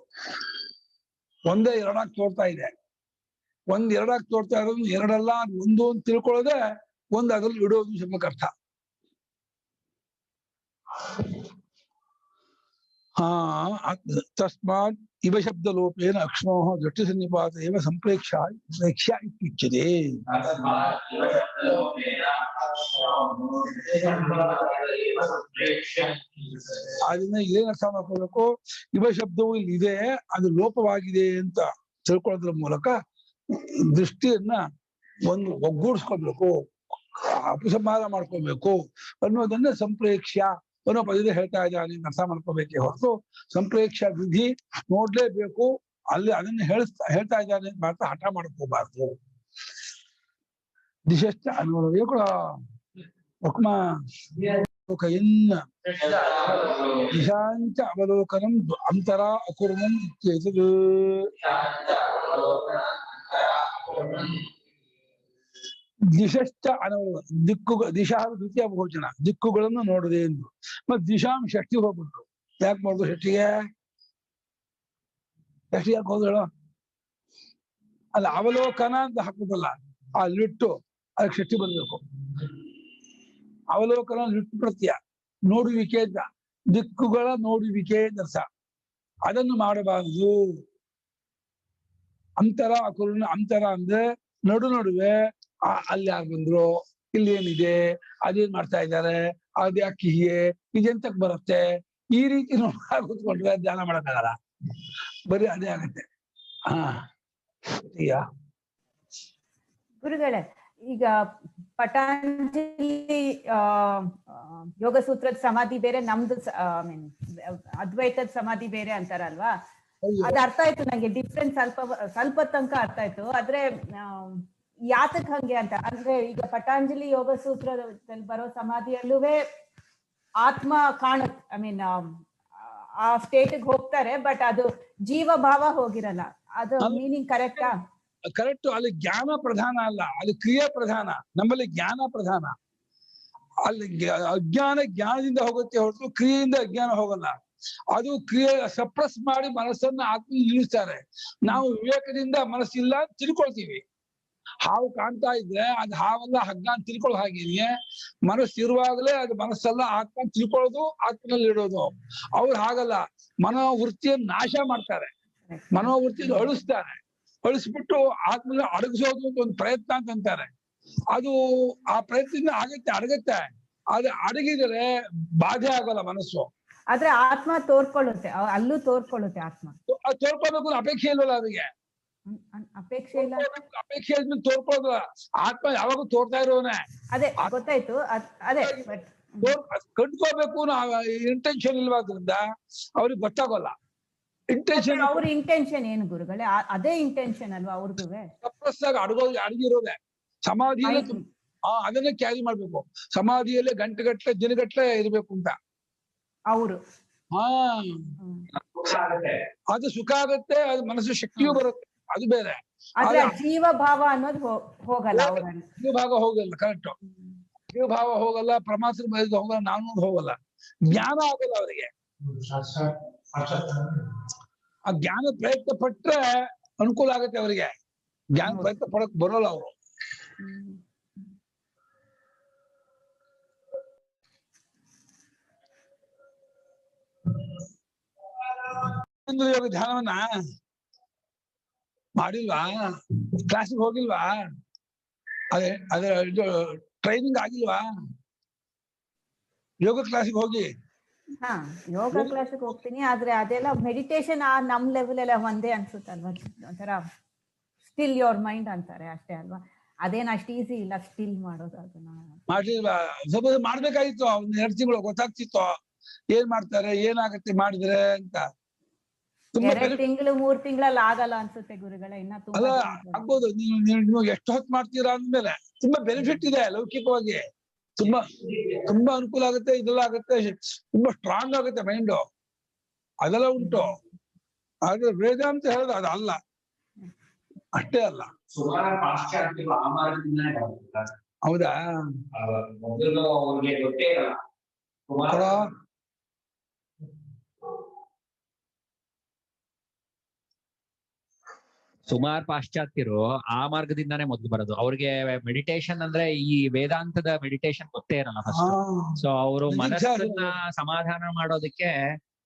ಒಂದೇ 2 ತೋರ್ತಾ ಇದೆ. 1 2 ತೋರ್ತಾ ಇರೋದು 2 ಅಲ್ಲ, ಒಂದು ಅಂತ ತಿಳ್ಕೊಳ್ಳೋದೆ ಒಂದು, ಅದ್ರಲ್ಲಿ ಇಡೋದು ಸ್ವಲ್ಪ ಅರ್ಥ. ತಸ್ಮಾತ್ ಇವ ಶಬ್ದ ಲೋಪೇನ ಅಕ್ಷ್ಣೋ ದೃಷ್ಟಿ ಸನ್ನಿಪಾತ ಏವ ಸಂಪ್ರೇಕ್ಷ ಇತ್ಯುಚ್ಯತೆ. ಅದನ್ನ ಏನ್ ಅರ್ಥ ಮಾಡ್ಕೋಬೇಕು, ಇವ ಶಬ್ದವು ಇಲ್ಲಿ ಇದೆ, ಅದು ಲೋಪವಾಗಿದೆ ಅಂತ ತಿಳ್ಕೊಳ್ಳೋದ್ರ ಮೂಲಕ ದೃಷ್ಟಿಯನ್ನ ಒಂದು ಒಗ್ಗೂಡಿಸ್ಕೊಳ್ಬೇಕು, ಅಪಸಂಹಾರ ಮಾಡ್ಕೊಳ್ಬೇಕು ಅನ್ನೋದನ್ನ ಸಂಪ್ರೇಕ್ಷ್ಯ ಅನ್ನೋ ಪದದಲ್ಲಿ ಹೇಳ್ತಾ ಇದ್ದಾನೆ ಅರ್ಥ ಮಾಡ್ಕೋಬೇಕೇ ಹೊರತು ಸಂಪ್ರೇಕ್ಷ ವಿಧಿ ನೋಡ್ಲೇಬೇಕು, ಅಲ್ಲಿ ಅದನ್ನ ಹೇಳ್ತಾ ಇದ್ದಾನೆ ಮಾತ್ರ ಹಠ ಮಾಡ್ಕೋಬಾರ್ದು. ದಿಶಶ್ಚ ಅನುಭವ ಕೂಡ ದಿಶಾಂಚ ಅವಲೋಕನಂ ಅಂತರ ಅಕುರ್ವನ್ ಇತ್ಯೇತದ್. ದಿಶಶ್ಚ ಅನವಲೋಕ ದಿಶಾ ದ್ವಿತೀಯ ಬಹುವಚನ, ದಿಕ್ಕುಗಳನ್ನು ನೋಡದೆ ಎಂದು. ಮತ್ ದಿಶಾಂ ಷಷ್ಠಿ ಹೋಗ್ಬಿಟ್ರು. ಯಾಕೆ ಮಾಡುದು ಷಷ್ಠಿಗೆ? ಷಷ್ಠಿ ಯಾಕೆ ಹೋದ ಹೇಳೋ? ಅಲ್ಲ ಅವಲೋಕನ ಅಂತ ಹಾಕುದಲ್ಲ, ಅಲ್ಲಿಟ್ಟು ಅದಕ್ಕೆ ಷಷ್ಠಿ ಬರ್ಬೇಕು. ಅವಲೋಕನ ಲಿಟ್ಟು ಪ್ರತ್ಯಯ, ನೋಡುವಿಕೆ ಅಂತ, ದಿಕ್ಕುಗಳ ನೋಡುವಿಕೆ ಅರ್ಥ. ಅದನ್ನು ಮಾಡಬಾರದು. ಅಂತರ ಅಕುರ್ವನ್, ಅಂತರ ಅಂದ್ರೆ ನಡುವೆ ಅಲ್ಲಿ ಯಾರು ಬಂದ್ರು, ಇಲ್ಲಿ ಏನಿದೆ, ಅದೇನ್ ಮಾಡ್ತಾ ಇದ್ದಾರೆ, ಅದ್ಯಾಕೆ ಹೀಗೆ, ಇದೆಂತಕ್ ಬರುತ್ತೆ, ಈ ರೀತಿ ಕೂತ್ಕೊಂಡ್ರೆ ಧ್ಯಾನ ಮಾಡಕ್ಕಾಗಲ್ಲ, ಬರೀ ಅದೇ ಆಗತ್ತೆ. ಗುರುಗಳೇ, ಈಗ ಪಟಾಂಜಲಿ ಯೋಗ ಸೂತ್ರದ ಸಮಾಧಿ ಬೇರೆ, ನಮ್ದು ಅದ್ವೈತದ ಸಮಾಧಿ ಬೇರೆ ಅಂತಾರಲ್ವಾ? ಅದ್ ಅರ್ಥ ಆಯ್ತು ನಂಗೆ, ಡಿಫ್ರೆನ್ಸ್ ಸ್ವಲ್ಪ ತನಕ ಅರ್ಥ ಆಯ್ತು. ಆದ್ರೆ ಯಾತಕ್ ಹಂಗೆ ಅಂತ ಅಂದ್ರೆ, ಈಗ ಪಟಾಂಜಲಿ ಯೋಗ ಸೂತ್ರದಲ್ಲಿ ಬರೋ ಸಮಾಧಿಯಲ್ಲೂ ಆತ್ಮ ಕಾಣುತ್ತೆ, ಆ ಸ್ಟೇಟ್ಗೆ ಹೋಗ್ತಾರೆ, ಬಟ್ ಅದು ಜೀವ ಭಾವ ಹೋಗಿರಲ್ಲ. ಅದು ಮೀನಿಂಗ್ ಕರೆಕ್ಟಾ? ಕರೆಕ್ಟ್. ಅಲ್ಲಿ ಜ್ಞಾನ ಪ್ರಧಾನ ಅಲ್ಲ, ಅಲ್ಲಿ ಕ್ರಿಯೆ ಪ್ರಧಾನ. ನಮ್ಮಲ್ಲಿ ಜ್ಞಾನ ಪ್ರಧಾನ. ಅಲ್ಲಿ ಜ್ಞಾನದಿಂದ ಹೋಗುತ್ತೆ ಹೊರತು ಕ್ರಿಯೆಯಿಂದ ಅಜ್ಞಾನ ಹೋಗಲ್ಲ. ಅದು ಕ್ರಿಯೆ ಸಪ್ರೆಸ್ ಮಾಡಿ ಮನಸ್ಸನ್ನ ಆತ್ಮ ನಿಲ್ಲಿಸ್ತಾರೆ. ನಾವು ವಿವೇಕದಿಂದ ಮನಸ್ಸಿಲ್ಲ ಅಂತ ತಿಳ್ಕೊಳ್ತೀವಿ. ಹಾವು ಕಾಣ್ತಾ ಇದ್ರೆ ಅದು ಹಾವಲ್ಲ, ಹಗ್ಗ ಅಂತ ತಿಳ್ಕೊಳ್ಳೋ ಹಾಗೇನೆ ಮನಸ್ಸು ಇರುವಾಗಲೇ ಅದು ಮನಸ್ಸಲ್ಲ, ಆತ್ಮ ತಿಳ್ಕೊಳ್ಳೋದು, ಆತ್ಮನಲ್ಲಿ ಇಡೋದು. ಅವ್ರು ಹಾಗಲ್ಲ, ಮನೋವೃತ್ತಿಯನ್ನು ನಾಶ ಮಾಡ್ತಾರೆ, ಮನೋವೃತ್ತಿಯನ್ನು ಅಳಿಸ್ತಾರೆ. ಅಳಿಸ್ಬಿಟ್ಟು ಆತ್ಮನ ಅಡಗಿಸೋದು ಅಂತ ಒಂದು ಪ್ರಯತ್ನ ಅಂತಾರೆ. ಅದು ಆ ಪ್ರಯತ್ನ ಅಡಗತ್ತೆ. ಅದು ಅಡಗಿದರೆ ಬಾಧೆ ಆಗಲ್ಲ ಮನಸ್ಸು. ಆದ್ರೆ ಆತ್ಮ ತೋರ್ಕೊಳ್ಳುತ್ತೆ, ಅಲ್ಲೂ ತೋರ್ಕೊಳ್ಳುತ್ತೆ ಆತ್ಮ. ತೋರ್ಕೊಳ್ಬೇಕು ಅಪೇಕ್ಷೆ ಇಲ್ವಲ್ಲ ಅದಕ್ಕೆ? ಅಪೇಕ್ಷೆ ಇಲ್ಲ, ಅಪೇಕ್ಷೆ ಇದ್ಮೇಲೆ ತೋರ್ಕೊಳ್ಳೋದು. ಆತ್ಮ ಯಾವಾಗೂ ತೋರ್ತಾ ಇರೋನೆ. ಅದೇ ಗೊತ್ತಾಯ್ತು. ಅದೇ ಕಂಡ್ಕೋಬೇಕು ಇಂಟೆನ್ಷನ್ ಇಲ್ವಾದ್ರಿಂದ ಅವ್ರಿಗೆ ಗೊತ್ತಾಗೋಲ್ಲ. ಇಂಟೆನ್ಷನ್, ಅವ್ರ ಇಂಟೆನ್ಷನ್ ಏನು ಗುರುಗಳೇ? ಅದೇ ಇಂಟೆನ್ಷನ್ ಅಲ್ವಾ ಅವ್ರದ್ದು? ತಪಸ್ಸಾಗ ಅಡಗಿರೋದೆ ಸಮಾಧಿಯಲ್ಲಿ. ಅದನ್ನೇ ಕ್ಯಾರಿ ಮಾಡ್ಬೇಕು. ಸಮಾಧಿಯಲ್ಲಿ ಗಂಟೆಗಟ್ಟಲೆ ದಿನಗಟ್ಟಲೆ ಇರ್ಬೇಕು ಅಂತ ಅವರು. ಅದು ಸುಖ ಆಗತ್ತೆ, ಅದು ಮನಸ್ಸು ಶಕ್ತಿಯೂ ಬರುತ್ತೆ, ಅದು ಬೇರೆ. ಆದ್ರೆ ಜೀವ ಭಾವ ಅನ್ನೋದು ಹೋಗಲ್ಲ, ಜೀವ ಭಾವ ಹೋಗಲ್ಲ. ಕರೆಕ್ಟ್, ಜೀವ ಭಾವ ಹೋಗಲ್ಲ, ಪರಮಾತ್ಮ ಬಯದು ಹೋಗಲ್ಲ, ನಾನು ಹೋಗಲ್ಲ, ಜ್ಞಾನ ಆಗಲ್ಲ ಅವರಿಗೆ. ಆ ಜ್ಞಾನ ಪ್ರಯತ್ನ ಪಟ್ರೆ ಅನುಕೂಲ ಆಗತ್ತೆ ಅವರಿಗೆ. ಜ್ಞಾನ ಪ್ರಯತ್ನ ಪಡಕ್ ಬರೋಲ್ಲ ಅವರು. ಯೋಗ ಧ್ಯಾನವನ್ನ ಮಾಡಿಲ್ವಾ? ಕ್ಲಾಸಿಗೆ ಹೋಗಿಲ್ವಾ? ಅದೇ ಟ್ರೈನಿಂಗ್ ಆಗಿಲ್ವಾ? ಯೋಗ ಕ್ಲಾಸಿಗೆ ಹೋಗಿ. ಯೋಗ ಕ್ಲಾಸಿಗೆ ಹೋಗ್ತೀನಿ, ಆದ್ರೆ ಅದೆಲ್ಲ ಮೆಡಿಟೇಷನ್ ನಮ್ ಲೆವೆಲ್ ಎಲ್ಲ ಒಂದೇ ಅನ್ಸುತ್ತಲ್ವಾ? ಒಂಥರ ಸ್ಟಿಲ್ ಯೋರ್ ಮೈಂಡ್ ಅಂತಾರೆ ಅಷ್ಟೇ ಅಲ್ವಾ? ಅದೇನ್ ಅಷ್ಟು ಈಸಿ ಇಲ್ಲ ಸ್ಟಿಲ್ ಮಾಡೋದು. ಅದನ್ನ ಮಾಡಿಲ್ವಾ? ಸ್ವಲ್ಪ ಮಾಡ್ಬೇಕಾಗಿತ್ತು, ಒಂದ್ 2 ತಿಂಗಳು ಗೊತ್ತಾಗ್ತಿತ್ತು ಏನ್ ಮಾಡ್ತಾರೆ, ಏನಾಗತ್ತೆ ಮಾಡಿದ್ರೆ ಅಂತ. 2 ತಿಂಗಳು 3 ತಿಂಗಳಲ್ಲಿ ಆಗಲ್ಲ ಅನ್ಸುತ್ತೆ ಗುರುಗಳೇ. ಇನ್ನ ಅಲ್ಲ ಆಗ್ಬೋದು. ನೀವು ಎಷ್ಟು ಹೊತ್ತು ಮಾಡ್ತೀರಾ ಅಂದ್ಮೇಲೆ ತುಂಬಾ ಬೆನಿಫಿಟ್ ಇದೆ ಲೌಕಿಕವಾಗಿ. ತುಂಬಾ ಅನುಕೂಲ ಆಗುತ್ತೆ, ಇದೆಲ್ಲ ಆಗುತ್ತೆ, ತುಂಬಾ ಸ್ಟ್ರಾಂಗ್ ಆಗುತ್ತೆ ಮೈಂಡು, ಅದೆಲ್ಲ ಉಂಟು. ಆದ್ರೆ ವೇದಾಂತ ಹೇಳೋದು ಅದು ಅಲ್ಲ, ಅಷ್ಟೇ ಅಲ್ಲ. ಸುಮಾರು ಪಾಶ್ಚಾತ್ಯರು ಆ ಮಾರ್ಗದಿಂದನೇ ಬರ್ತಾರೆ. ಹೌದಾ? ಮೊದಲು ಅವ್ರಿಗೆ ಗೊತ್ತೇ ಇರಲ್ಲ. ಸುಮಾರು ಪಾಶ್ಚಾತ್ಯರು ಆ ಮಾರ್ಗದಿಂದಾನೇ ಮೊದಲು ಬರೋದು. ಅವ್ರಿಗೆ ಮೆಡಿಟೇಷನ್ ಅಂದ್ರೆ ಈ ವೇದಾಂತದ ಮೆಡಿಟೇಷನ್ ಗೊತ್ತೇ ಇರಲ್ಲ ಫಸ್ಟ್. ಸೊ ಅವರು ಮನಸ್ಸನ್ನ ಸಮಾಧಾನ ಮಾಡೋದಕ್ಕೆ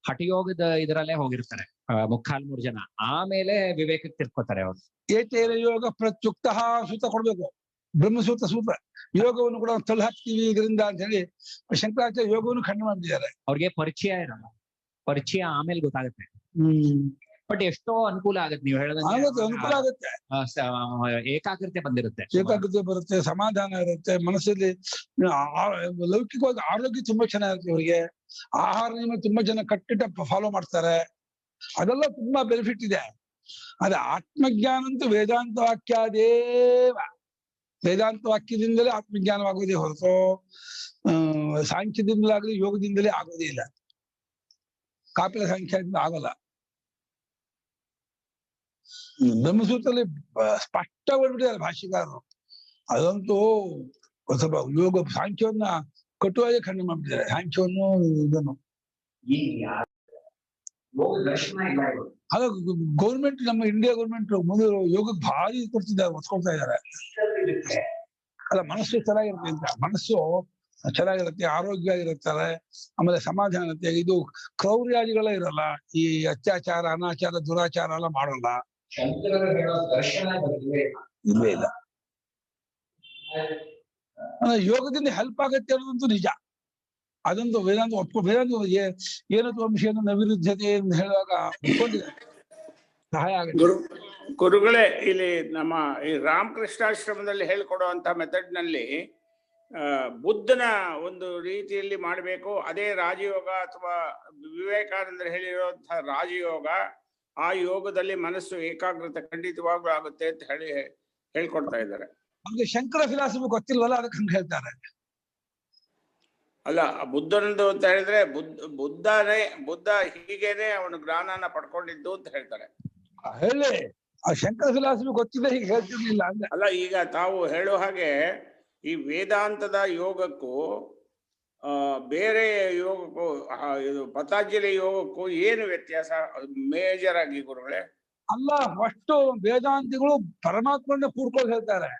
ಹಠಯೋಗದ ಇದರಲ್ಲೇ ಹೋಗಿರ್ತಾರೆ 3 ಜನ. ಆಮೇಲೆ ವಿವೇಕಕ್ಕೆ ತಿರ್ಕೋತಾರೆ ಅವರು. ಏತೇನ ಯೋಗ ಪ್ರತ್ಯುಕ್ತ ಸೂತ ಕೊಡ್ಬೇಕು, ಬ್ರಹ್ಮಸೂತ್ರ ಸೂತ್ರ. ಯೋಗವನ್ನು ಕೂಡ ತಳ್ಳಿ ಹಾಕ್ತೀವಿ ಇದರಿಂದ ಅಂತ ಹೇಳಿ ಶಂಕರಾಚಾರ್ಯ ಯೋಗವನ್ನು ಖಂಡನೆ ಮಾಡಿದ್ದಾರೆ. ಅವ್ರಿಗೆ ಪರಿಚಯ ಇರಲ್ಲ, ಪರಿಚಯ ಆಮೇಲೆ ಗೊತ್ತಾಗುತ್ತೆ. ಬಟ್ ಎಷ್ಟೋ ಅನುಕೂಲ ಆಗುತ್ತೆ. ನೀವು ಹೇಳಿದಂಗೆ ಅನುಕೂಲ ಆಗುತ್ತೆ, ಏಕಾಗ್ರತೆ ಬಂದಿರುತ್ತೆ, ಏಕಾಗ್ರತೆ ಬರುತ್ತೆ, ಸಮಾಧಾನ ಇರುತ್ತೆ ಮನಸ್ಸಲ್ಲಿ. ಲೌಕಿಕವಾಗಿ ಆರೋಗ್ಯ ತುಂಬಾ ಚೆನ್ನಾಗಿರುತ್ತೆ ಇವರಿಗೆ. ಆಹಾರ ನಿಯಮ ತುಂಬಾ ಜನ ಕಟ್ಟಿಟ್ಟ ಫಾಲೋ ಮಾಡ್ತಾರೆ, ಅದೆಲ್ಲ ತುಂಬಾ ಬೆನಿಫಿಟ್ ಇದೆ. ಅದೇ ಆತ್ಮಜ್ಞಾನ ಅಂತೂ ವೇದಾಂತ ವಾಕ್ಯಾದೇವ, ವೇದಾಂತ ವಾಕ್ಯದಿಂದಲೇ ಆತ್ಮಜ್ಞಾನವಾಗುವುದೇ ಹೊರತು ಸಾಂಖ್ಯದಿಂದಲಾಗಲಿ ಯೋಗದಿಂದಲೇ ಆಗೋದೇ ಇಲ್ಲ. ಕಾಪಿಲ ಸಾಂಖ್ಯದಿಂದ ಆಗಲ್ಲ. ಬ್ರಹ್ಮಸೂತ್ರದಲ್ಲಿ ಸ್ಪಷ್ಟವಾಗಿಬಿಟ್ಟಿದ್ದಾರೆ ಭಾಷ್ಯಕಾರರು. ಅದಂತೂ ಸ್ವಲ್ಪ ಯೋಗ ಸಾಂಖ್ಯವನ್ನ ಕಟುವಾಗಿ ಖಂಡನೆ ಮಾಡ್ಬಿಟ್ಟಿದ್ದಾರೆ. ಸಾಂಖ್ಯವನ್ನು ಇದನ್ನು ಅದ ಗೌರ್ಮೆಂಟ್, ನಮ್ಮ ಇಂಡಿಯಾ ಗೌರ್ಮೆಂಟ್ ಮುಂದೆ ಯೋಗಕ್ಕೆ ಭಾರಿ ಕೊಡ್ತಿದ್ದಾರೆ, ಒತ್ಕೊಳ್ತಾ ಇದ್ದಾರೆ. ಅಲ್ಲ, ಮನಸ್ಸು ಚೆನ್ನಾಗಿರುತ್ತೆ ಅಂತ, ಮನಸ್ಸು ಚೆನ್ನಾಗಿರುತ್ತೆ, ಆರೋಗ್ಯ ಆಗಿರುತ್ತಾರೆ, ಆಮೇಲೆ ಸಮಾಧಾನತೆ. ಇದು ಕ್ರೌರ್ಯಾದಿಗಳ ಇರಲ್ಲ, ಈ ಅತ್ಯಾಚಾರ ಅನಾಚಾರ ದುರಾಚಾರ ಎಲ್ಲ ಮಾಡಲ್ಲ. ಇಲ್ವೇ ಇಲ್ಲ. ಯೋಗದಿಂದ ಹೆಲ್ಪ್ ಆಗತ್ತೆ ಅನ್ನೋದಂತೂ ನಿಜ. ಅದಂತೂ ವೇದಾಂತ ವೇದಾಂತ ಏನು ವಂಶಿಯನ್ನು ನೈವಿರುದ್ಧತೆ ಎಂದು ಹೇಳುವಾಗ ಒಪ್ಕೊಂಡಿದೆ, ಸಹಾಯ ಆಗುತ್ತೆ. ಗುರುಗಳೇ, ಇಲ್ಲಿ ನಮ್ಮ ಈ ರಾಮಕೃಷ್ಣಾಶ್ರಮದಲ್ಲಿ ಹೇಳ್ಕೊಡುವಂತ ಮೆಥಡ್ ನಲ್ಲಿ ಬುದ್ಧನ ಒಂದು ರೀತಿಯಲ್ಲಿ ಮಾಡಬೇಕು, ಅದೇ ರಾಜಯೋಗ ಅಥವಾ ವಿವೇಕಾನಂದರು ಹೇಳಿರುವಂತಹ ರಾಜಯೋಗ. ಆ ಯೋಗದಲ್ಲಿ ಮನಸ್ಸು ಏಕಾಗ್ರತೆ ಖಂಡಿತವಾಗ್ಲೂ ಆಗುತ್ತೆ ಅಂತ ಹೇಳ್ಕೊಡ್ತಾ ಇದ್ದಾರೆ. ನಮ್ಗೆ ಶಂಕರ ಫಿಲಾಸಫಿ ಗೊತ್ತಿಲ್ವಲ್ಲ, ಅದಕ್ಕೆ ಹಂಗೆ ಹೇಳ್ತಾರೆ. ಅಲ್ಲ, ಬುದ್ಧನದು ಅಂತ ಹೇಳಿದ್ರೆ ಬುದ್ಧ ಹೀಗೇನೆ ಅವನು ಜ್ಞಾನನ ಪಡ್ಕೊಂಡಿದ್ದು ಅಂತ ಹೇಳ್ತಾರೆ. ಹೇಳಿ, ಆ ಶಂಕರ ಫಿಲಾಸಫಿ ಗೊತ್ತಿಲ್ಲ, ಹೀಗೆ ಹೇಳ್ತಿರ್ಲಿಲ್ಲ ಅಂದ್ರೆ. ಅಲ್ಲ, ಈಗ ತಾವು ಹೇಳೋ ಹಾಗೆ ಈ ವೇದಾಂತದ ಯೋಗಕ್ಕೂ ಬೇರೆ ಯೋಗಕ್ಕೂ ಇದು ಪತಂಜಲಿ ಯೋಗಕ್ಕೂ ಏನು ವ್ಯತ್ಯಾಸ ಮೇಜರ್ ಆಗಿ ಗುರುಗಳೇ? ಅಲ್ಲ, ಫಸ್ಟ್ ವೇದಾಂತಿಗಳು ಪರಮಾತ್ಮನ ಕೂಡ್ಕೊಂಡು ಹೇಳ್ತಾರೆ,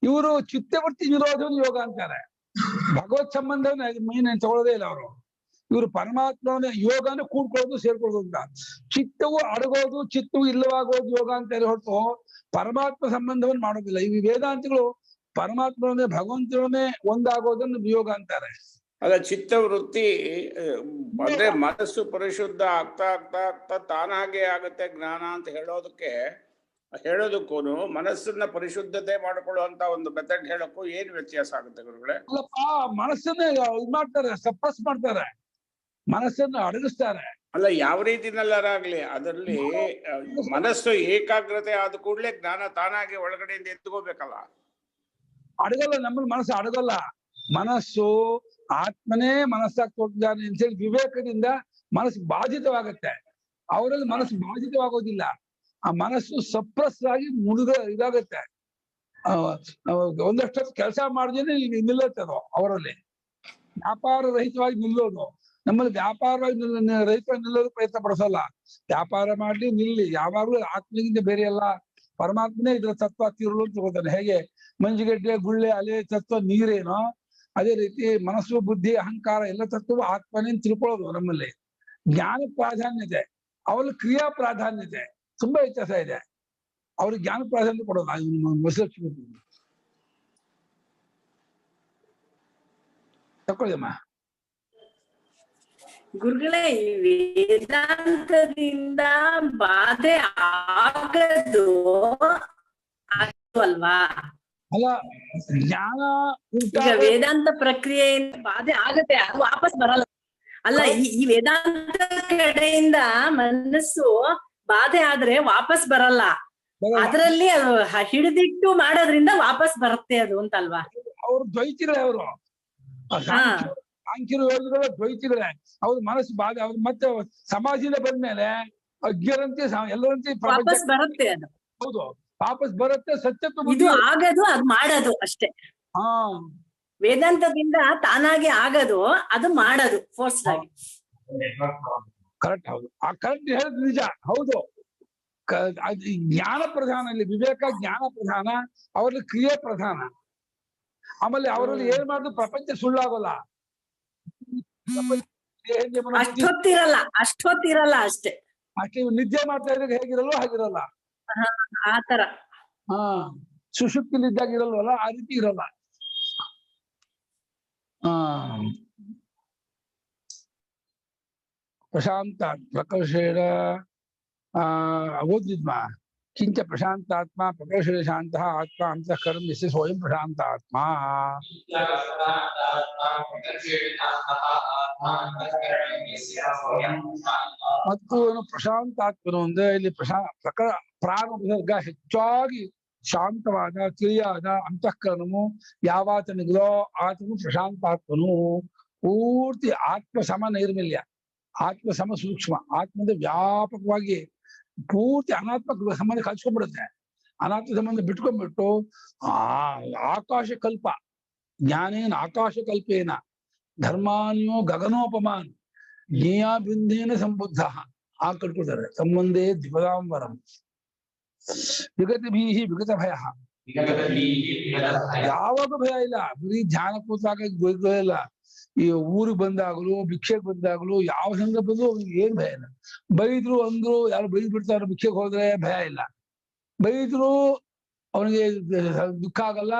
ಇವರು ಚಿತ್ತವರ್ತಿ ನಿರೋಧವನ್ನು ಯೋಗ ಅಂತಾರೆ. ಭಗವತ್ ಸಂಬಂಧವನ್ನ ಮೈನ್ ತಗೊಳ್ಳೋದೇ ಇಲ್ಲ ಅವರು. ಇವರು ಪರಮಾತ್ಮನ ಯೋಗನ ಕೂಡ್ಕೊಳ್ಳೋದು ಸೇರ್ಕೊಳ್ಳೋದು ಅಂತ. ಚಿತ್ತವು ಅಡಗೋದು, ಚಿತ್ತವು ಇಲ್ಲವಾಗೋದು ಯೋಗ ಅಂತಾರೆ ಹೊರತು ಪರಮಾತ್ಮ ಸಂಬಂಧವನ್ನು ಮಾಡೋದಿಲ್ಲ. ಈ ವೇದಾಂತಿಗಳು ಪರಮಾತ್ಮನೇ ಭಗವಂತನೇ ಒಂದಾಗೋದನ್ನು ಯೋಗ ಅಂತಾರೆ. ಅಲ್ಲ, ಚಿತ್ತವೃತ್ತಿ ಅಂದ್ರೆ ಮನಸ್ಸು ಪರಿಶುದ್ಧ ಆಗ್ತಾ ಆಗ್ತಾ ಆಗ್ತಾ ತಾನಾಗೆ ಆಗುತ್ತೆ ಜ್ಞಾನ ಅಂತ ಹೇಳೋದಕ್ಕೂ ಮನಸ್ಸನ್ನ ಪರಿಶುದ್ಧತೆ ಮಾಡಿಕೊಳ್ಳುವಂತ ಒಂದು ಮೆಥಡ್ ಹೇಳಕ್ಕೂ ಏನ್ ವ್ಯತ್ಯಾಸ ಆಗುತ್ತೆ ಗುರುಗಳೇ? ಅಲ್ಲಪ್ಪ, ಮನಸ್ಸನ್ನೇ ಇದು ಮಾಡ್ತಾರೆ, ಸಪ್ರೆಸ್ ಮಾಡ್ತಾರೆ, ಮನಸ್ಸನ್ನು ಅಡಗಿಸ್ತಾರೆ. ಅಲ್ಲ, ಯಾವ ರೀತಿನಲ್ಲಾಗ್ಲಿ ಅದರಲ್ಲಿ ಮನಸ್ಸು ಏಕಾಗ್ರತೆ ಆದ ಕೂಡಲೇ ಜ್ಞಾನ ತಾನಾಗಿ ಒಳಗಡೆಯಿಂದ ಎತ್ಕೋಬೇಕಲ್ಲ. ಅಡಗಲ್ಲ, ನಮ್ಮಲ್ಲಿ ಮನಸ್ಸು ಅಡಗಲ್ಲ. ಮನಸ್ಸು ಆತ್ಮನೇ ಮನಸ್ಸಾಗಿ ಕೊಟ್ಟಿದ್ದಾನೆ ಅಂತೇಳಿ ವಿವೇಕದಿಂದ ಮನಸ್ಸು ಬಾಧಿತವಾಗತ್ತೆ. ಅವರಲ್ಲಿ ಮನಸ್ಸು ಬಾಧಿತವಾಗೋದಿಲ್ಲ. ಆ ಮನಸ್ಸು ಸಪ್ರೆಸ್ ಆಗಿ ಇದಾಗತ್ತೆ. ಒಂದಷ್ಟು ಕೆಲಸ ಮಾಡಿದ್ರೆ ನಿಲ್ಲತ್ತೆ ಅದು ಅವರಲ್ಲಿ. ವ್ಯಾಪಾರ ರಹಿತವಾಗಿ ನಿಲ್ಲೋದು. ನಮ್ಮಲ್ಲಿ ವ್ಯಾಪಾರವಾಗಿ ರಹಿತವಾಗಿ ನಿಲ್ಲೋದು ಪ್ರಯತ್ನ ಪಡಿಸಲ್ಲ. ವ್ಯಾಪಾರ ಮಾಡ್ಲಿ ನಿಲ್ಲಿ, ಯಾವಾಗ್ಲೂ ಆತ್ಮಗಿಂತ ಬೇರೆ ಎಲ್ಲ ಪರಮಾತ್ಮನೇ ಇದ್ರ ತತ್ವ ತಿರುಳು ಅಂತ ತಗೋತಾನೆ. ಹೇಗೆ ಮಂಜುಗಡ್ಡೆ ಗುಳ್ಳೆ ಅಲೆ ತತ್ವ ನೀರೇನೋ, ಅದೇ ರೀತಿ ಮನಸ್ಸು ಬುದ್ಧಿ ಅಹಂಕಾರ ಎಲ್ಲ ತತ್ವ ಆತ್ಮನೇ ತಿಳ್ಕೊಳ್ಳೋದು. ನಮ್ಮಲ್ಲಿ ಜ್ಞಾನ ಪ್ರಾಧಾನ್ಯತೆ, ಅವರಲ್ಲಿ ಕ್ರಿಯಾ ಪ್ರಾಧಾನ್ಯತೆ ತುಂಬಾ ವ್ಯತ್ಯಾಸ ಇದೆ. ಅವ್ರಿಗೆ ಜ್ಞಾನ ಪ್ರಾಧಾನ್ಯ ಕೊಡೋದು ವಸಲಕ್ಷ್ಮಿ ತಕೊಳ್ಳಿಯಮ್ಮ. ಗುರುಗಳೇ, ವೇದಾಂತದಿಂದ ಬಾಧೆ ಆಗದು ಅಲ್ವಾ? ಅಲ್ಲ, ಜ್ಞಾನ ಈಗ ವೇದಾಂತ ಪ್ರಕ್ರಿಯೆಯಿಂದ ಬಾಧೆ ಆಗತ್ತೆ, ಅದು ವಾಪಸ್ ಬರಲ್ಲ. ಅಲ್ಲ, ಈ ವೇದಾಂತ ಕಡೆಯಿಂದ ಮನಸ್ಸು ಬಾಧೆ ಆದ್ರೆ ವಾಪಸ್ ಬರಲ್ಲ. ಅದರಲ್ಲಿ ಅದು ಹಿಡಿದಿಟ್ಟು ಮಾಡೋದ್ರಿಂದ ವಾಪಸ್ ಬರುತ್ತೆ ಅದು ಅಂತಲ್ವಾ? ಅವ್ರು ದ್ವೈತಿಗಳೇ, ಅವರು ಸಾಂಖ್ಯರು ಯೋಗಿಗಳು ದ್ವೈತಿಗಳೇ. ಅವ್ರ ಮನಸ್ಸು ಬಾಧೆ, ಅವ್ರು ಮತ್ತೆ ಸಮಾಜದಿಂದ ಬಂದ್ಮೇಲೆ ಅಜ್ಞರಂತೆ ಎಲ್ಲರಂತೆ ವಾಪಸ್ ಬರುತ್ತೆ ಅದು. ಹೌದು, ವಾಪಸ್ ಬರುತ್ತೆ. ಸತ್ಯತ್ವ ಇದು ಆಗದು, ಅದ್ ಮಾಡೋದು ಅಷ್ಟೇ. ವೇದಾಂತದಿಂದ ತಾನಾಗಿ ಆಗದು, ಅದು ಮಾಡೋದು ಫೋರ್ಸ್ ಆಗಿ. ಕರೆಕ್ಟ್, ಹೌದು, ಆ ಕರೆಕ್ಟ್ ಹೇಳಿದ್ ನಿಜ. ಹೌದು, ಜ್ಞಾನ ಪ್ರಧಾನ, ಇಲ್ಲಿ ವಿವೇಕ ಜ್ಞಾನ ಪ್ರಧಾನ, ಅವರಲ್ಲಿ ಕ್ರಿಯೆ ಪ್ರಧಾನ. ಆಮೇಲೆ ಅವರಲ್ಲಿ ಏನ್ ಮಾಡುದು, ಪ್ರಪಂಚ ಸುಳ್ಳಾಗೋಲ್ಲ. ಅಷ್ಟೊತ್ತಿರಲ್ಲ ಅಷ್ಟೇ. ನಿದ್ದೆ ಮಾಡ್ತಾ ಇದ್ದಾಗ ಹೇಗಿರಲ್ವೋ ಹಾಗಿರಲ್ಲ. ಆತರ ಸುಷುಪ್ತಿಲಿದ್ದಾಗ ಇರಲ್ವಲ್ಲ, ಆ ರೀತಿ ಇರಲ್ಲ. ಪ್ರಶಾಂತ ಪ್ರಕರ್ಷೇಣ ಓದಿದ್ಮ ಕಿಂಚ ಪ್ರಶಾಂತಾತ್ಮ ಪ್ರಕರ್ಷ ಶಾಂತ ಆತ್ಮ ಅಂತಃಕರಣ ಯಸ್ಯ ಸ್ವಯಂ ಪ್ರಶಾಂತಾತ್ಮ. ಮತ್ತು ಪ್ರಶಾಂತಾತ್ಮನು ಅಂದ್ರೆ ಇಲ್ಲಿ ಪ್ರಾಣ ಉಪಸರ್ಗ ಹೆಚ್ಚಾಗಿ ಶಾಂತವಾದ ತಿಳಿಯಾದ ಅಂತಃಕರಣವು ಯಾವಾತನಿಗೋ ಆತನು ಪ್ರಶಾಂತಾತ್ಮನು. ಪೂರ್ತಿ ಆತ್ಮ ಸಮ ನೈರ್ಮಲ್ಯ, ಆತ್ಮ ಸಮ ಸೂಕ್ಷ್ಮ, ಆತ್ಮದ ವ್ಯಾಪಕವಾಗಿ ಪೂರ್ತಿ ಅನಾತ್ಮ ಸಂಬಂಧ ಕಲ್ಸ್ಕೊಂಡ್ಬಿಡುತ್ತೆ. ಅನಾತ್ಮ ಸಂಬಂಧ ಬಿಟ್ಕೊಂಡ್ಬಿಟ್ಟು ಆಕಾಶ ಕಲ್ಪ ಜ್ಞಾನೇನ ಆಕಾಶ ಕಲ್ಪೇನ ಧರ್ಮಾನ್ಯೋ ಗಗನೋಪಮಾನ್ ಜ್ಞೇಯ ಬಿಂದೇನ ಸಂಬುದ್ಧ ಆ ಕಟ್ಕೊಳ್ತಾರೆ. ಸಂಬಂಧೇ ದ್ವಿಪದಾಂಬರಂ ವಿಗತ ಭೀಹಿ ವಿಗತ ಭಯ. ಯಾವಾಗ ಭಯ ಇಲ್ಲ, ಬರೀ ಧ್ಯಾನ ಕೂತಾಗ ಇಲ್ಲ. ಈ ಊರಿಗೆ ಬಂದಾಗಲೂ ಭಿಕ್ಷೆಗೆ ಬಂದಾಗಲೂ ಯಾವ ಸಂದರ್ಭದಲ್ಲೂ ಅವ್ನಿಗೆ ಏನ್ ಭಯ ಇಲ್ಲ. ಬೈದ್ರು ಅಂದ್ರು ಯಾರು ಬೈದ್ ಬಿಡ್ತಾರೋ ಭಿಕ್ಷೆಗೆ ಹೋದ್ರೆ ಭಯ ಇಲ್ಲ. ಬೈದ್ರು ಅವನಿಗೆ ದುಃಖ ಆಗಲ್ಲ,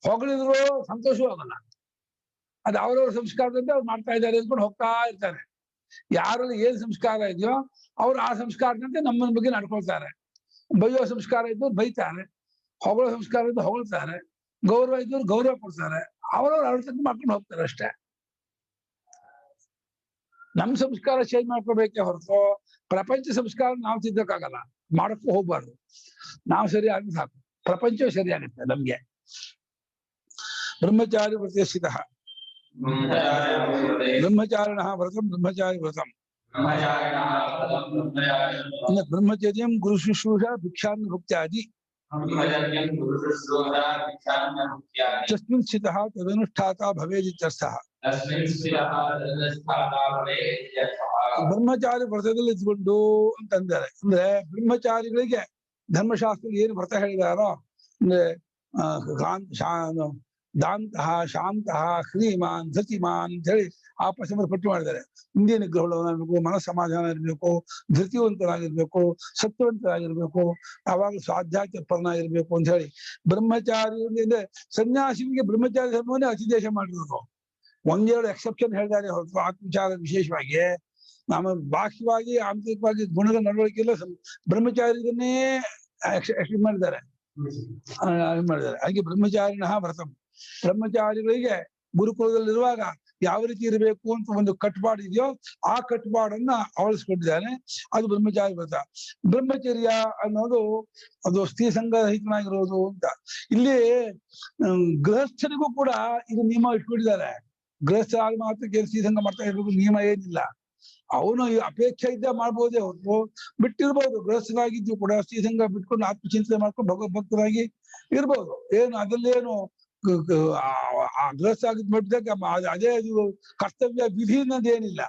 ಹೊಗಳಿದ್ರು ಸಂತೋಷವೂ ಆಗಲ್ಲ. ಅದು ಅವ್ರವ್ರ ಸಂಸ್ಕಾರದಂತೆ ಅವ್ರು ಮಾಡ್ತಾ ಇದ್ದಾರೆ ಅಂದ್ಕೊಂಡು ಹೋಗ್ತಾ ಇರ್ತಾರೆ. ಯಾರಲ್ಲಿ ಏನ್ ಸಂಸ್ಕಾರ ಇದೆಯೋ ಅವ್ರು ಆ ಸಂಸ್ಕಾರದಂತೆ ನಮ್ಮನ ಬಗ್ಗೆ ನಡ್ಕೊಳ್ತಾರೆ. ಬೈಯೋ ಸಂಸ್ಕಾರ ಇದ್ದವ್ರು ಬೈತಾರೆ, ಹೊಗಳೋ ಸಂಸ್ಕಾರ ಇದ್ದು ಹೊಗಳ್ತಾರೆ, ಗೌರವ ಇದ್ದವ್ರು ಗೌರವ ಕೊಡ್ತಾರೆ. ಅವ್ರವ್ರು ಅರ್ಥಕ್ಕೆ ಮಾಡ್ಕೊಂಡು ಹೋಗ್ತಾರೆ ಅಷ್ಟೇ. ನಮ್ ಸಂಸ್ಕಾರ ಚೇಂಜ್ ಮಾಡ್ಕೋಬೇಕೇ ಹೊರತು ಪ್ರಪಂಚ ಸಂಸ್ಕಾರ ನಾವು ತಿದ್ದಕ್ಕಾಗಲ್ಲ, ಮಾಡಕ್ಕೂ ಹೋಗ್ಬಾರ್ದು. ನಾವು ಸರಿ ಆಗಿ ಸಾಕು, ಪ್ರಪಂಚ ಸರಿಯಾಗುತ್ತೆ ನಮ್ಗೆ. ಬ್ರಹ್ಮಚಾರಿ ವ್ರತ ಸ್ಥಿತ ಬ್ರಹ್ಮಚಾರಿಣ ವ್ರತಂ ಬ್ರಹ್ಮಚಾರಿ ವ್ರತಂ ಬ್ರಹ್ಮಚರ್ಯಂ ಗುರು ಶುಶ್ರೂಷ ಭಿಕ್ಷಾನ್ನ ಭುಕ್ತ್ಯಾದಿ ತಸ್ಮಿನ್ ಸ್ಥಿತಃ ತದನುಷ್ಠಾತಾ ಭವೇದಿತ್ಯರ್ಥಃ. ಬ್ರಹ್ಮಚಾರಿ ವ್ರತದಲ್ಲಿ ಇದ್ಕೊಂಡು ಅಂತಂದರೆ ಅಂದ್ರೆ ಬ್ರಹ್ಮಚಾರಿಗಳಿಗೆ ಧರ್ಮಶಾಸ್ತ್ರ ಏನು ವ್ರತ ಹೇಳಿದಾರೋ ಅಂದ್ರೆ ದಾಂತಹ ಶಾಂತಹ ಶ್ರೀಮಾನ್ ಧೃತಿಮಾನ್ ಅಂತ ಹೇಳಿ ಆಪಸಮರ ಪಟ್ಟಿ ಮಾಡಿದ್ದಾರೆ. ಇಂದ್ರಿಯ ನಿಗ್ರಹವಾಗಿರ್ಬೇಕು, ಮನಸ್ಸಮಾಧಾನ ಇರಬೇಕು, ಧೃತಿವಂತರಾಗಿರ್ಬೇಕು, ಸತ್ಯವಂತರಾಗಿರ್ಬೇಕು, ಯಾವಾಗಲೂ ಸ್ವಾಧ್ಯಾತ್ಮಪರನಾಗಿರ್ಬೇಕು ಅಂತ ಹೇಳಿ ಬ್ರಹ್ಮಚಾರಿ ಅಂದ್ರೆ ಸನ್ಯಾಸಿನಿಗೆ ಬ್ರಹ್ಮಚಾರಿ ಧರ್ಮವನ್ನೇ ಅತಿದೇಶ ಮಾಡಿರೋದು. ಒಂದೆರಡು ಎಕ್ಸೆಪ್ಷನ್ ಹೇಳಿದ್ದಾರೆ ಹೊರತು ಆತ್ಮಚಾರ ವಿಶೇಷವಾಗಿ ನಮ್ಮ ಬಾಹ್ಯವಾಗಿ ಆಂತರಿಕವಾಗಿ ಗುಣದ ನಡವಳಿಕೆ ಎಲ್ಲ ಬ್ರಹ್ಮಚಾರಿಗನ್ನೇ ಮಾಡಿದ್ದಾರೆ. ಹಾಗೆ ಬ್ರಹ್ಮಚಾರಿಣ ವ್ರತಂ, ಬ್ರಹ್ಮಚಾರಿಗಳಿಗೆ ಗುರುಕುಲದಲ್ಲಿರುವಾಗ ಯಾವ ರೀತಿ ಇರಬೇಕು ಅಂತ ಒಂದು ಕಟ್ಪಾಡು ಇದೆಯೋ ಆ ಕಟ್ಪಾಡನ್ನ ಅಳವಡಿಸ್ಕೊಂಡಿದ್ದಾನೆ. ಅದು ಬ್ರಹ್ಮಚಾರಿ ವ್ರತ. ಬ್ರಹ್ಮಚರ್ಯ ಅನ್ನೋದು ಅದು ಸ್ತ್ರೀ ಸಂಘರಹಿತನಾಗಿರೋದು ಅಂತ. ಇಲ್ಲಿ ಗೃಹಸ್ಥರಿಗೂ ಕೂಡ ಇದು ನಿಯಮ ಇಟ್ಕೊಂಡಿದ್ದಾರೆ. ಗೃಹಸ್ಥರಾಗಿ ಮಾತ್ರ ಸ್ತ್ರೀ ಸಂಘ ಮಾಡ್ತಾ ಇರ್ಬೇಕು ನಿಯಮ ಏನಿಲ್ಲ. ಅವನು ಅಪೇಕ್ಷೆ ಇದ್ದ ಮಾಡ್ಬೋದೇ ಹೊರತು ಬಿಟ್ಟಿರ್ಬೋದು. ಗೃಹಸ್ಥರಾಗಿದ್ದು ಕೂಡ ಸ್ತ್ರೀ ಸಂಘ ಬಿಟ್ಕೊಂಡು ಆತ್ಮಚಿಂತನೆ ಮಾಡ್ಕೊಂಡು ಭಗವದ್ಭಕ್ತರಾಗಿ ಇರ್ಬೋದು. ಏನು ಅದರಲ್ಲೇನು ಆ ಗೃಹಸ್ಥ ಆಗಿದ್ ಮಟ್ಟಿದಾಗ ಅದೇ ಅದು ಕರ್ತವ್ಯ ವಿಧಿ ಅನ್ನೋದೇನಿಲ್ಲ.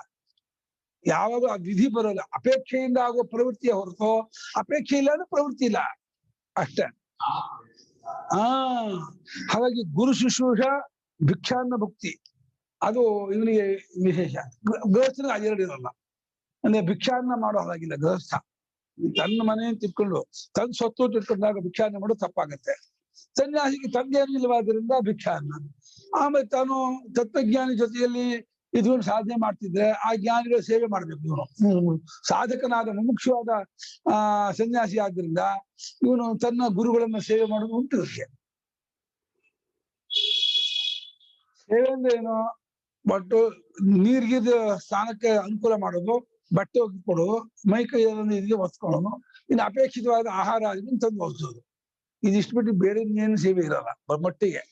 ಯಾವಾಗ ಆ ವಿಧಿ ಬರೋಲ್ಲ, ಅಪೇಕ್ಷೆಯಿಂದ ಆಗೋ ಪ್ರವೃತ್ತಿಯ ಹೊರತು ಅಪೇಕ್ಷೆ ಇಲ್ಲ ಅಂದ್ರೆ ಪ್ರವೃತ್ತಿ ಇಲ್ಲ ಅಷ್ಟೇ. ಹಾಗಾಗಿ ಗುರು ಶುಶ್ರೂಷ ಭಿಕ್ಷಾನ್ನ ಭುಕ್ತಿ ಅದು ಇವನಿಗೆ ವಿಶೇಷ. ಗೃಹಸ್ಥನಿಗೆ ಅದೆರಡು ಇರಲ್ಲ. ಅಂದ್ರೆ ಭಿಕ್ಷಾನ್ನ ಮಾಡೋ ಹಾಗಿಲ್ಲ. ಗೃಹಸ್ಥ ತನ್ನ ಮನೆಯನ್ನು ತಿಳ್ಕೊಂಡು ತನ್ನ ಸ್ವತ್ತು ತಿಳ್ಕೊಂಡಾಗ ಭಿಕ್ಷಾನ್ನ ಮಾಡೋದು ತಪ್ಪಾಗತ್ತೆ. ಸನ್ಯಾಸಿಗೆ ತಂದೆಯನ್ನು ಇಲ್ಲವಾದ್ರಿಂದ ಭಿಕ್ಷಾನ್ನ. ಆಮೇಲೆ ತಾನು ತತ್ವಜ್ಞಾನಿ ಜೊತೆಯಲ್ಲಿ ಇದನ್ನು ಸಾಧನೆ ಮಾಡ್ತಿದ್ರೆ ಆ ಜ್ಞಾನಿಗಳ ಸೇವೆ ಮಾಡ್ಬೇಕು. ಇವನು ಸಾಧಕನಾದ ಮುಮುಕ್ಷವಾದ ಸನ್ಯಾಸಿ ಆದ್ರಿಂದ ಇವನು ತನ್ನ ಗುರುಗಳನ್ನ ಸೇವೆ ಮಾಡೋದು ಉಂಟು. ಸೇವೆ ಅಂದ್ರೆ ಏನು? ಬಟ್ ನೀರ್ಗಿದ ಸ್ನಾನಕ್ಕೆ ಅನುಕೂಲ ಮಾಡೋದು, ಬಟ್ಟೆ ಒಗ್ಗಿ ಕೊಡೋದು, ಮೈ ಕೈ ಇದಕ್ಕೆ ಒತ್ಕೊಳ್ಳೋದು, ಇನ್ನು ಅಪೇಕ್ಷಿತವಾದ ಆಹಾರ ಅದನ್ನು ತಂದು ಒದಿಸೋದು. ಇದಿಷ್ಟು ಬಿಟ್ಟು ಬೇರೆ ಇನ್ನೇನು ಸೇವೆ ಇರಲ್ಲ ಮಟ್ಟಿಗೆ.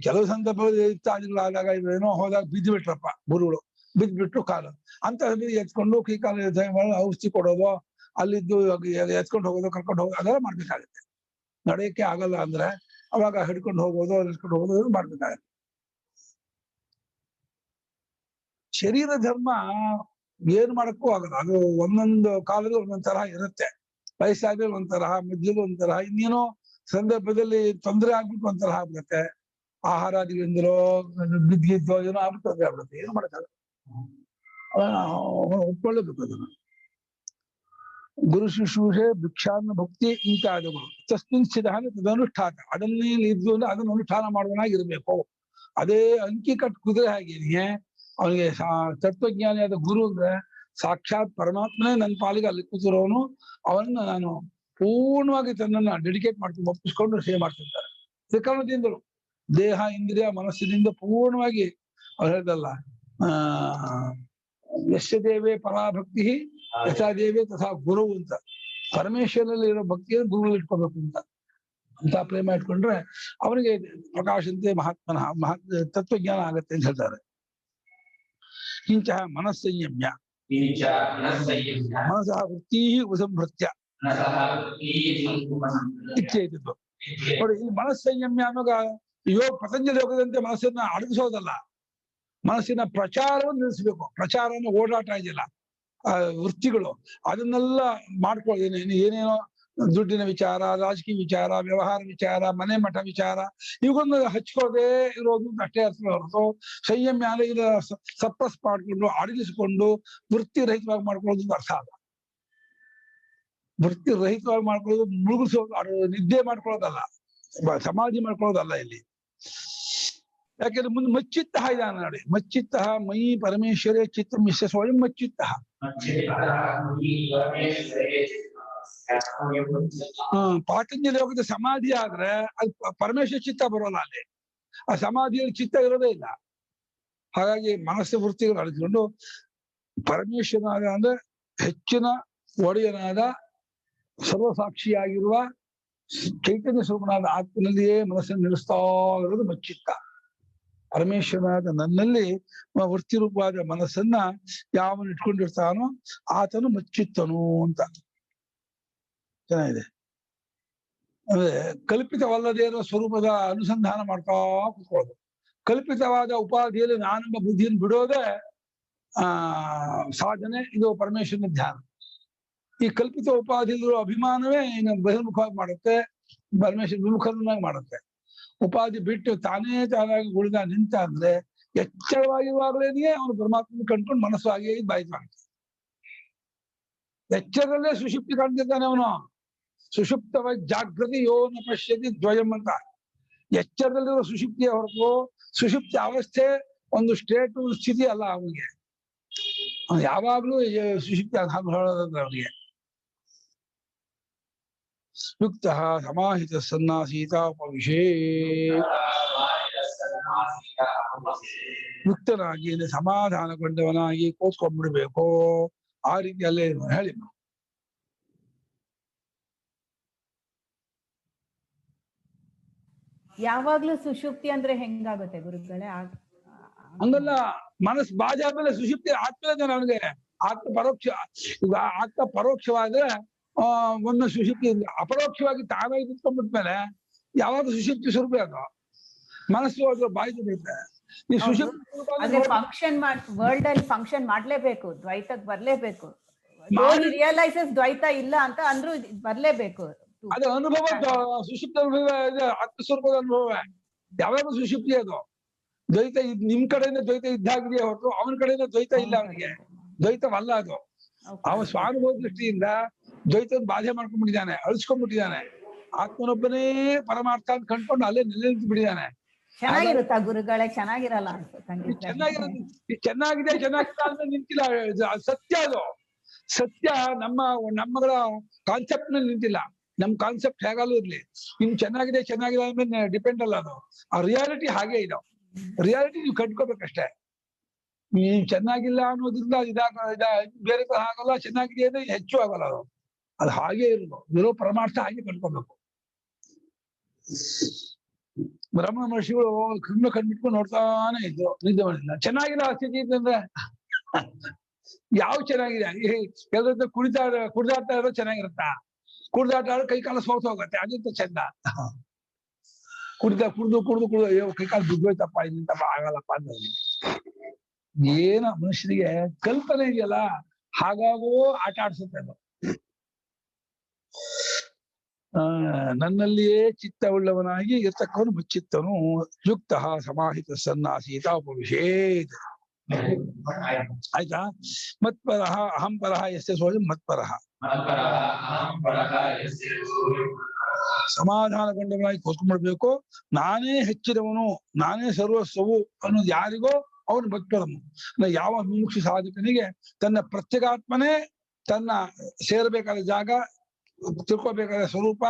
ಕೆಲವು ಸಂದರ್ಭದಲ್ಲಿ ಇತ್ಯಾದಿಗಳಾದಾಗ ಏನೋ ಹೋದಾಗ ಬಿದ್ದು ಬಿಟ್ರಪ್ಪ ಗುರುಗಳು, ಬಿದ್ದು ಬಿಟ್ರು ಕಾಲು ಅಂತ ಎತ್ಕೊಂಡು ಕೈ ಕಾಲು ಔಷಧಿ ಕೊಡೋದು, ಅಲ್ಲಿದ್ದು ಎತ್ಕೊಂಡು ಹೋಗೋದು, ಕರ್ಕೊಂಡು ಹೋಗೋದು ಅದೆಲ್ಲ ಮಾಡ್ಬೇಕಾಗತ್ತೆ. ನಡೆಯಕ್ಕೆ ಆಗಲ್ಲ ಅಂದ್ರೆ ಅವಾಗ ಹಿಡ್ಕೊಂಡು ಹೋಗೋದು, ಹಿಡ್ಕೊಂಡು ಹೋಗೋದು ಮಾಡ್ಬೇಕಾಗತ್ತೆ. ಶರೀರ ಧರ್ಮ ಏನ್ ಮಾಡಕ್ಕೂ ಆಗಲ್ಲ. ಅದು ಒಂದೊಂದು ಕಾಲದಲ್ಲಿ ಒಂದೊಂದ್ ತರಹ ಇರುತ್ತೆ. ವಯಸ್ಸಾದ್ಮೇಲೆ ಒಂಥರ, ಮಧ್ಯದಲ್ಲಿ ಒಂಥರ, ಇನ್ನೇನೋ ಸಂದರ್ಭದಲ್ಲಿ ತೊಂದರೆ ಆಗ್ಬಿಟ್ಟು ಒಂಥರ ಆಗ್ಬಿಡುತ್ತೆ. ಆಹಾರಾದಿಗಳಿಂದಲೋ ಬಿದ್ದಿದ್ದೋ ಏನೋ ಆಗ್ಬಿಟ್ಟು ತೊಂದರೆ ಆಗ್ಬಿಡುತ್ತೆ. ಏನು ಮಾಡಕ್ಕಾಗಲ್ಲ, ಒಪ್ಕೊಳ್ಳೇಬೇಕು ಅದನ್ನು. ಗುರು ಶುಶ್ರೂಷೆ ಭಿಕ್ಷಾನ್ನ ಭಕ್ತಿ ಇಂತಾದಗಳು ತಸ್ಮಿನ್ ಸ್ಥಿತ ತದನುಷ್ಠಾನ. ಅದನ್ನೇ ಇದ್ದು ಅಂದ್ರೆ ಅದನ್ನು ಅನುಷ್ಠಾನ ಮಾಡೋನಾಗಿರ್ಬೇಕು. ಅದೇ ಅಂಕಿ ಕಟ್ ಕುದುರೆ ಹಾಗೇನೆ ಅವನಿಗೆ ತತ್ವಜ್ಞಾನಿಯಾದ ಗುರು ಅಂದ್ರೆ ಸಾಕ್ಷಾತ್ ಪರಮಾತ್ಮನೇ ನನ್ನ ಪಾಲಿಗೆ ಅಲ್ಲಿ ಕೂತಿರೋನು, ಅವನ್ನ ನಾನು ಪೂರ್ಣವಾಗಿ ತನ್ನನ್ನ ಡೆಡಿಕೇಟ್ ಮಾಡ್ತೀನಿ, ಒಪ್ಪಿಸ್ಕೊಂಡು ಸೇವೆ ಮಾಡ್ತಿದ್ದಾರೆ. ಇದು ಕಾರಣದಿಂದಲೂ ದೇಹ ಇಂದ್ರಿಯ ಮನಸ್ಸಿನಿಂದ ಪೂರ್ಣವಾಗಿ ಅವ್ರು ಹೇಳ್ದಲ್ಲ, ಯಶ ದೇವೇ ಪರಾಭಕ್ತಿ ಯಥಾ ದೇವೇ ತಥಾ ಗುರು ಅಂತ. ಪರಮೇಶ್ವರಲ್ಲಿ ಇರೋ ಭಕ್ತಿಯನ್ನು ಗುರುಗಳು ಇಟ್ಕೋಬೇಕು ಅಂತ ಪ್ರೇಮ ಇಟ್ಕೊಂಡ್ರೆ ಅವನಿಗೆ ಪ್ರಕಾಶಂತೆ ಮಹಾತ್ಮನ ತತ್ವಜ್ಞಾನ ಆಗತ್ತೆ ಅಂತ ಹೇಳ್ತಾರೆ. ಕಿಂಚ ಮನಸ್ಸಂಯಮ್ಯ ಮನಸಃ ವೃತ್ತಿ ಉಸಂಭೃತ್ಯ ಇಚ್ಛೆಯಿದ್ದು ನೋಡಿ. ಈ ಮನಸ್ಸಂಯಮ್ಯ ಅನ್ನೋಗ ಯೋಗ ಪತಂಜಲಿ ಯೋಗದಂತೆ ಮನಸ್ಸನ್ನ ಅಡಗಿಸೋದಲ್ಲ, ಮನಸ್ಸಿನ ಪ್ರಚಾರವನ್ನು ನಿಲ್ಲಿಸ್ಬೇಕು. ಪ್ರಚಾರವನ್ನು ಓಡಾಟ ಇದೆಯಲ್ಲ, ವೃತ್ತಿಗಳು ಅದನ್ನೆಲ್ಲ ಮಾಡ್ಕೊಳ್ಳೋದೇನೆ, ಏನೇನೋ ದುಡ್ಡಿನ ವಿಚಾರ, ರಾಜಕೀಯ ವಿಚಾರ, ವ್ಯವಹಾರ ವಿಚಾರ, ಮನೆ ಮಠ ವಿಚಾರ, ಇವುಗಳನ್ನ ಹಚ್ಕೊಳ್ಳದೆ ಇರೋದು ಅಷ್ಟೇ ಅರ್ಥ ಹೊರತು ಸಂಯಮ್ಯ ಅಂದ್ರೆ ಇದು ಸಪ್ರೆಸ್ ಮಾಡ್ಕೊಂಡು ಅಡಗಿಸಿಕೊಂಡು ವೃತ್ತಿ ರಹಿತವಾಗಿ ಮಾಡ್ಕೊಳ್ಳೋದು ಅರ್ಥ ಅಲ್ಲ. ವೃತ್ತಿ ರಹಿತವಾಗಿ ಮಾಡ್ಕೊಳ್ಳೋದು ಮುಳುಗಿಸೋದು, ನಿದ್ದೆ ಮಾಡ್ಕೊಳ್ಳೋದಲ್ಲ, ಸಮಾಧಿ ಮಾಡ್ಕೊಳ್ಳೋದಲ್ಲ ಇಲ್ಲಿ. ಯಾಕೆಂದ್ರೆ ಮುಂದೆ ಮಚ್ಚಿತ್ತ ಇದಾನ ನೋಡಿ, ಮಚ್ಚಿತ್ತ ಮಯಿ ಪರಮೇಶ್ವರೇ ಚಿತ್ತ ಮಿಶ್ರ ಸ್ವಯಂ ಮಚ್ಚಿತ್ತ. ಪಾತಂಜಲಿ ಯೋಗದ ಸಮಾಧಿ ಆದ್ರೆ ಅದು ಪರಮೇಶ್ವರ ಚಿತ್ತ ಬರೋಲ್ಲ ಅಲ್ಲಿ, ಆ ಸಮಾಧಿಯಲ್ಲಿ ಚಿತ್ತ ಇರೋದೇ ಇಲ್ಲ. ಹಾಗಾಗಿ ಮನಸ್ಸು ವೃತ್ತಿಗಳು ಅಳಿಸ್ಕೊಂಡು ಪರಮೇಶ್ವರನಾದ ಅಂದ್ರೆ ಹೆಚ್ಚಿನ ಒಡೆಯನಾದ ಸರ್ವಸಾಕ್ಷಿಯಾಗಿರುವ ಚೈತನ್ಯ ಸ್ವರೂಪನಾದ ಆತ್ಮನಲ್ಲಿಯೇ ಮನಸ್ಸನ್ನು ನಿಲ್ಲಿಸ್ತಾ ಇರೋದು ಮಚ್ಚಿತ್ತ. ಪರಮೇಶ್ವರನಾದ ನನ್ನಲ್ಲಿ ವೃತ್ತಿ ರೂಪವಾದ ಮನಸ್ಸನ್ನ ಯಾವನು ಇಟ್ಕೊಂಡಿರ್ತಾನೋ ಆತನು ಮಚ್ಚಿತ್ತನು ಅಂತ ಚೆನ್ನಾಗಿದೆ. ಅಂದ್ರೆ ಕಲ್ಪಿತವಲ್ಲದೇ ಇರುವ ಸ್ವರೂಪದ ಅನುಸಂಧಾನ ಮಾಡ್ತಾ ಕೂತ್ಕೊಳ್ಳೋದು. ಕಲ್ಪಿತವಾದ ಉಪಾಧಿಯಲ್ಲಿ ನಾನೆಂಬ ಬುದ್ಧಿಯನ್ನು ಬಿಡೋದೇ ಸಾಧನೆ. ಇದು ಪರಮೇಶ್ವರನ ಧ್ಯಾನ. ಈ ಕಲ್ಪಿತ ಉಪಾಧಿಯಲ್ಲಿರೋ ಅಭಿಮಾನವೇ ಇನ್ನು ಬಹಿರ್ಮುಖವಾಗಿ ಮಾಡುತ್ತೆ, ಪರಮೇಶ್ವರ ವಿಮುಖನಾಗಿ ಮಾಡುತ್ತೆ. ಉಪಾಧಿ ಬಿಟ್ಟು ತಾನಾಗಿ ಉಳಿದ ನಿಂತ ಅಂದ್ರೆ ಎಚ್ಚರವಾಗಿರುವಾಗಲೇನೆಯೇ ಅವನು ಪರಮಾತ್ಮನ ಕಂಡ್ಕೊಂಡು ಮನಸ್ಸು ಹಾಗೆ ಬಾಯಿ ಕಾಣುತ್ತೆ. ಎಚ್ಚರದಲ್ಲೇ ಸುಷುಪ್ತಿ ಕಾಣ್ತಿದ್ದಾನೆ ಅವನು. ಸುಷುಪ್ತವಾಗಿ ಜಾಗೃತಿ ಯೋನ ಪಶ್ಯತಿ ದ್ವಯಂ ಅಂತ. ಎಚ್ಚರದಲ್ಲಿರೋ ಸುಷುಪ್ತಿಯ ಹೊರತು ಸುಷುಪ್ತಿ ಅವಸ್ಥೆ ಒಂದು ಸ್ಟೇಟ್ ಸ್ಥಿತಿ ಅಲ್ಲ ಅವನಿಗೆ. ಅವನು ಯಾವಾಗ್ಲೂ ಸುಷುಪ್ತಿ ಹೇಳೋದಂದ್ರೆ ಅವನಿಗೆ ಯುಕ್ತ ಸಮಾಹಿತ ಸನ್ನಾಸೀತಾಪವಿಷೇ. ಯುಕ್ತನಾಗಿ ಸಮಾಧಾನಗೊಂಡವನಾಗಿ ಕೂತ್ಕೊಂಡ್ಬಿಡ್ಬೇಕು. ಆ ರೀತಿಯಲ್ಲೇ ಹೇಳಿ. ಯಾವಾಗ್ಲೂ ಸುಷುಪ್ತಿ ಅಂದ್ರೆ ಹೆಂಗಾಗುತ್ತೆ ಗುರುಗಳೇ? ಹಂಗಲ್ಲ, ಮನಸ್ಸು ಬಾಜಿ ಆದ್ಮೇಲೆ ಸುಷುಪ್ತಿ ಆಗ್ತದೆ ಅವನಿಗೆ. ಆತ್ಮ ಪರೋಕ್ಷ, ಈಗ ಆತ್ಮ ಪರೋಕ್ಷವಾದ್ರೆ ಒಂದು ಸುಷುಪ್ತಿ, ಅಪರೋಕ್ಷವಾಗಿ ತಾನಾಗಿ ನಿಂತ್ಕೊಂಡ್ಬಿಟ್ಮೇಲೆ ಯಾವಾಗ ಸುಷುಪ್ತಿ ಸ್ವರೂಪ ಅದು ಮನಸ್ಸು ಅದು ಬಾಯಿ ಬಿಡುತ್ತೆ. ಈ ಸುಷುಪ್ತಿ ಫಂಕ್ಷನ್ ವರ್ಲ್ಡ್ ಅಲ್ಲಿ ಫಂಕ್ಷನ್ ಮಾಡ್ಲೇಬೇಕು, ದ್ವೈತಕ್ಕೆ ಬರ್ಲೇಬೇಕು. ರಿಯಲೈಸಸ್ ದ್ವೈತ ಇಲ್ಲ ಅಂತ ಅಂದ್ರೂ ಬರ್ಲೇಬೇಕು. ಅದು ಅನುಭವ, ಸುಷುಪ್ತಿ ಅನುಭವ, ಆತ್ಮಸ್ವರೂಪದ ಅನುಭವ. ಯಾವಾಗ ಸುಷುಪ್ತಿ ಅದು ದ್ವೈತ ನಿಮ್ ಕಡೆಯಿಂದ ದ್ವೈತ ಇದ್ದಾಗಿದೆಯೇ ಹೊರತು ಅವನ ಕಡೆಯಿಂದ ದ್ವೈತ ಇಲ್ಲ. ಅವನಿಗೆ ದ್ವೈತವಲ್ಲ ಅದು. ಅವನ ಸ್ವಾನುಭವ ದೃಷ್ಟಿಯಿಂದ ದ್ವೈತದ ಬಾಧೆ ಮಾಡ್ಕೊಂಡ್ಬಿಟ್ಟಿದ್ದಾನೆ, ಅಳಿಸ್ಕೊಂಡ್ಬಿಟ್ಟಿದ್ದಾನೆ. ಆತ್ಮನೊಬ್ಬನೇ ಪರಮಾರ್ಥ ಅಂತ ಕಂಡ್ಕೊಂಡು ಅಲ್ಲೇ ನಿಂತು ಬಿಟ್ಟಿದ್ದಾನೆ. ಚೆನ್ನಾಗಿರುತ್ತಾ ಗುರುಗಳೇ? ಚೆನ್ನಾಗಿರಲ್ಲ ಚೆನ್ನಾಗಿದೆ ಅಂತ ನಿಂತಿಲ್ಲ. ಸತ್ಯ ಅದು ಸತ್ಯ. ನಮ್ಮಗಳ ಕಾನ್ಸೆಪ್ಟ್ ನಲ್ಲಿ ನಿಂತಿಲ್ಲ. ನಮ್ ಕಾನ್ಸೆಪ್ಟ್ ಹೇಗಾಲೂ ಇರ್ಲಿ, ಇನ್ ಚೆನ್ನಾಗಿದೆ ಅಂದ್ರೆ ಡಿಪೆಂಡ್ ಅಲ್ಲ ಅದು. ಆ ರಿಯಾಲಿಟಿ ಹಾಗೆ ಇದೆ. ರಿಯಾಲಿಟಿ ನೀವು ಕಟ್ಕೋಬೇಕಷ್ಟೇ. ನೀವು ಚೆನ್ನಾಗಿಲ್ಲ ಅನ್ನೋದ್ರಿಂದ ಬೇರೆ ತರ ಆಗಲ್ಲ, ಚೆನ್ನಾಗಿದೆ ಅಂದ್ರೆ ಹೆಚ್ಚು ಆಗಲ್ಲ. ಅದು ಹಾಗೆ ಇರೋ ಪರಮಾರ್ಥ ಹಾಗೆ ಕಟ್ಕೋಬೇಕು. ಬ್ರಹ್ಮ ಮಹರ್ಷಿಗಳು ಕಣ್ಣು ಕಣ್ಬಿಟ್ಕೊಂಡು ನೋಡ್ತಾನೆ ಇದ್ರು, ನಿದ್ದೆ ಮಾಡಿಲ್ಲ. ಚೆನ್ನಾಗಿಲ್ಲ ಸ್ಥಿತಿ ಇತ್ತಂದ್ರೆ ಯಾವ ಚೆನ್ನಾಗಿದೆ? ಎಲ್ಲರ ಕುಡಿದಾಡ್ತಾ ಇರೋ ಚೆನ್ನಾಗಿರುತ್ತಾ? ಕುಡ್ದಾಟ ಆಡೋ ಕೈ ಕಾಲ ಸೋತ ಹೋಗತ್ತೆ, ಅದಂತ ಚಂದ. ಕುಡ್ದು ಅಯ್ಯೋ ಕೈ ಕಾಲು ಬಿದ್ದೋಯ್ತಪ್ಪ, ಇನ್ನಂತಪ್ಪ ಆಗಲ್ಲಪ್ಪ ಅಂತ ಏನ ಮನುಷ್ಯನಿಗೆ ಕಲ್ಪನೆ ಇದೆಯಲ್ಲ, ಹಾಗಾಗೋ ಆಟ ಆಡ್ಸುತ್ತೆ ಅದು. ನನ್ನಲ್ಲಿಯೇ ಚಿತ್ತ ಉಳ್ಳವನಾಗಿ ಇರ್ತಕ್ಕವನು ಮುಚ್ಚಿತ್ತನು. ಯುಕ್ತ ಸಮಾಹಿತ ಸನ್ನಾಸೀತ ಉಪವಿಶೇತ್. ಆಯ್ತಾ? ಮತ್ಪರಃ ಅಹಂ ಪರಃ ಯಸ್ಯ ಸೋಯಂ ಮತ್ಪರಃ. ಸಮಾಧಾನಗೊಂಡವನಾಗಿ ಕೂತ್ಕೊಂಡ್ಬಿಡ್ಬೇಕು. ನಾನೇ ಹೆಚ್ಚಿನವನು, ನಾನೇ ಸರ್ವಸ್ವವು ಅನ್ನೋದು ಯಾರಿಗೋ ಅವನು ಮತ್ಪರನು. ಯಾವ ಮುಮುಕ್ಷು ಸಾಧಕನಿಗೆ ತನ್ನ ಪ್ರತ್ಯೇಗಾತ್ಮನೇ ತನ್ನ ಸೇರಬೇಕಾದ ಜಾಗ, ತಿಳ್ಕೊಬೇಕಾದ ಸ್ವರೂಪ,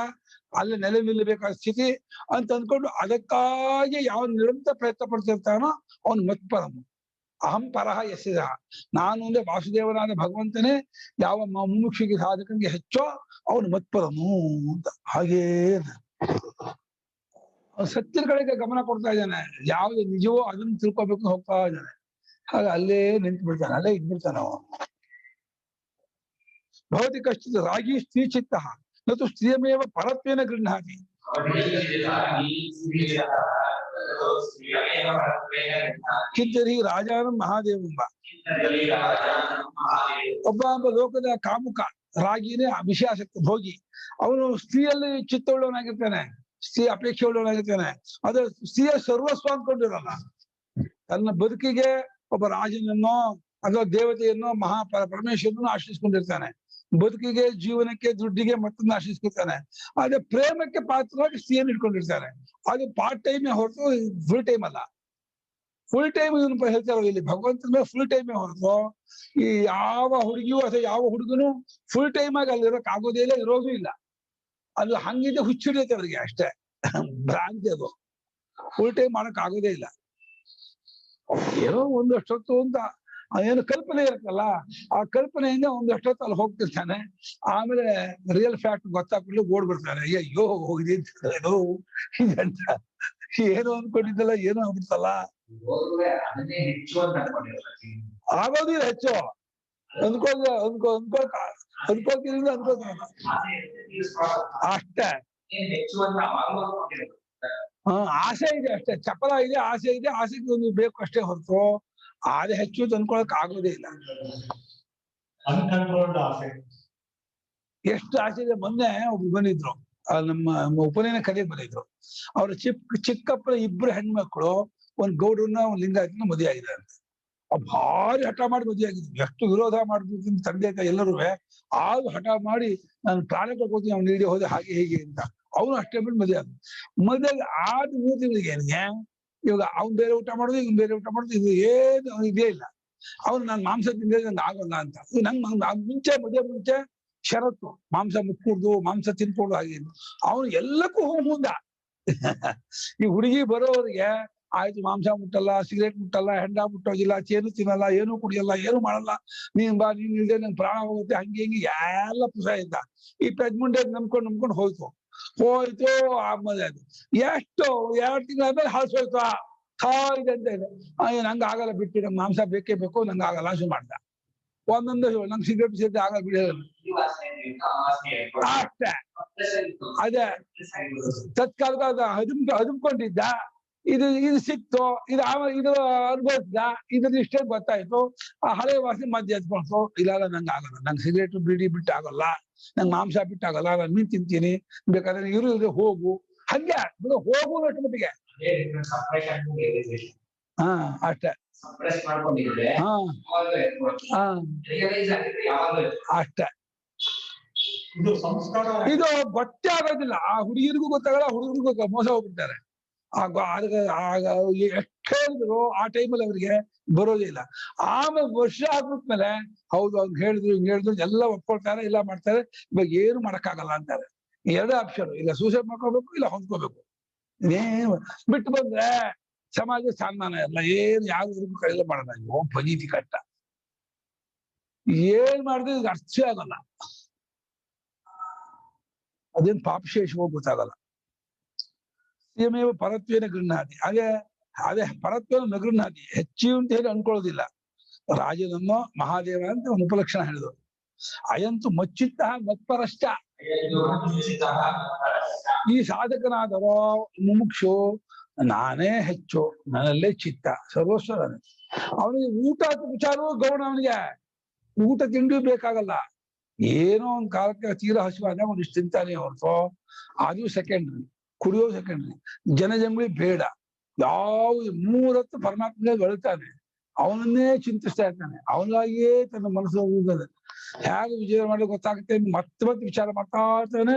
ಅಲ್ಲಿ ನೆಲೆ ನಿಲ್ಲಬೇಕಾದ ಸ್ಥಿತಿ ಅಂತ ಅಂದ್ಕೊಂಡು ಅದಕ್ಕಾಗಿ ಯಾವ ನಿರಂತರ ಪ್ರಯತ್ನ ಪಡ್ತಿರ್ತಾನೋ ಅವನು ಮತ್ಪರನು. ಅಹಂ ಪರಹ ಯಸ್ಯ, ನಾನು ಅಂದ್ರೆ ವಾಸುದೇವನಾದ ಭಗವಂತನೇ ಯಾವ ಮುಮುಕ್ಷಿಗೆ ಸಾಧಕನಿಗೆ ಹೆಚ್ಚೋ ಅವನು ಮತ್ಪರನು ಅಂತ. ಹಾಗೇ ಸತ್ಯದ ಕಡೆಗೆ ಗಮನ ಕೊಡ್ತಾ ಇದ್ದಾನೆ. ಯಾವ್ದು ನಿಜವೋ ಅದನ್ನ ತಿಳ್ಕೊಬೇಕು ಹೋಗ್ತಾ ಇದ್ದಾನೆ. ಹಾಗೆ ಅಲ್ಲೇ ನಿಂತು ಬಿಡ್ತಾನೆ, ಅಲ್ಲೇ ಇದ್ಬಿಡ್ತಾನೆ ಅವನು. ಭವತಿ ಕಶ್ಚಿತ್ ರಾಗಿ ಸ್ತ್ರೀ ಚಿತ್ತ ನತು ಸ್ತ್ರೀಯಮೇವ ಪರತ್ವೇನ ಗೃಹ್ಣಾತಿ. ಕಿಂಚರಿ ರಾಜಾನಂ ಮಹಾದೇವಂಬ. ಒಬ್ಬ ಲೋಕದ ಕಾಮುಕ ರಾಗಿನೇ ವಿಷಯಾಸಕ್ತ ಭೋಗಿ. ಅವನು ಸ್ತ್ರೀಯಲ್ಲಿ ಚಿತ್ತವುಳ್ಳವನಾಗಿರ್ತಾನೆ, ಸ್ತ್ರೀ ಅಪೇಕ್ಷೆ ಉಳ್ಳವನಾಗಿರ್ತಾನೆ. ಅದು ಸ್ತ್ರೀಯ ಸರ್ವಸ್ವ ಅಂದ್ಕೊಂಡಿರಲ್ಲ. ತನ್ನ ಬದುಕಿಗೆ ಒಬ್ಬ ರಾಜನನ್ನೋ ಅಥವಾ ದೇವತೆಯನ್ನೋ ಪರಮೇಶ್ವರನೋ ಆಶ್ರಯಿಸ್ಕೊಂಡಿರ್ತಾನೆ. ಬದುಕಿಗೆ, ಜೀವನಕ್ಕೆ, ದುಡ್ಡಿಗೆ ಮತ್ತೊಂದು ಆಶ್ರಯಿಸ್ಕೊಳ್ತಾನೆ. ಆದ್ರೆ ಪ್ರೇಮಕ್ಕೆ ಪಾತ್ರವಾಗಿ ಸ್ತ್ರೀಯನ್ನು ಇಟ್ಕೊಂಡಿರ್ತಾನೆ. ಅದು ಪಾರ್ಟ್ ಟೈಮ್ ಹೊರತು ಫುಲ್ ಟೈಮ್ ಅಲ್ಲ. ಫುಲ್ ಟೈಮ್ ಇವನು ಹೇಳ್ತಾರೋ ಇಲ್ಲಿ ಭಗವಂತನ ಫುಲ್ ಟೈಮೇ ಹೊರತು ಈ ಯಾವ ಹುಡುಗಿಯೂ ಅಥವಾ ಯಾವ ಹುಡುಗನು ಫುಲ್ ಟೈಮ್ ಆಗಿ ಅಲ್ಲಿ ಇರೋಕ್ ಆಗೋದೇ ಇಲ್ಲ, ಇರೋದು ಇಲ್ಲ. ಅದು ಹಂಗಿದ್ರೆ ಹುಚ್ಚಿಡಿಯುತ್ತೆ ಅವ್ರಿಗೆ, ಅಷ್ಟೇ ಭ್ರಾಂತಿ. ಅದು ಫುಲ್ ಟೈಮ್ ಮಾಡಕ್ ಆಗೋದೇ ಇಲ್ಲ. ಏನೋ ಒಂದಷ್ಟೊತ್ತು ಅಂತ ಏನು ಕಲ್ಪನೆ ಇರುತ್ತಲ್ಲ, ಆ ಕಲ್ಪನೆಯಿಂದ ಒಂದಷ್ಟೊತ್ತು ಅಲ್ಲಿ ಹೋಗ್ತಿರ್ತಾನೆ. ಆಮೇಲೆ ರಿಯಲ್ ಫ್ಯಾಕ್ಟ್ ಗೊತ್ತಾಗ್ಬಿಟ್ಟು ಓಡ್ಬಿಡ್ತಾನೆ. ಅಯ್ಯೋ ಹೋಗಿದೆ ಅಂತ ಏನೋ ಅನ್ಕೊಂಡಿದ್ದಲ್ಲ, ಏನೋ ಆಗ್ಬಿಡ್ತಲ್ಲ. ಆಗೋದಿಲ್ಲ ಹೆಚ್ಚು ಅನ್ಕೋತೀನಿ ಅಷ್ಟೇ. ಆಸೆ ಇದೆ ಅಷ್ಟೇ, ಚಪಲ ಇದೆ, ಆಸೆ ಇದೆ. ಆಸೆಗೆ ಒಂದು ಬೇಕು ಅಷ್ಟೇ ಹೊರತು ಆದ್ರೆ ಹೆಚ್ಚು ಅನ್ಕೊಳಕ್ ಆಗೋದೇ ಇಲ್ಲ. ಎಷ್ಟು ಆಸೆ ಇದೆ. ಮೊನ್ನೆ ಒಬ್ರು ಬಂದಿದ್ರು, ನಮ್ಮ ಉಪನಯನ ಕಲಿಯಕ್ ಬಂದಿದ್ರು. ಅವ್ರ ಚಿಕ್ಕಪ್ಪನ ಇಬ್ರು ಹೆಣ್ಮಕ್ಳು, ಒಂದ್ ಗೌಡ್ರನ್ನ ಒಂದ್ ಲಿಂಗಾಯತನ ಮದುವೆ ಆಗಿದ್ದಾರೆ ಅಂತ. ಭಾರಿ ಹಠ ಮಾಡಿ ಮದುವೆ ಆಗಿದ್ರು. ಎಷ್ಟು ವಿರೋಧ ಮಾಡಿದ್ರು ತಂದೆ ಎಲ್ಲರೂ ಆದ್ರೂ ಹಠ ಮಾಡಿ ನಾನು ಪ್ರಾಣ ತಗೋತೀನಿ, ಅವ್ನು ನೀಡಿ ಹೋದೆ ಹಾಗೆ ಹೀಗೆ ಅಂತ. ಅವನು ಅಷ್ಟೇ ಬಿಟ್ಟು ಮದುವೆ ಆದ್ರು. ಮದುವೆ ಆದ 3 ತಿಂಗಳಿಗೆ ಏನಿಗೆ ಇವಾಗ ಅವ್ನು ಬೇರೆ ಊಟ ಮಾಡೋದು, ಇವ್ನು ಬೇರೆ ಊಟ ಮಾಡೋದು, ಇದು ಏನು ಇದೇ ಇಲ್ಲ. ಅವ್ನು ನಾನು ಮಾಂಸ ತಿಂದ್ರೆ ನಂಗೆ ಆಗೋಲ್ಲ ಅಂತ. ಮುಂಚೆ ಮದುವೆ ಮುಂಚೆ ಷರತ್ತು, ಮಾಂಸ ಮುಟ್ಕೂಡ್ದು, ಮಾಂಸ ತಿನ್ಕೊಡ್ದು ಹಾಗೆ. ಅವನು ಎಲ್ಲಕ್ಕೂ ಮುಂದ. ಈ ಹುಡುಗಿ ಬರೋರಿಗೆ ಆಯ್ತು, ಮಾಂಸ ಮುಟ್ಟಲ್ಲ, ಸಿಗರೇಟ್ ಮುಟ್ಟಲ್ಲ, ಹೆಂಡ ಮುಟ್ಟೋದಿಲ್ಲ, ಚೇನು ತಿನ್ನಲ್ಲ, ಏನೂ ಕುಡಿಯಲ್ಲ, ಏನು ಮಾಡಲ್ಲ, ನೀನ್ ಬಾ, ನೀನ್ ಇಲ್ದೆ ನಂಗೆ ಪ್ರಾಣ ಹೋಗುತ್ತೆ, ಹಂಗೆ ಹಿಂಗೆ ಎಲ್ಲ ಪುಸ ಇದ್ದ. ಈ ಪೆದ್ಮುಂಡೆ ನಂಬ್ಕೊಂಡು ಹೋಯ್ತು. ಆಮೇಲೆ ಅದು ಎಷ್ಟು 2 ತಿಂಗಳಾದ್ಮೇಲೆ ಹಾಳ್ಸೋಯ್ತು. ಇದೆ ಅಂತ ಇದೆ. ನಂಗೆ ಆಗಲ್ಲ, ಬಿಟ್ಟು ನಂಗೆ ಮಾಂಸ ಬೇಕೇ ಬೇಕು, ನಂಗೆ ಆಗಲ್ಲ ಶುರು ಮಾಡ್ದ. ಒಂದೊಂದು ನಂಗೆ ಸಿಗರೇಟ್ ಸೇರಿದೆ ಆಗಲ್ಲ ಬಿಡ ಅಷ್ಟೇ. ಅದೇ ತತ್ಕಾಲದ ಹದುಮ್ಕೊಂಡಿದ್ದ. ಇದು ಸಿಕ್ತು, ಇದು ಅನುಭವಿಸ್ದ, ಇದ್ರ ಇಷ್ಟೇ ಗೊತ್ತಾಯ್ತು. ಆ ಹಳೆ ವಾಸನೆ ಮಧ್ಯೆ ಎದ್ಕೊಳ್ತು. ಇಲ್ಲ ನಂಗೆ ಆಗಲ್ಲ, ನಂಗೆ ಸಿಗರೇಟ್ ಬೀಡಿ ಬಿಟ್ಟು ಆಗಲ್ಲ, ನಂಗೆ ಮಾಂಸ ಬಿಟ್ಟು ಆಗಲ್ಲ, ನಾನು ಮೀನ್ ತಿಂತೀನಿ, ಬೇಕಾದ್ರೆ ಇರು ಹೋಗು, ಹಂಗೆ ಹೋಗು ಅಷ್ಟು ಮಟ್ಟಿಗೆ. ಹಾ ಅಷ್ಟೇ. ಅಷ್ಟೇ. ಇದು ಗೊತ್ತೇ ಆಗೋದಿಲ್ಲ. ಆ ಹುಡುಗಿರಿಗೂ ಗೊತ್ತಾಗಲ್ಲ, ಹುಡುಗರಿಗೂ ಗೊತ್ತಾಗಲ್ಲ, ಮೋಸ ಹೋಗ್ಬಿಡ್ತಾರೆ. ಎಷ್ಟು ಹೇಳಿದ್ರು ಆ ಟೈಮಲ್ಲಿ ಅವ್ರಿಗೆ ಬರೋದೇ ಇಲ್ಲ. ಆಮೇಲೆ ವರ್ಷ ಆಗ್ಬಿಟ್ಮೇಲೆ ಹೌದು ಅವ್ರು ಹೇಳಿದ್ರು, ಹಿಂಗ್ ಹೇಳಿದ್ರು, ಎಲ್ಲ ಒಪ್ಕೊಳ್ತಾರೆ, ಇಲ್ಲ ಮಾಡ್ತಾರೆ. ಇವಾಗ ಏನು ಮಾಡಕ್ಕಾಗಲ್ಲ ಅಂತಾರೆ. 2 ಆಪ್ಷನ್, ಇಲ್ಲ ಸೂಸೈಡ್ ಮಾಡ್ಕೋಬೇಕು, ಇಲ್ಲ ಹೊಂದ್ಕೋಬೇಕು. ಇನ್ನೇನು ಬಿಟ್ಟು ಬಂದ್ರೆ ಸಮಾಜ ಸನ್ಮಾನ ಇಲ್ಲ, ಏನು ಯಾವ್ದು ಕೈಲ ಮಾಡೋಣ. ಭಗೀತಿ ಕಟ್ಟ ಏನ್ ಮಾಡಿದ್ರೆ ಇದು ಅರ್ಥ ಆಗಲ್ಲ. ಅದೇನ್ ಪಾಪಶೇಷವೋ ಗೊತ್ತಾಗಲ್ಲ. ಸೇಮೇವ ಪರತ್ವೇನ ಗೃಹ್ಣಾತಿ. ಅದೇ ಪರತ್ವೇನ ನ ಗೃಹ್ಣಾತಿ, ಹೆಚ್ಚು ಅಂತ ಹೇಳಿ ಅನ್ಕೊಳ್ಳೋದಿಲ್ಲ. ರಾಜನನ್ನೋ ಮಹಾದೇವ ಅಂತ ಒಂದು ಉಪಲಕ್ಷಣ ಹೇಳಿದ್ರು. ಅಯಂತು ಮಚ್ಚಿತ್ತ ಮತ್ಪರಶ್ಚ. ಈ ಸಾಧಕನಾದರೋ ಮುಮುಕ್ಷು ನಾನೇ ಹೆಚ್ಚು, ನನ್ನಲ್ಲೇ ಚಿತ್ತ, ಸರ್ವಸ್ವ. ಅವನಿಗೆ ಊಟ ವಿಚಾರವೂ ಗೌಣ. ಅವನಿಗೆ ಊಟ ತಿಂಡಿ ಬೇಕಾಗಲ್ಲ. ಏನೋ ಒಂದ್ ಕಾಲಕ್ಕೆ ತೀರಾ ಹಸಿವಾದ ಒಂದಿಷ್ಟು ತಿಂತಾನೆ ಹೊರತು ಅದು ಸೆಕೆಂಡ್ರಿ, ಕುಡಿಯೋ ಸೆಕೆಂಡ್ರಿ. ಜನಜಂಬಳಿ ಬೇಡ. ಯಾವ 3 ಹೊತ್ತು ಪರಮಾತ್ಮನೇ ಬೆಳಿತಾನೆ, ಅವನನ್ನೇ ಚಿಂತಿಸ್ತಾ ಇರ್ತಾನೆ. ಅವನಿಗಾಗಿಯೇ ತನ್ನ ಮನಸ್ಸು ಹೋಗುತ್ತದೆ. ಹೇಗೆ ವಿಚಾರ ಮಾಡಿ ಗೊತ್ತಾಗುತ್ತೆ, ಮತ್ತೆ ವಿಚಾರ ಮಾಡ್ತಾ ಇರ್ತಾನೆ.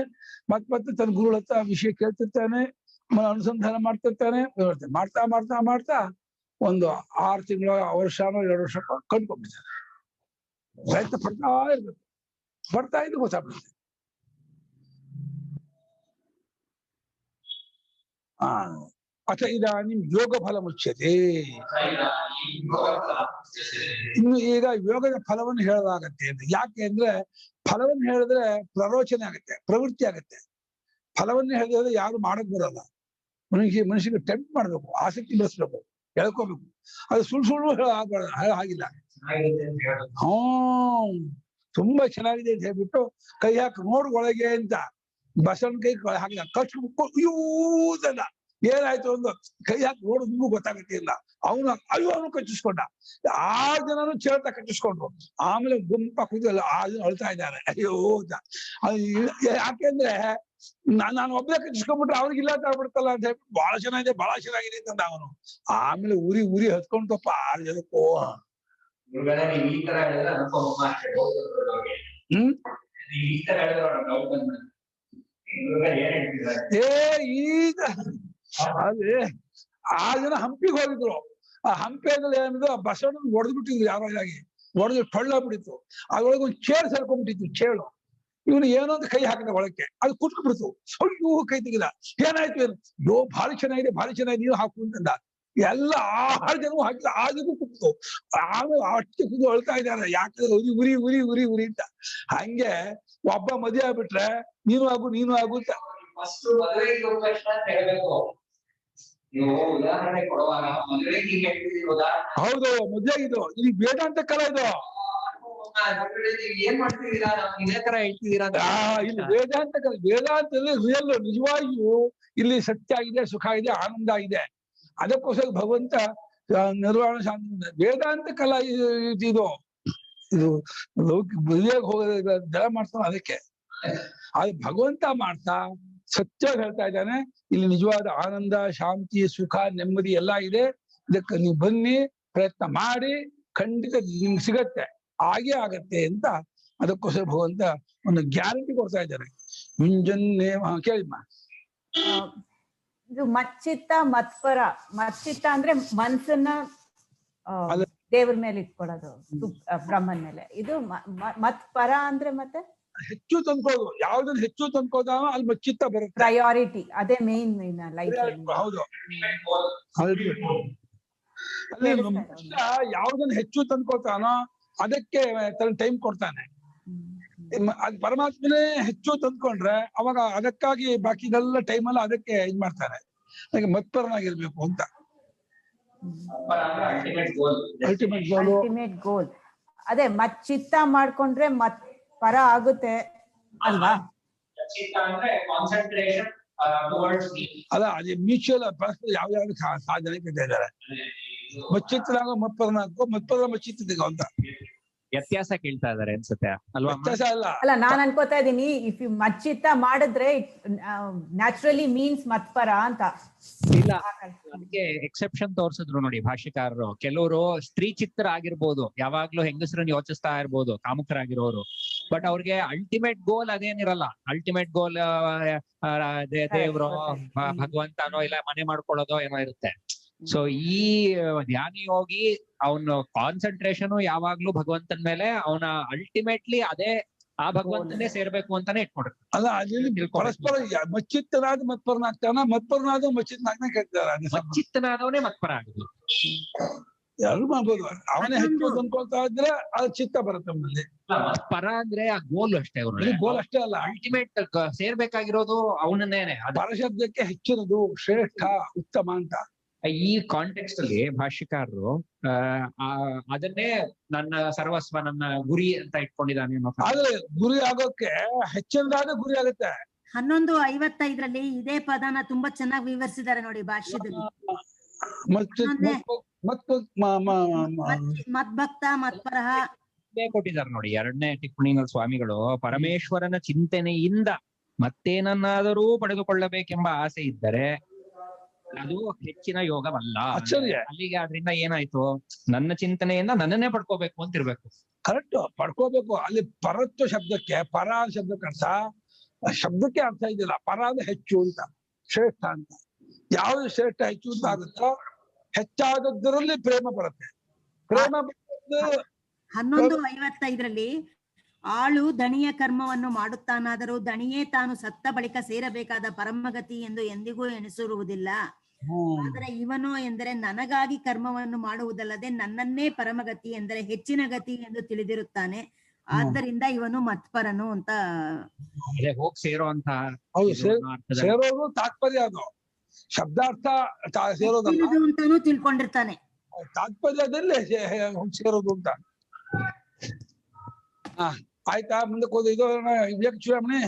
ಮತ್ತೆ ತನ್ನ ಗುರುಗಳ ಹತ್ರ ವಿಷಯ ಕೇಳ್ತಿರ್ತಾನೆ, ಅನುಸಂಧಾನ ಮಾಡ್ತಿರ್ತಾನೆ. ಮಾಡ್ತಾ ಮಾಡ್ತಾ ಮಾಡ್ತಾ ಒಂದು 6 ತಿಂಗಳು ವರ್ಷನೋ 2 ವರ್ಷ ಕಂಡ್ಕೊಂಡ್ಬಿಡ್ತಾರೆ. ಪ್ರಯತ್ನ ಪಡ್ತಾ ಇರ್ಬೇಕು, ಬರ್ತಾ ಇದ್ದು ಗೊತ್ತಾಗ್ಬಿಡುತ್ತೆ. ಅಥ ಇದಾನಿಂ ಯೋಗ ಫಲ ಮುಚ್ಯತೆ. ಇನ್ನು ಈಗ ಯೋಗದ ಫಲವನ್ನು ಹೇಳಲಾಗತ್ತೆ ಅಂತ. ಯಾಕೆ ಅಂದ್ರೆ ಫಲವನ್ನು ಹೇಳಿದ್ರೆ ಪ್ರರೋಚನೆ ಆಗತ್ತೆ, ಪ್ರವೃತ್ತಿ ಆಗತ್ತೆ. ಫಲವನ್ನು ಹೇಳಿದ್ರೆ ಯಾರು ಮಾಡಕ್ ಬರಲ್ಲ. ಮನುಷ್ಯನಿಗೆ ಟೆಂಪ್ಟ್ ಮಾಡ್ಬೇಕು, ಆಸಕ್ತಿ ಬೆಳೆಸ್ಬೇಕು, ಹೇಳ್ಕೋಬೇಕು. ಅದು ಸುಳ್ಳು ಹಾಗಿಲ್ಲ. ತುಂಬಾ ಚೆನ್ನಾಗಿದೆ ಅಂತ ಹೇಳ್ಬಿಟ್ಟು ಕೈ ಹಾಕಿ ನೋಡು ಒಳಗೆ ಅಂತ ಬಸವನ ಕೈ ಹಾಕಿದ ಕಚ್ಬಿಟ್ಟು ಯೂದಲ್ಲ. ಏನಾಯ್ತು ಒಂದು ಕೈ ಹಾಕಿ ನೋಡು, ನಿಮಗೂ ಗೊತ್ತಾಗತ್ತೆ ಇಲ್ಲ. ಅವನು ಕಚ್ಚಿಸ್ಕೊಂಡ. 6 ಜನನು ಚೇಳ್ತಾ ಕಚ್ಚಿಸ್ಕೊಂಡ್ರು. ಆಮೇಲೆ ಗುಂಪ ಕೂದಲ್ಲ 6 ಜನ ಅಳ್ತಾ ಇದ್ದಾರೆ, ಅಯ್ಯೋ ಅಂತ. ಯಾಕೆಂದ್ರೆ ನಾನು ಒಬ್ಬರೇ ಕಚ್ಚಿಸ್ಕೊಂಡ್ಬಿಟ್ರೆ ಅವ್ರಿಗೆ ಇಲ್ಲ ಆಗ್ಬಿಡ್ತಲ್ಲ ಅಂತ ಹೇಳ್ಬಿಟ್ಟು ಬಹಳ ಚೆನ್ನಾಗಿದೆ ಅಂತ ಅವನು. ಆಮೇಲೆ ಉರಿ ಹತ್ಕೊಂಡ್ತಪ್ಪ 6 ಜನಕ್ಕೂ. ಈಗ ಅದೇ 6 ಜನ ಹಂಪಿಗೆ ಹೋಗಿದ್ರು. ಆ ಹಂಪಿಯಲ್ಲಿ ಏನಿದ್ರು ಆ ಬಸವಣ್ಣ ಹೊಡೆದ್ಬಿಟ್ಟಿದ್ರು, ಯಾವಾಗಿ ಹೊಡೆದು ಟೊಳ್ಳ ಬಿಡಿತ್ತು. ಅದ್ರೊಳಗೆ ಒಂದು ಚೇಳು ಸೇರ್ಕೊಂಡ್ಬಿಟ್ಟಿತ್ತು, ಚೇಳು. ಇವನು ಏನೋ ಅಂತ ಕೈ ಹಾಕಿದ ಒಳಕ್ಕೆ, ಅದು ಕುಟ್ಕೊಂಡ್ಬಿಡ್ತು. ಸ್ವಲ್ಪ ಕೈ ತೆಗಿದ. ಏನಾಯ್ತು ಏನು? ಭಾರಿ ಚೆನ್ನಾಗಿದೆ ನೀವು ಹಾಕು ಅಂತಂದ. ಎಲ್ಲ 6 ಜನವು ಹಾಕಿದ, 6 ಜನಕ್ಕೂ ಕುಟ್ತು. ಆಮೇಲೆ ಅಷ್ಟೇ ಕುದು ಅಳ್ತಾ ಇದ್ದಾರೆ, ಯಾಕಂದ್ರೆ ಉರಿ ಅಂತ. ಹಂಗೆ ಒಬ್ಬ ಮದುವೆ ಆಗ್ಬಿಟ್ರೆ ನೀನು ಆಗು ಅಂತ. ಹೌದು, ಮದುವೆ ಆಗಿದ್ದು. ಇದು ವೇದಾಂತ ಕಲ ಇದು. ಇಲ್ಲಿ ವೇದಾಂತ ಕಲ. ವೇದಾಂತದಲ್ಲಿ ರಿಯಲ್, ನಿಜವಾಗಿಯೂ ಇಲ್ಲಿ ಸತ್ಯ ಇದೆ, ಸುಖ ಇದೆ, ಆನಂದ ಇದೆ. ಅದಕ್ಕೋಸ್ಕರ ಭಗವಂತ ನಿರ್ವಾಣ ಶಾಂತಿ. ವೇದಾಂತ ಕಲಾ ಇದು ಲೌಕಿಕ ಮದುವೆಗೆ ಹೋಗೋದ ಜಲ ಮಾಡ್ತಾನೆ. ಅದಕ್ಕೆ ಅದು ಭಗವಂತ ಮಾಡ್ತಾ ಸತ್ಯ ಹೇಳ್ತಾ ಇದ್ದಾನೆ. ಇಲ್ಲಿ ನಿಜವಾದ ಆನಂದ, ಶಾಂತಿ, ಸುಖ, ನೆಮ್ಮದಿ ಎಲ್ಲ ಇದೆ. ಇದಕ್ಕೆ ನೀವು ಬನ್ನಿ, ಪ್ರಯತ್ನ ಮಾಡಿ, ಖಂಡಿತ ನಿಮ್ಗೆ ಸಿಗತ್ತೆ, ಹಾಗೆ ಆಗತ್ತೆ ಅಂತ. ಅದಕ್ಕೋಸ್ಕರ ಭಗವಂತ ಒಂದು ಗ್ಯಾರಂಟಿ ಕೊಡ್ತಾ ಇದ್ದಾರೆ. ಮುಂಜಾನೆ ಕೇಳಿಮ್ಮ. ಇದು ಮಚ್ಚಿತ್ತ ಮತ್ಪರ. ಮಚ್ಚಿತ್ತ ಅಂದ್ರೆ ಮನ್ಸನ್ನ ದೇವ್ರ ಮೇಲೆ ಇಟ್ಕೊಳ್ಳೋದು, ಬ್ರಹ್ಮನ್ ಮೇಲೆ. ಇದು ಮತ್ಪರ ಅಂದ್ರೆ ಮತ್ತೆ ಹೆಚ್ಚು ತಂದ್ಕೋದು. ಯಾವ್ದನ್ನ ಹೆಚ್ಚು ತಂದ್ಕೋದಾನೋ ಅಲ್ಲಿ ಮಚ್ಚಿತ್ತ ಬರುತ್ತೆ. ಪ್ರಯಾರಿಟಿ ಅದೇ ಮೇನ್ ಲೈಫ್. ಹೌದು, ಯಾವ್ದನ್ನ ಹೆಚ್ಚು ತಂದ್ಕೋತಾನೋ ಅದಕ್ಕೆ ಟೈಮ್ ಕೊಡ್ತಾನೆ. ಅದ್ ಪರಮಾತ್ಮನೇ ಹೆಚ್ಚು ತಂದ್ಕೊಂಡ್ರೆ ಅವಾಗ ಅದಕ್ಕಾಗಿ ಬಾಕಿದೆಲ್ಲ ಟೈಮಲ್ಲ ಅದಕ್ಕೆ ಇದ್ ಮಾಡ್ತಾರೆ. ಅದಕ್ಕೆ ಮತ್ಪರನಾಗಿರ್ಬೇಕು ಅಂತ. ಅಲ್ಟಿಮೇಟ್ ಗೋಲ್ ಅದೇ. ಮಚ್ಚಿತ್ತ ಮಾಡ್ಕೊಂಡ್ರೆ ಮತ್ ಪರ ಆಗುತ್ತೆ ಅಲ್ವಾ? ಅಲ್ಲ, ಅದೇ ಮ್ಯೂಚುವಲ್ ಪರಸ್ಪರ ಯಾವ್ಯಾವ ಸಾಧನೆ ಇದ್ದಾರೆ. ಮಚ್ಚಿತ್ತನಾಗ ಮತ್ಪರನಾಗೋ, ಮತ್ಪರ ಮಚ್ಚಿತ್ತಿಗ ಅಂತ ವ್ಯತ್ಯಾಸ ಕೇಳ್ತಾ ಇದಾರೆ ಅನ್ಸುತ್ತೆ ಅಲ್ವಾ? ಅಲ್ಲ, ನಾನ್ ಅನ್ಕೋತಾ ಇದೀನಿ ಇಫ್ ಯು ಮಚ್ಚಿತ್ತ ಮಾಡಿದ್ರೆ ನ್ಯಾಚುರಲಿ ಮೀನ್ಸ್ ಮತ್ಪರ ಅಂತ. ಇಲ್ಲ, ಅದಕ್ಕೆ ಎಕ್ಸೆಪ್ಷನ್ ತೋರ್ಸಿದ್ರು ನೋಡಿ ಭಾಷ್ಯಕಾರರು. ಕೆಲವರು ಸ್ತ್ರೀ ಚಿತ್ರ ಆಗಿರ್ಬೋದು, ಯಾವಾಗ್ಲೂ ಹೆಂಗಸರನ್ನ ಯೋಚಿಸ್ತಾ ಇರ್ಬೋದು, ಕಾಮುಕರಾಗಿರೋರು. ಬಟ್ ಅವ್ರಿಗೆ ಅಲ್ಟಿಮೇಟ್ ಗೋಲ್ ಅದೇನಿರಲ್ಲ. ಅಲ್ಟಿಮೇಟ್ ಗೋಲ್ ದೇವ್ರೋ ಭಗವಂತನೋ ಇಲ್ಲ ಮನೆ ಮಾಡ್ಕೊಳ್ಳೋದೋ ಏನೋ ಇರುತ್ತೆ. ಸೊ ಈ ಧ್ಯಾನಿ ಯೋಗಿ ಅವನ ಕಾನ್ಸಂಟ್ರೇಷನ್ ಯಾವಾಗ್ಲೂ ಭಗವಂತನ ಮೇಲೆ, ಅವನ ಅಲ್ಟಿಮೇಟ್ಲಿ ಅದೇ ಆ ಭಗವಂತನೇ ಸೇರ್ಬೇಕು ಅಂತಾನೆ ಇಟ್ಕೊಡ್ತಾರೆ. ಅಲ್ಲ, ಅಲ್ಲಿ ಪರಸ್ಪರ ಮಚ್ಚಿತ್ತನಾದ ಮತ್ಪರನಾಗ್ತಾನ, ಮತ್ಪರನಾದ ಮಚ್ಚಿತ್ತನಾಗ್ತಾನೆ ಕೇಳ್ತಾರೆ. ಮಚ್ಚಿತ್ತನಾದವನೇ ಮತ್ಪರ ಆಗುದು. ಯಾರು ಮಾಡ್ಬೋದು. ಅವನೇ ಹೆಚ್ಚು ತಂದ್ಕೊಳ್ತಾ ಇದ್ರೆ ಅದು ಚಿತ್ತ ಬರುತ್ತೆ ನಮ್ಮಲ್ಲಿ. ಪರ ಅಂದ್ರೆ ಆ ಗೋಲ್ ಅಷ್ಟೇ. ಅವರು ಗೋಲ್ ಅಷ್ಟೇ ಅಲ್ಲ, ಅಲ್ಟಿಮೇಟ್ ಸೇರ್ಬೇಕಾಗಿರೋದು ಅವನನ್ನೇನೆ. ಪರಶಬ್ದಕ್ಕೆ ಹೆಚ್ಚಿನದು, ಶ್ರೇಷ್ಠ, ಉತ್ತಮ ಅಂತ. ಈ ಕಾಂಟೆಕ್ಸ್ಟ್ ಅಲ್ಲಿ ಭಾಷ್ಯಕಾರರು ಅದನ್ನೇ ನನ್ನ ಸರ್ವಸ್ವ, ನನ್ನ ಗುರಿ ಅಂತ ಇಟ್ಕೊಂಡಿದ್ದಾನೆ. ಆದ್ರೆ ಗುರಿ ಆಗೋಕೆ ಹೆಚ್ಚಿನದಾದ ಗುರಿ ಆಗುತ್ತೆ. 11:55 ಇದೇ ಪದನ ತುಂಬಾ ಚೆನ್ನಾಗಿ ವಿವರಿಸಿದ್ದಾರೆ ನೋಡಿ ಭಾಷ್ಯದಲ್ಲಿ. ಮದ್ಭಕ್ತ ಮತ್ಪರಃ ಕೊಟ್ಟಿದ್ದಾರೆ ನೋಡಿ 2ನೇ ಟಿಪ್ಪಣಿನಲ್ಲಿ ಸ್ವಾಮಿಗಳು. ಪರಮೇಶ್ವರನ ಚಿಂತನೆಯಿಂದ ಮತ್ತೇನನ್ನಾದರೂ ಪಡೆದುಕೊಳ್ಳಬೇಕೆಂಬ ಆಸೆ ಇದ್ದರೆ ಅದು ಹೆಚ್ಚಿನ ಯೋಗವಲ್ಲ. ಅಲ್ಲಿಗೆ ಆದ್ರಿಂದ ಏನಾಯ್ತು, ನನ್ನ ಚಿಂತನೆಯಿಂದ ನನ್ನನ್ನೇ ಪಡ್ಕೋಬೇಕು ಅಂತಿರ್ಬೇಕು. ಕರೆಕ್ಟ್, ಪಡ್ಕೋಬೇಕು. ಅಲ್ಲಿ ಪರತ್ವ ಶಬ್ದಕ್ಕೆ, ಪರ ಶಬ್ದಕ್ಕೆ ಅರ್ಥ, ಶಬ್ದಕ್ಕೆ ಅರ್ಥ ಇದೆಯಲ್ಲ. ಪರ ಅಂದ್ರೆ ಹೆಚ್ಚು ಅಂತ, ಶ್ರೇಷ್ಠ ಅಂತ. ಯಾವ್ದು ಶ್ರೇಷ್ಠ ಹೆಚ್ಚು ಅಂತ ಆಗುತ್ತೋ ಹೆಚ್ಚಾದದ್ದರಲ್ಲಿ ಪ್ರೇಮ ಬರುತ್ತೆ. ಪ್ರೇಮ 11:55 ಆಳು ದಣಿಯ ಕರ್ಮವನ್ನು ಮಾಡುತ್ತಾನಾದರೂ ದಣಿಯೇ ತಾನು ಸತ್ತ ಬಳಿಕ ಸೇರಬೇಕಾದ ಪರಮಗತಿ ಎಂದು ಎಂದಿಗೂ ಎಣಿಸಿರುವುದಿಲ್ಲ. ಆದರೆ ಇವನು ಎಂದರೆ ನನಗಾಗಿ ಕರ್ಮವನ್ನು ಮಾಡುವುದಲ್ಲದೆ ನನ್ನನ್ನೇ ಪರಮಗತಿ ಎಂದರೆ ಹೆಚ್ಚಿನ ಗತಿ ಎಂದು ತಿಳಿದಿರುತ್ತಾನೆ. ಆದ್ದರಿಂದ ಇವನು ಮತ್ಪರನು ಅಂತ ಹೋಗಿ ಸೇರೋಂತ ಸೇರೋದು ತಾತ್ಪರ್ಯ. ಅದು ಶಬ್ದಾರ್ಥ ಸೇರೋದಲ್ಲ ಅಂತಾನು ತಿಳ್ಕೊಂಡಿರ್ತಾನೆ. ತಾತ್ಪರ್ಯದಲ್ಲಿ ಸೇರೋದು ಅಂತ. ಆಯ್ತಾ, ಮುಂದಕ್ಕೆ ಹೋದ ಇದು ವಿವೇಕ ಚೂಡಾಮಣಿ.